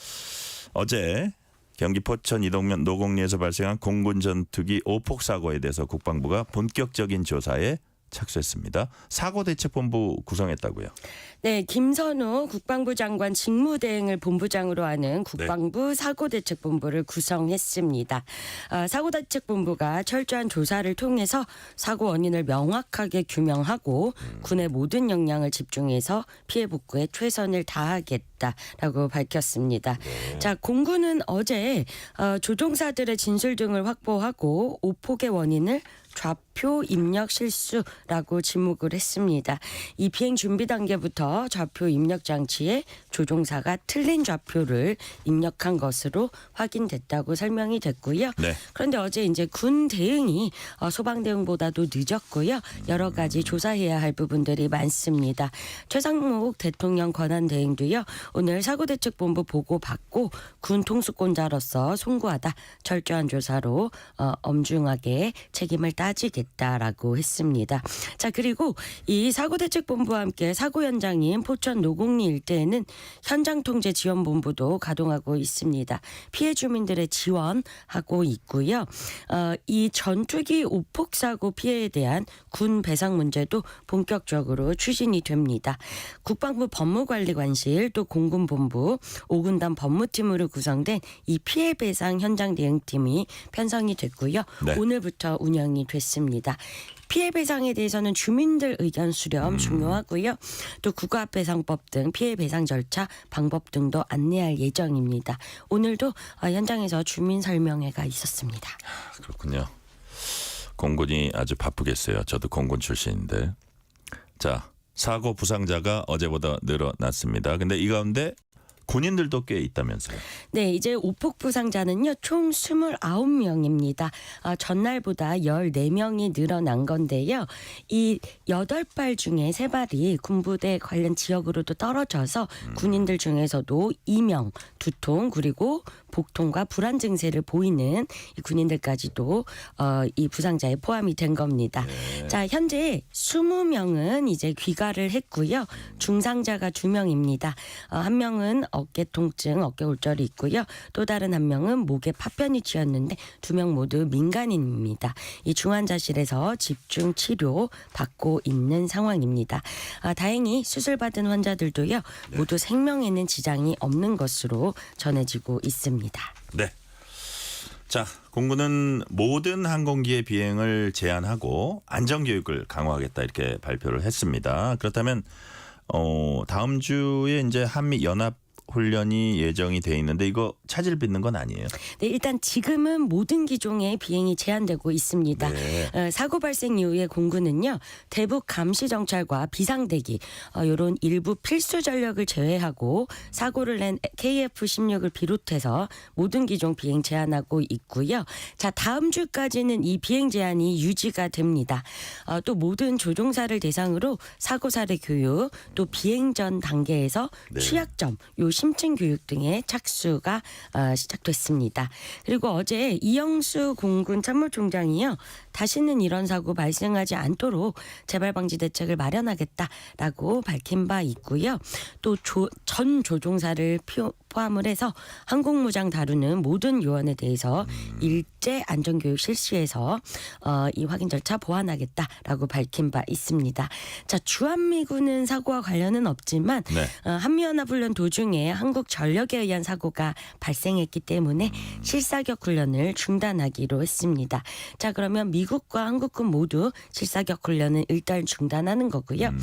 어제 경기 포천 이동면 노곡리에서 발생한 공군 전투기 오폭 사고에 대해서 국방부가 본격적인 조사에 착수했습니다. 사고대책본부 구성했다고요? 네, 김선우 국방부 장관 직무대행을 본부장으로 하는 국방부 사고대책본부를 구성했습니다. 사고대책본부가 철저한 조사를 통해서 사고 원인을 명확하게 규명하고 군의 모든 역량을 집중해서 피해 복구에 최선을 다하겠다라고 밝혔습니다. 자, 공군은 어제 조종사들의 진술 등을 확보하고 오폭의 원인을 좌표 입력 실수라고 지목을 했습니다. 이 비행 준비 단계부터 좌표 입력 장치에 조종사가 틀린 좌표를 입력한 것으로 확인됐다고 설명이 됐고요. 네. 그런데 어제 이제 군 대응이 소방 대응보다도 늦었고요. 여러 가지 조사해야 할 부분들이 많습니다. 최상목 대통령 권한 대행도요. 오늘 사고대책본부 보고 받고 군 통수권자로서 송구하다 철저한 조사로 엄중하게 책임을 따지겠다라고 했습니다. 자, 그리고 이 사고대책본부와 함께 사고 현장인 포천 노곡리 일대에는 현장통제지원본부도 가동하고 있습니다. 피해 주민들의 지원하고 있고요. 이 전투기 오폭사고 피해에 대한 군 배상 문제도 본격적으로 추진이 됩니다. 국방부 법무관리관실 또 공군본부 5군단 법무팀으로 구성된 이 피해 배상 현장 대응팀이 편성이 됐고요. 네. 오늘부터 운영이 됐습니다. 피해 배상에 대해서는 주민들 의견 수렴 중요하고요. 또 국가배상법 등 피해 배상 절차, 방법 등도 안내할 예정입니다. 오늘도 현장에서 주민 설명회가 있었습니다. 그렇군요. 공군이 아주 바쁘겠어요. 저도 공군 출신인데. 자, 사고 부상자가 어제보다 늘어났습니다. 근데 이 가운데 군인들도 꽤 있다면서요? 네, 이제 오폭 부상자는요 총 29명입니다. 전날보다 14명이 늘어난 건데요. 이 8발 중에 3발이 군부대 관련 지역으로도 떨어져서 군인들 중에서도 2명 두통 그리고 복통과 불안 증세를 보이는 이 군인들까지도 이 부상자에 포함이 된 겁니다. 네. 자, 현재 20명은 이제 귀가를 했고요. 중상자가 2명입니다. 한 명은 어깨 통증, 어깨 골절이 있고요. 또 다른 한 명은 목에 파편이 쥐었는데 2명 모두 민간인입니다. 이 중환자실에서 집중 치료 받고 있는 상황입니다. 다행히 수술받은 환자들도요. 모두 생명에는 지장이 없는 것으로 전해지고 있습니다. 네. 자, 공군은 모든 항공기의 비행을 제한하고 안전교육을 강화하겠다 이렇게 발표를 했습니다. 그렇다면 다음 주에 이제 한미 연합 훈련이 예정이 돼 있는데 이거 차질 빚는 건 아니에요? 네, 일단 지금은 모든 기종의 비행이 제한되고 있습니다. 네. 사고 발생 이후에 공군은요. 대북 감시 정찰과 비상대기 이런 일부 필수 전력을 제외하고 사고를 낸 KF-16을 비롯해서 모든 기종 비행 제한하고 있고요. 자, 다음 주까지는 이 비행 제한이 유지가 됩니다. 또 모든 조종사를 대상으로 사고 사례 교육 또 비행 전 단계에서 네. 취약점 요 심층 교육 등의 착수가 시작됐습니다. 그리고 어제 이영수 공군 참모총장이요. 다시는 이런 사고 발생하지 않도록 재발 방지 대책을 마련하겠다라고 밝힌 바 있고요. 또 전 조종사를 포함을 해서 항공무장 다루는 모든 요원에 대해서 일제 안전교육 실시해서 이 확인 절차 보완하겠다라고 밝힌 바 있습니다. 자, 주한미군은 사고와 관련은 없지만 네. 한미연합훈련 도중에 한국전력에 의한 사고가 발생했기 때문에 실사격 훈련을 중단하기로 했습니다. 자, 그러면 미국과 한국군 모두 실사격 훈련은 일단 중단하는 거고요.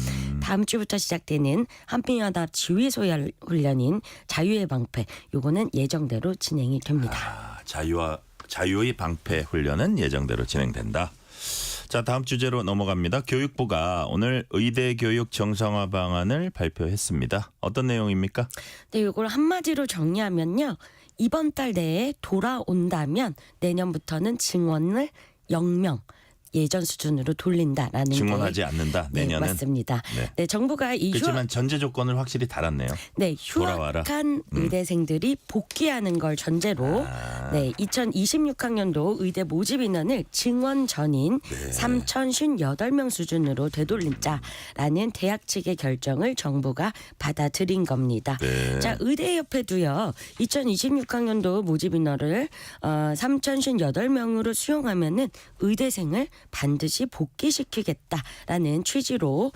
다음 주부터 시작되는 한미연합 지휘소 훈련인 자유의 방패 요거는 예정대로 진행이 됩니다. 자유의 방패 훈련은 예정대로 진행된다. 자, 다음 주제로 넘어갑니다. 교육부가 오늘 의대 교육 정상화 방안을 발표했습니다. 어떤 내용입니까? 네, 이걸 한마디로 정리하면요. 이번 달 내에 돌아온다면 내년부터는 증원을 0명 예전 수준으로 돌린다라는 증원하지 않는다 내년은. 네, 맞습니다. 네. 네, 정부가 이 그렇지만 전제 조건을 확실히 달았네요. 네, 돌아와라. 휴학한 의대생들이 복귀하는 걸 전제로 네, 2026학년도 의대 모집 인원을 증원 전인 3,058명 수준으로 되돌린자라는 대학 측의 결정을 정부가 받아들인 겁니다. 네. 자, 의대협회도요. 2026학년도 모집 인원을 3,058명으로 수용하면은 의대생을 반드시 복귀시키겠다라는 취지로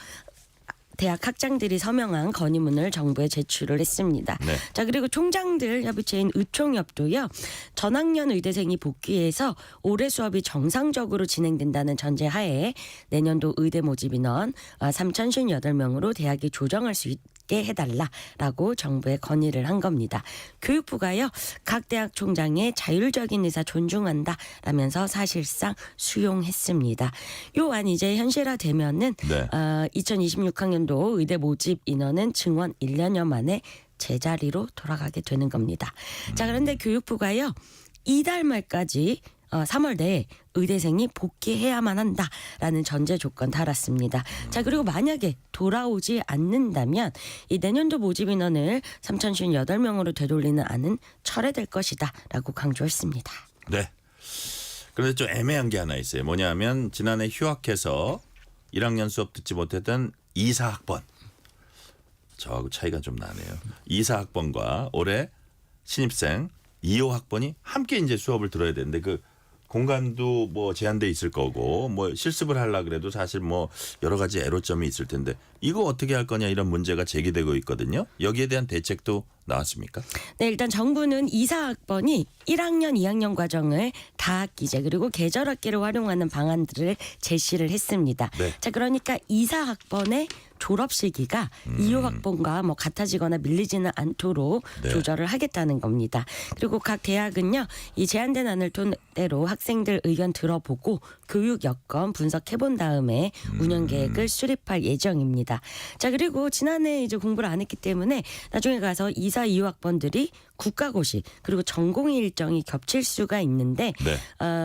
대학 학장들이 서명한 건의문을 정부에 제출을 했습니다. 네. 자, 그리고 총장들 협의체인 의총협도요. 전학년 의대생이 복귀해서 올해 수업이 정상적으로 진행된다는 전제하에 내년도 의대 모집 인원 3,058명으로 대학이 조정할 수 있게 해달라라고 정부에 건의를 한 겁니다. 교육부가요. 각 대학 총장의 자율적인 의사 존중한다라면서 사실상 수용했습니다. 요 안 이제 현실화되면은 네. 2026학년도 의대 모집 인원은 증원 1년여 만에 제자리로 돌아가게 되는 겁니다. 자, 그런데 교육부가요. 이달 말까지 3월 내에 의대생이 복귀해야만 한다라는 전제 조건 달았습니다. 자, 그리고 만약에 돌아오지 않는다면 이 내년도 모집 인원을 3,058명으로 되돌리는 안은 철회될 것이다라고 강조했습니다. 네. 그런데 좀 애매한 게 하나 있어요. 뭐냐면 지난해 휴학해서 1학년 수업 듣지 못했던 2사학번. 저하고 차이가 좀 나네요. 2사학번과 올해 신입생 2호학번이 함께 이제 수업을 들어야 되는데 그 공간도 뭐 제한돼 있을 거고 뭐 실습을 하려 그래도 사실 뭐 여러 가지 애로점이 있을 텐데 이거 어떻게 할 거냐 이런 문제가 제기되고 있거든요. 여기에 대한 대책도 나왔습니까? 네, 일단 정부는 2사학번이 1학년, 2학년 과정을 다학기제 그리고 계절학기를 활용하는 방안들을 제시를 했습니다. 네. 자, 그러니까 2사학번의 졸업 시기가 2호 학번과 뭐 같아지거나 밀리지는 않도록 네. 조절을 하겠다는 겁니다. 그리고 각 대학은요, 이 제안된 안을 토대로 학생들 의견 들어보고 교육 여건 분석해본 다음에 운영 계획을 수립할 예정입니다. 자, 그리고 지난해 이제 공부를 안 했기 때문에 나중에 가서 2사, 2호 학번들이 국가고시 그리고 전공의 일정이 겹칠 수가 있는데 네.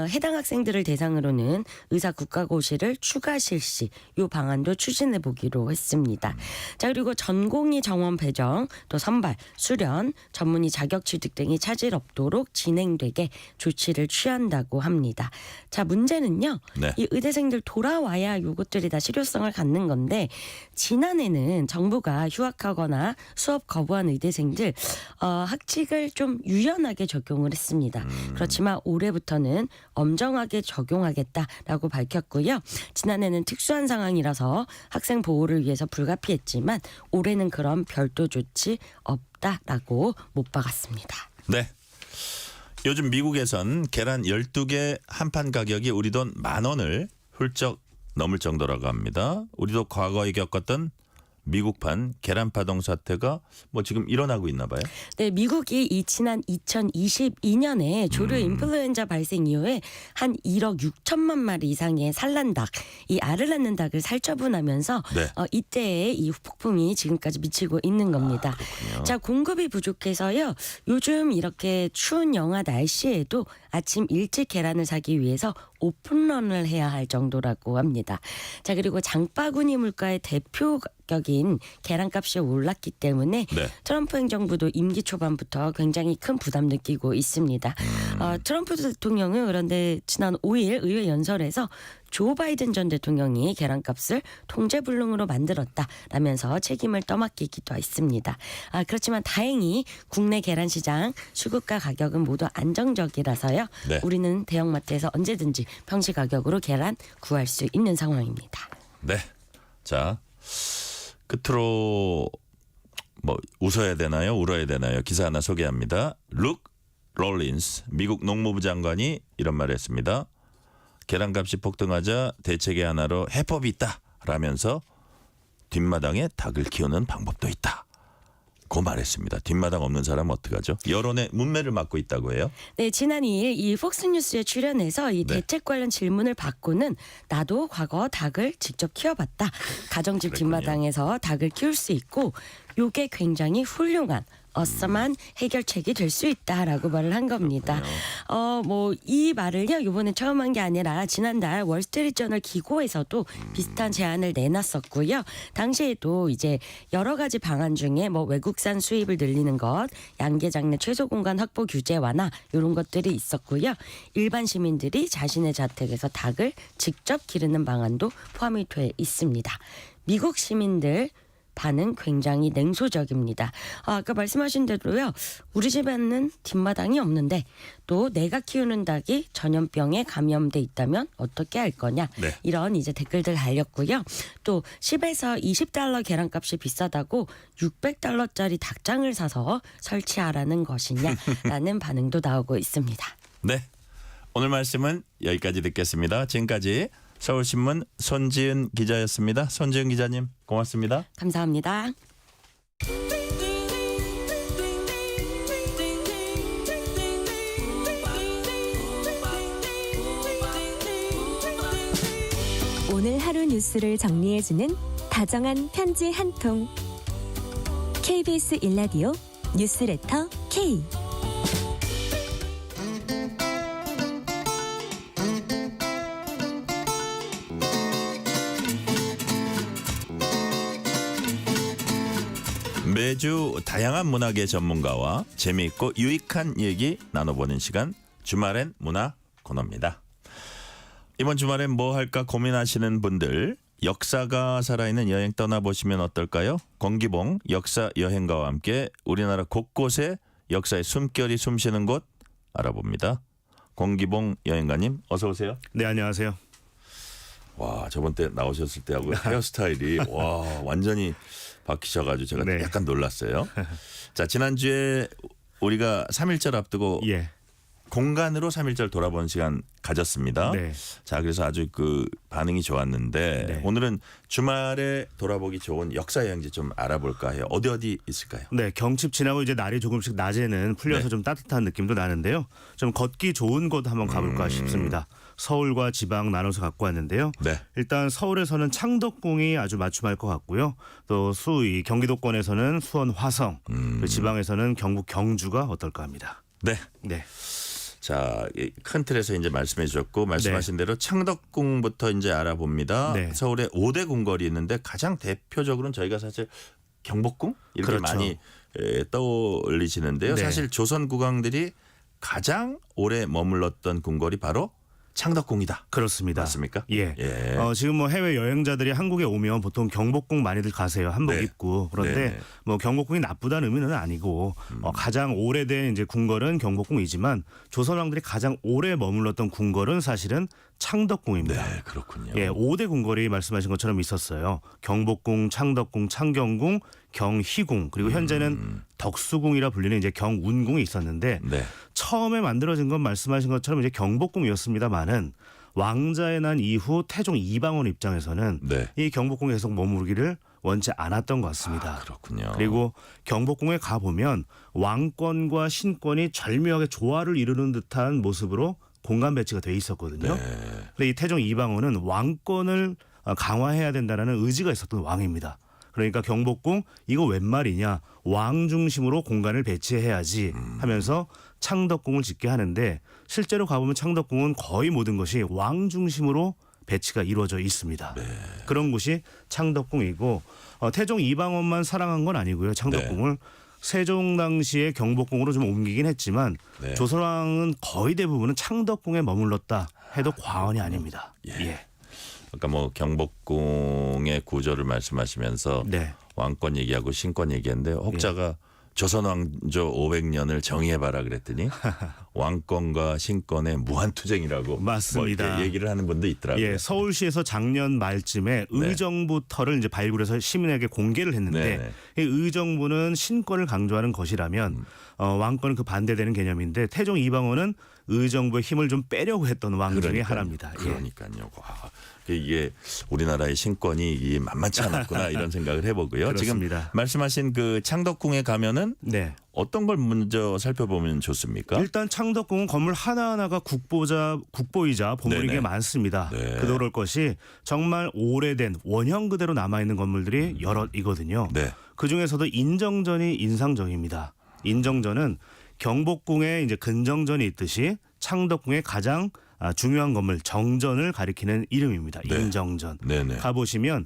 해당 학생들을 대상으로는 의사 국가고시를 추가 실시 이 방안도 추진해 보기로 했습니다. 자, 그리고 전공의 정원 배정 또 선발, 수련, 전문의 자격 취득 등이 차질 없도록 진행되게 조치를 취한다고 합니다. 자, 문제는요. 네. 이 의대생들 돌아와야 요것들이 다 실효성을 갖는 건데 지난해는 정부가 휴학하거나 수업 거부한 의대생들 학칙을 좀 유연하게 적용을 했습니다. 그렇지만 올해부터는 엄정하게 적용하겠다라고 밝혔고요. 지난해는 특수한 상황이라서 학생 보호를 위해서 불가피했지만 올해는 그런 별도 조치 없다라고 못 박았습니다. 네. 요즘 미국에선 계란 12개 한 판 가격이 우리 돈 10,000원을 훌쩍 넘을 정도라고 합니다. 우리도 과거에 겪었던 미국판 계란파동 사태가 뭐 지금 일어나고 있나 봐요. 네, 미국이 지난 2022년에 조류 인플루엔자 발생 이후에 한 1억 6천만 마리 이상의 산란닭, 이 알을 낳는 닭을 살처분하면서 네. 이때의 이 폭풍이 지금까지 미치고 있는 겁니다. 자, 공급이 부족해서요. 요즘 이렇게 추운 영하 날씨에도 아침 일찍 계란을 사기 위해서 오픈런을 해야 할 정도라고 합니다. 자, 그리고 장바구니 물가의 대표 가격인 계란값이 올랐기 때문에 네. 트럼프 행정부도 임기 초반부터 굉장히 큰 부담 느끼고 있습니다. 트럼프 대통령은 그런데 지난 5일 의회 연설에서 조 바이든 전 대통령이 계란값을 통제불능으로 만들었다라면서 책임을 떠맡기기도 했습니다. 그렇지만 다행히 국내 계란 시장 수급가 가격은 모두 안정적이라서요. 네. 우리는 대형마트에서 언제든지 평시 가격으로 계란 구할 수 있는 상황입니다. 네. 자, 끝으로 뭐 웃어야 되나요? 울어야 되나요? 기사 하나 소개합니다. 룩 롤린스 미국 농무부 장관이 이런 말을 했습니다. 계란값이 폭등하자 대책의 하나로 해법이 있다라면서 뒷마당에 닭을 키우는 방법도 있다. 고 말했습니다. 뒷마당 없는 사람은 어떡하죠? 여론의 문매를 맡고 있다고 해요. 네, 지난 2일 이 폭스뉴스에 출연해서 이 네. 대책 관련 질문을 받고는 나도 과거 닭을 직접 키워봤다. 가정집 그랬군요. 뒷마당에서 닭을 키울 수 있고 요게 굉장히 훌륭한 어썸한 해결책이 될 수 있다라고 말을 한 겁니다. 뭐 이 말을요 이번에 처음 한 게 아니라 지난달 월스트리트저널 기고에서도 비슷한 제안을 내놨었고요. 당시에도 이제 여러 가지 방안 중에 뭐 외국산 수입을 늘리는 것, 양계장 내 최소 공간 확보 규제 완화 이런 것들이 있었고요. 일반 시민들이 자신의 자택에서 닭을 직접 기르는 방안도 포함이 돼 있습니다. 미국 시민들 반응 굉장히 냉소적입니다. 아까 말씀하신 대로요. 우리 집에는 뒷마당이 없는데 또 내가 키우는 닭이 전염병에 감염돼 있다면 어떻게 할 거냐. 네. 이런 이제 댓글들 달렸고요. 또 10에서 $20 계란값이 비싸다고 $600짜리 닭장을 사서 설치하라는 것이냐라는 반응도 나오고 있습니다. 네. 오늘 말씀은 여기까지 듣겠습니다. 지금까지 서울신문 손지은 기자였습니다. 손지은 기자님 고맙습니다. 감사합니다. 오늘 하루 뉴스를 정리해주는 다정한 편지 한 통. KBS 일라디오 뉴스레터 K. 매주 다양한 문학의 전문가와 재미있고 유익한 얘기 나눠보는 시간 주말엔 문화 코너입니다. 이번 주말엔 뭐 할까 고민하시는 분들 역사가 살아있는 여행 떠나보시면 어떨까요? 권기봉 역사 여행가와 함께 우리나라 곳곳에 역사의 숨결이 숨쉬는 곳 알아봅니다. 권기봉 여행가님 어서 오세요. 네, 안녕하세요. 와, 저번 때 나오셨을 때하고 헤어스타일이 와 완전히 바뀌셔가지고 제가 네. 약간 놀랐어요. 자, 지난주에 우리가 3.1절 앞두고 예. 공간으로 3.1절 돌아보는 시간 가졌습니다. 네. 자, 그래서 아주 그 반응이 좋았는데 네. 오늘은 주말에 돌아보기 좋은 역사 여행지 좀 알아볼까 해요. 어디 있을까요? 네, 경칩 지나고 이제 날이 조금씩 낮에는 풀려서 네. 좀 따뜻한 느낌도 나는데요. 좀 걷기 좋은 곳 한번 가볼까 싶습니다. 서울과 지방 나눠서 갖고 왔는데요. 네. 일단 서울에서는 창덕궁이 아주 맞춤할 것 같고요. 또 수의 경기도권에서는 수원 화성, 그리고 지방에서는 경북 경주가 어떨까 합니다. 네. 네. 자, 큰 틀에서 이제 말씀해 주셨고 말씀하신 대로 창덕궁부터 이제 알아봅니다. 네. 서울에 5대 궁궐이 있는데 가장 대표적으로는 저희가 사실 경복궁 이렇게 그렇죠. 많이 떠올리시는데요. 네. 사실 조선 국왕들이 가장 오래 머물렀던 궁궐이 바로 창덕궁이다. 그렇습니다. 맞습니까? 예. 예. 지금 뭐 해외 여행자들이 한국에 오면 보통 경복궁 많이들 가세요. 한복 네. 입고. 그런데 네. 뭐 경복궁이 나쁘다는 의미는 아니고 가장 오래된 이제 궁궐은 경복궁이지만 조선 왕들이 가장 오래 머물렀던 궁궐은 사실은 창덕궁입니다. 네, 그렇군요. 예, 5대 궁궐이 말씀하신 것처럼 있었어요. 경복궁, 창덕궁, 창경궁, 경희궁, 그리고 현재는 덕수궁이라 불리는 이제 경운궁이 있었는데 네. 처음에 만들어진 건 말씀하신 것처럼 이제 경복궁이었습니다만은 왕자의 난 이후 태종 이방원 입장에서는 네. 이 경복궁에 계속 머무르기를 원치 않았던 것 같습니다. 그렇군요. 그리고 경복궁에 가보면 왕권과 신권이 절묘하게 조화를 이루는 듯한 모습으로 공간 배치가 돼 있었거든요. 네. 근데 이 태종 이방원은 왕권을 강화해야 된다는 의지가 있었던 왕입니다. 그러니까 경복궁 이거 웬 말이냐, 왕 중심으로 공간을 배치해야지 하면서 창덕궁을 짓게 하는데 실제로 가보면 창덕궁은 거의 모든 것이 왕 중심으로 배치가 이루어져 있습니다. 네. 그런 곳이 창덕궁이고 태종 이방원만 사랑한 건 아니고요. 창덕궁을 세종 당시에 경복궁으로 좀 옮기긴 했지만 네. 조선왕은 거의 대부분은 창덕궁에 머물렀다 해도 과언이 아닙니다. 예. 아까 뭐 경복궁의 구조를 말씀하시면서 네. 왕권 얘기하고 신권 얘기했는데 혹자가 조선 왕조 500년을 정의해봐라 그랬더니 왕권과 신권의 무한투쟁이라고 맞습니다. 뭐 이렇게 얘기를 하는 분도 있더라고요. 예, 서울시에서 작년 말쯤에 의정부터를 이제 발굴해서 시민에게 공개를 했는데 네네. 이 의정부는 신권을 강조하는 것이라면 왕권은 그 반대되는 개념인데 태종 이방원은 의정부의 힘을 좀 빼려고 했던 왕 중에 그러니까요. 하나입니다. 예. 그러니까요. 와, 이게 우리나라의 신권이 이게 만만치 않았구나 이런 생각을 해보고요. 그렇습니다. 지금 말씀하신 그 창덕궁에 가면은 네. 어떤 걸 먼저 살펴보면 좋습니까? 일단 창덕궁은 건물 하나하나가 국보이자 보물이 네네. 게 많습니다. 네. 그럴 것이 정말 오래된 원형 그대로 남아있는 건물들이 여럿이거든요. 네. 그중에서도 인정전이 인상적입니다. 인정전은 경복궁에 이제 근정전이 있듯이 창덕궁의 가장 중요한 건물 정전을 가리키는 이름입니다. 네. 인정전. 네네. 가보시면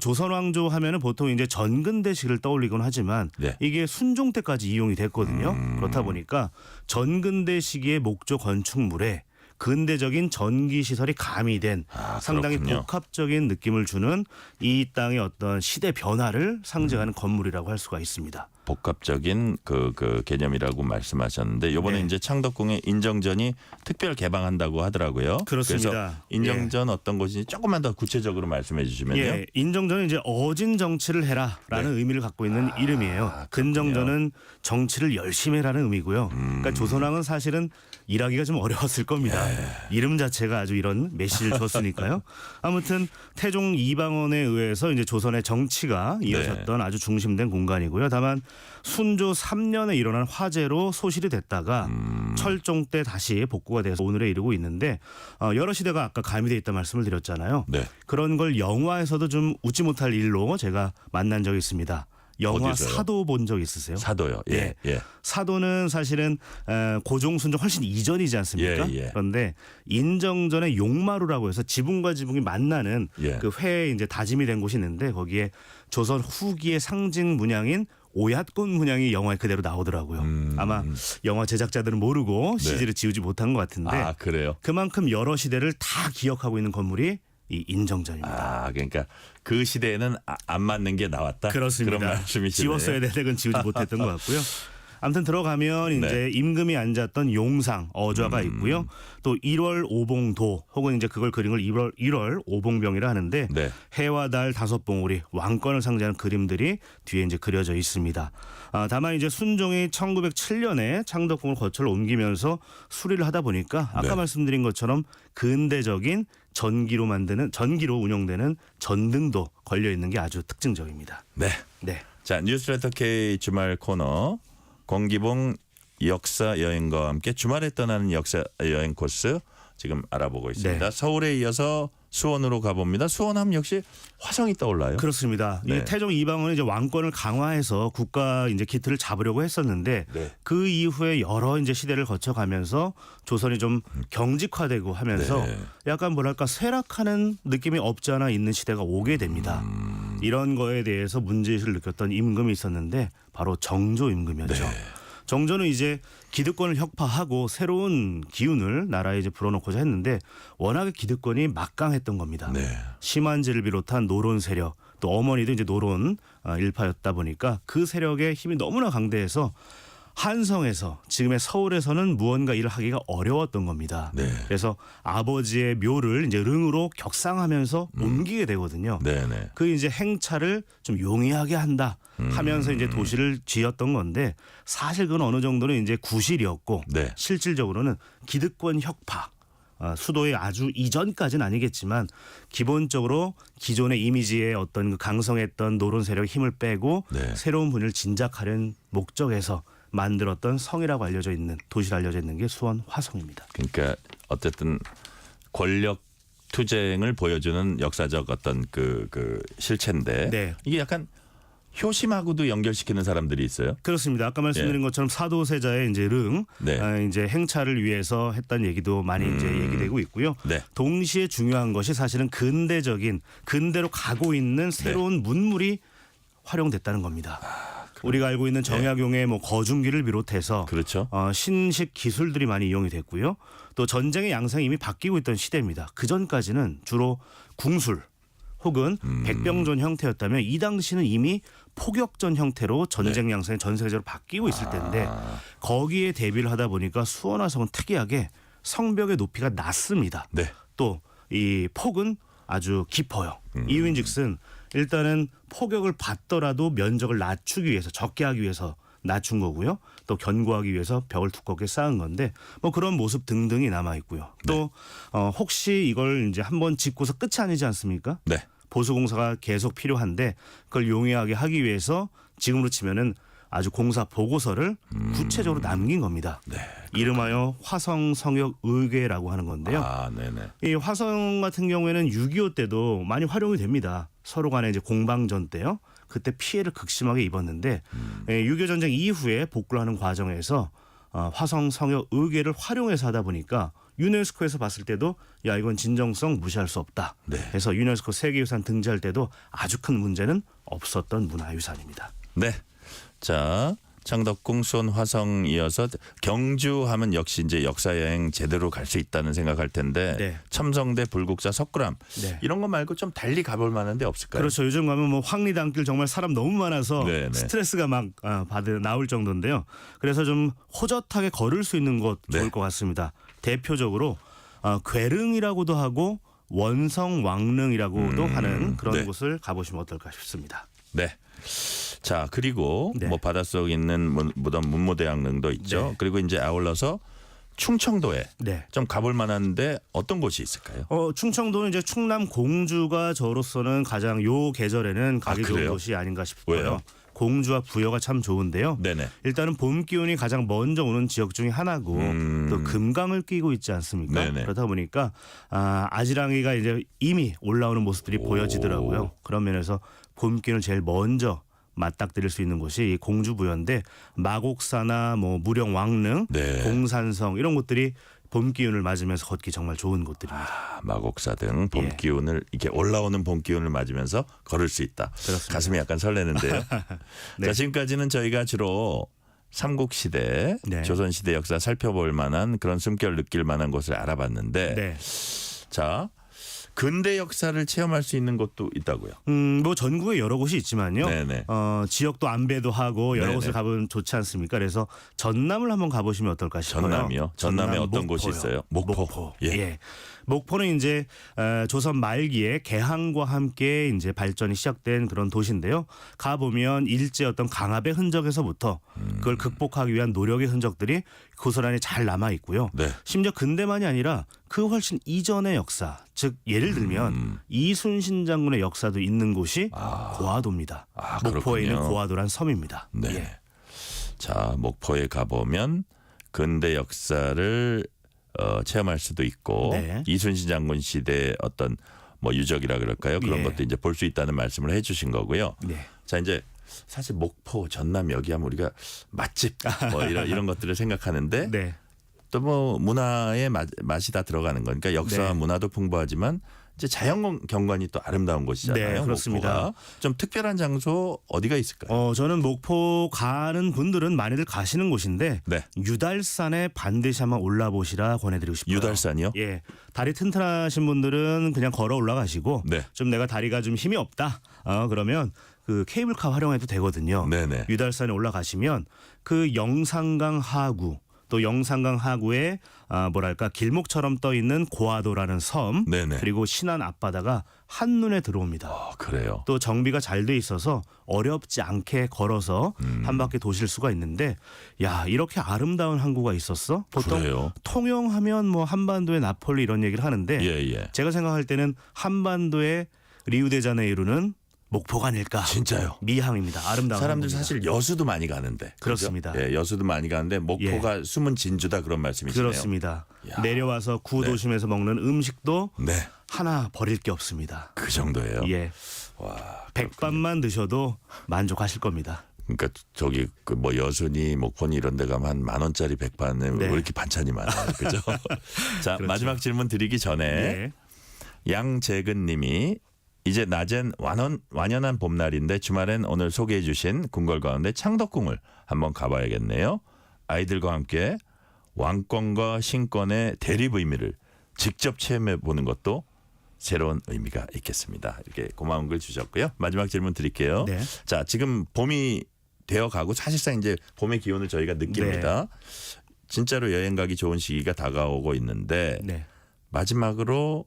조선 왕조 하면은 보통 이제 전근대식을 떠올리곤 하지만 네. 이게 순종 때까지 이용이 됐거든요. 그렇다 보니까 전근대 시기의 목조 건축물에 근대적인 전기 시설이 가미된 상당히 그렇군요. 복합적인 느낌을 주는 이 땅의 어떤 시대 변화를 상징하는 건물이라고 할 수가 있습니다. 복합적인 그 개념이라고 말씀하셨는데 이번에 네. 이제 창덕궁에 인정전이 특별 개방한다고 하더라고요. 그렇습니다. 그래서 인정전 어떤 곳인지 조금만 더 구체적으로 말씀해 주시면요. 예, 인정전은 이제 어진 정치를 해라라는 의미를 갖고 있는 이름이에요. 근정전은 정치를 열심히 해라는 의미고요. 그러니까 조선왕은 사실은 일하기가 좀 어려웠을 겁니다. 이름 자체가 아주 이런 메시지를 줬으니까요. 아무튼 태종 이방원에 의해서 이제 조선의 정치가 이어졌던 아주 중심된 공간이고요. 다만 순조 3년에 일어난 화재로 소실이 됐다가 철종 때 다시 복구가 돼서 오늘에 이르고 있는데 여러 시대가 아까 가미돼 있다 말씀을 드렸잖아요. 네. 그런 걸 영화에서도 좀 웃지 못할 일로 제가 만난 적이 있습니다. 영화 어디서요? 사도 본 적 있으세요? 사도요. 예. 예. 사도는 사실은 고종 순종 훨씬 이전이지 않습니까? 예, 예. 그런데 인정전의 용마루라고 해서 지붕과 지붕이 만나는 예. 그 회에 이제 다짐이 된 곳이 있는데 거기에 조선 후기의 상징 문양인 오얏꽃 문양이 영화에 그대로 나오더라고요. 아마 영화 제작자들은 모르고 CG를 지우지 못한 것 같은데 아, 그래요? 그만큼 여러 시대를 다 기억하고 있는 건물이 이 인정전입니다. 아, 그러니까 그 시대에는 안 맞는 게 나왔다. 그렇습니다. 그런 말씀이시네요. 지웠어야 될 건 지우지 못했던 것 같고요. 아무튼 들어가면 이제 네. 임금이 앉았던 용상 어좌가 있고요. 또 1월 오봉도 혹은 이제 그걸 그린 걸 1월 오봉병이라 하는데 네. 해와 달 5봉우리 왕권을 상징하는 그림들이 뒤에 이제 그려져 있습니다. 다만 이제 순종이 1907년에 창덕궁을 거처를 옮기면서 수리를 하다 보니까 아까 네. 말씀드린 것처럼 근대적인 전기로 운영되는 전등도 걸려 있는 게 아주 특징적입니다. 네. 네. 자, 뉴스레터 K 주말 코너 권기봉 역사 여행과 함께 주말에 떠나는 역사 여행 코스 지금 알아보고 있습니다. 네. 서울에 이어서 수원으로 가봅니다. 수원하면 역시 화성이 떠올라요. 그렇습니다. 네. 이 태종 이방원은 이제 왕권을 강화해서 국가 이제 기틀을 잡으려고 했었는데 네. 그 이후에 여러 이제 시대를 거쳐가면서 조선이 좀 경직화되고 하면서 네. 약간 뭐랄까 쇠락하는 느낌이 없지 않아 있는 시대가 오게 됩니다. 이런 거에 대해서 문제의식을 느꼈던 임금이 있었는데 바로 정조 임금이었죠. 네. 정조는 이제 기득권을 혁파하고 새로운 기운을 나라에 이제 불어넣고자 했는데 워낙에 기득권이 막강했던 겁니다. 네. 심한지를 비롯한 노론 세력 또 어머니도 이제 노론 일파였다 보니까 그 세력의 힘이 너무나 강대해서 한성에서 지금의 서울에서는 무언가 일을 하기가 어려웠던 겁니다. 네. 그래서 아버지의 묘를 이제 릉으로 격상하면서 옮기게 되거든요. 네네. 그 이제 행차를 좀 용이하게 한다 하면서 이제 도시를 지었던 건데 사실 그건 어느 정도는 이제 구실이었고 네. 실질적으로는 기득권 혁파. 수도의 아주 이전까지는 아니겠지만 기본적으로 기존의 이미지의 어떤 그 강성했던 노론 세력의 힘을 빼고 네. 새로운 분위기를 진작하려는 목적에서 만들었던 성이라고 알려져 있는 도시로 알려져 있는 게 수원 화성입니다. 그러니까 어쨌든 권력 투쟁을 보여주는 역사적 어떤 그 실체인데 네. 이게 약간 효심하고도 연결시키는 사람들이 있어요. 그렇습니다. 아까 말씀드린 것처럼 사도세자의 이제 릉 네. 이제 행차를 위해서 했다는 얘기도 많이 이제 얘기되고 있고요. 네. 동시에 중요한 것이 사실은 근대로 가고 있는 새로운 문물이 활용됐다는 겁니다. 우리가 알고 있는 정약용의 뭐 거중기를 비롯해서 그렇죠. 신식 기술들이 많이 이용이 됐고요. 또 전쟁의 양상이 이미 바뀌고 있던 시대입니다. 그 전까지는 주로 궁술 혹은 백병전 형태였다면 이 당시는 이미 포격전 형태로 전쟁 양상이 전 세계적으로 바뀌고 있을 때인데 거기에 대비를 하다 보니까 수원화성은 특이하게 성벽의 높이가 낮습니다. 네. 또 이 폭은 아주 깊어요. 이유인즉슨 일단은 포격을 받더라도 면적을 낮추기 위해서 적게 하기 위해서 낮춘 거고요. 또 견고하기 위해서 벽을 두껍게 쌓은 건데 뭐 그런 모습 등등이 남아 있고요. 또 혹시 이걸 이제 한번 짓고서 끝이 아니지 않습니까? 네. 보수 공사가 계속 필요한데 그걸 용이하게 하기 위해서 지금으로 치면은 아주 공사 보고서를 구체적으로 남긴 겁니다. 네. 이름하여 화성 성역 의궤라고 하는 건데요. 아, 네네. 이 화성 같은 경우에는 6.25 때도 많이 활용이 됩니다. 서로 간에 이제 공방전 때요. 그때 피해를 극심하게 입었는데 6.25 전쟁 이후에 복구를 하는 과정에서 화성 성역 의궤를 활용해서 하다 보니까 유네스코에서 봤을 때도 야 이건 진정성 무시할 수 없다. 네. 그래서 유네스코 세계유산 등재할 때도 아주 큰 문제는 없었던 문화유산입니다. 네. 자, 창덕궁, 수원, 화성 이어서 경주 하면 역시 이제 역사 여행 제대로 갈 수 있다는 생각할 텐데 네. 첨성대, 불국사, 석굴암 네. 이런 거 말고 좀 달리 가볼 만한 데 없을까요? 그렇죠. 요즘 가면 뭐 황리단길 정말 사람 너무 많아서 네네. 스트레스가 막 나올 정도인데요. 그래서 좀 호젓하게 걸을 수 있는 곳 좋을 네. 것 같습니다. 대표적으로 괴릉이라고도 하고 원성왕릉이라고도 하는 그런 네. 곳을 가보시면 어떨까 싶습니다. 네. 자, 그리고 네. 뭐 바닷속에 있는 무덤 문무대왕릉도 있죠. 네. 그리고 이제 아울러서 충청도에 네. 좀 가볼 만한데 어떤 곳이 있을까요? 충청도는 이제 충남 공주가 저로서는 가장 요 계절에는 가기 좋은 그래요? 곳이 아닌가 싶어요. 왜요? 공주와 부여가 참 좋은데요. 네네. 일단은 봄 기운이 가장 먼저 오는 지역 중에 하나고 또 금강을 끼고 있지 않습니까? 네네. 그러다 보니까 아지랑이가 이제 이미 올라오는 모습들이 보여지더라고요. 그런 면에서 봄 기운을 제일 먼저 맞닥뜨릴 수 있는 곳이 이 공주부여인데 마곡사나 뭐 무령왕릉, 네. 공산성 이런 곳들이 봄 기운을 맞으면서 걷기 정말 좋은 곳들입니다. 마곡사 등 봄 예. 기운을 이렇게 올라오는 봄 기운을 맞으면서 걸을 수 있다. 그렇습니다. 가슴이 약간 설레는데요. 네. 자, 지금까지는 저희가 주로 삼국시대, 네. 조선시대 역사 살펴볼 만한 그런 숨결 느낄 만한 곳을 알아봤는데 네. 자, 근대 역사를 체험할 수 있는 곳도 있다고요. 뭐 전국에 여러 곳이 있지만요. 네네. 지역도 안배도 하고 여러 네네. 곳을 가보면 좋지 않습니까? 그래서 전남을 한번 가보시면 어떨까 싶어요. 전남이요? 전남에 전남 어떤 곳이 목포요. 있어요? 목포. 예. 예. 목포는 이제 조선 말기에 개항과 함께 이제 발전이 시작된 그런 도시인데요. 가 보면 일제 어떤 강압의 흔적에서부터 그걸 극복하기 위한 노력의 흔적들이 고스란히 잘 남아 있고요. 네. 심지어 근대만이 아니라 그 훨씬 이전의 역사, 즉 예를 들면 이순신 장군의 역사도 있는 곳이 고화도입니다. 목포에 있는 그렇군요. 고화도란 섬입니다. 네. 예. 자, 목포에 가보면 근대 역사를 체험할 수도 있고 네. 이순신 장군 시대 어떤 뭐 유적이라 그럴까요? 그런 예. 것도 이제 볼 수 있다는 말씀을 해주신 거고요. 네. 자, 이제 사실 목포, 전남 여기 하면 우리가 맛집 뭐 이런 것들을 생각하는데 네. 또 뭐 문화의 맛이 다 들어가는 거니까 역사와 네. 문화도 풍부하지만 이제 자연 경관이 또 아름다운 곳이잖아요. 네, 그렇습니다. 목포가. 좀 특별한 장소 어디가 있을까요? 저는 목포 가는 분들은 많이들 가시는 곳인데 네. 유달산에 반드시 한번 올라보시라 권해드리고 싶어요. 유달산이요? 예, 다리 튼튼하신 분들은 그냥 걸어 올라가시고 네. 좀 내가 다리가 좀 힘이 없다. 그러면 그 케이블카 활용해도 되거든요. 네네. 유달산에 올라가시면 그 영산강 하구 또 영산강 하구에 뭐랄까 길목처럼 떠 있는 고화도라는 섬 네네. 그리고 신안 앞바다가 한눈에 들어옵니다. 그래요. 또 정비가 잘 돼 있어서 어렵지 않게 걸어서 한 바퀴 도실 수가 있는데 야 이렇게 아름다운 항구가 있었어? 보통 그래요. 통영하면 뭐 한반도의 나폴리 이런 얘기를 하는데 예. 제가 생각할 때는 한반도의 리우데자네이루는 목포가 아닐까. 진짜요? 미항입니다. 아름다운 사람들 항구입니다. 사실 여수도 많이 가는데. 그죠? 그렇습니다. 예, 여수도 많이 가는데 목포가 숨은 진주다 그런 말씀이시네요. 그렇습니다. 야. 내려와서 구도심에서 먹는 음식도 네. 하나 버릴 게 없습니다. 그 정도예요. 예. 와. 백반만 드셔도 만족하실 겁니다. 그러니까 저기 그 뭐 여수니 목포니 이런 데 가면 한 10,000원짜리 백반에 네. 왜 이렇게 반찬이 많아요. 그죠? 자, 그렇죠. 마지막 질문 드리기 전에 네. 양재근 님이 이제 낮엔 완연한 봄날인데 주말엔 오늘 소개해 주신 궁궐 가운데 창덕궁을 한번 가봐야겠네요. 아이들과 함께 왕권과 신권의 대립 의미를 직접 체험해 보는 것도 새로운 의미가 있겠습니다. 이렇게 고마운 글 주셨고요. 마지막 질문 드릴게요. 네. 자, 지금 봄이 되어 가고 사실상 이제 봄의 기온을 저희가 느낍니다. 진짜로 여행 가기 좋은 시기가 다가오고 있는데 네. 마지막으로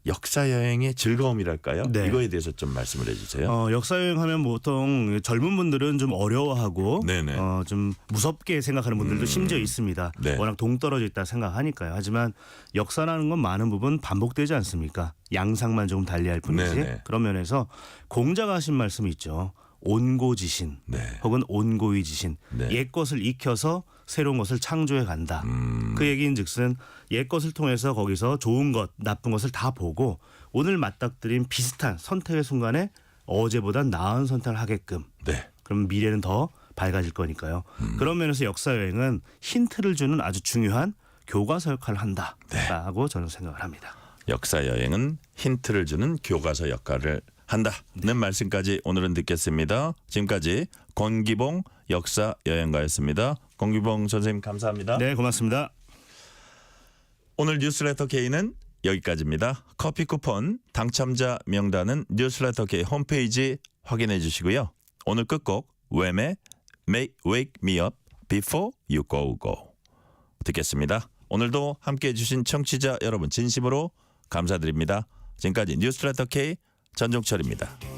역사 여행의 즐거움이랄까요? 네. 이거에 대해서 좀 말씀을 해주세요. 역사 여행하면 보통 젊은 분들은 좀 어려워하고 네네. 좀 무섭게 생각하는 분들도 심지어 있습니다. 네. 워낙 동떨어져 있다 생각하니까요. 하지만 역사라는 건 많은 부분 반복되지 않습니까? 양상만 조금 달리할 뿐이지. 네네. 그런 면에서 공자가 하신 말씀이 있죠. 온고지신 네. 혹은 온고의지신 네. 옛 것을 익혀서 새로운 것을 창조해 간다. 그 얘기인즉슨 옛 것을 통해서 거기서 좋은 것, 나쁜 것을 다 보고 오늘 맞닥뜨린 비슷한 선택의 순간에 어제보단 나은 선택을 하게끔. 네. 그럼 미래는 더 밝아질 거니까요. 그런 면에서 역사 여행은 힌트를 주는 아주 중요한 교과서 역할을 한다라고 저는 생각을 합니다. 역사 여행은 힌트를 주는 교과서 역할을 한다는 말씀까지 오늘은 듣겠습니다. 지금까지 권기봉 역사 여행가였습니다. 공규봉 선생님 감사합니다. 네, 고맙습니다. 오늘 뉴스레터 K는 여기까지입니다. 커피 쿠폰 당첨자 명단은 뉴스레터 K 홈페이지 확인해 주시고요. 오늘 끝곡 웸의 Wake Me Up Before You Go Go 듣겠습니다. 오늘도 함께해 주신 청취자 여러분 진심으로 감사드립니다. 지금까지 뉴스레터 K 전종철입니다.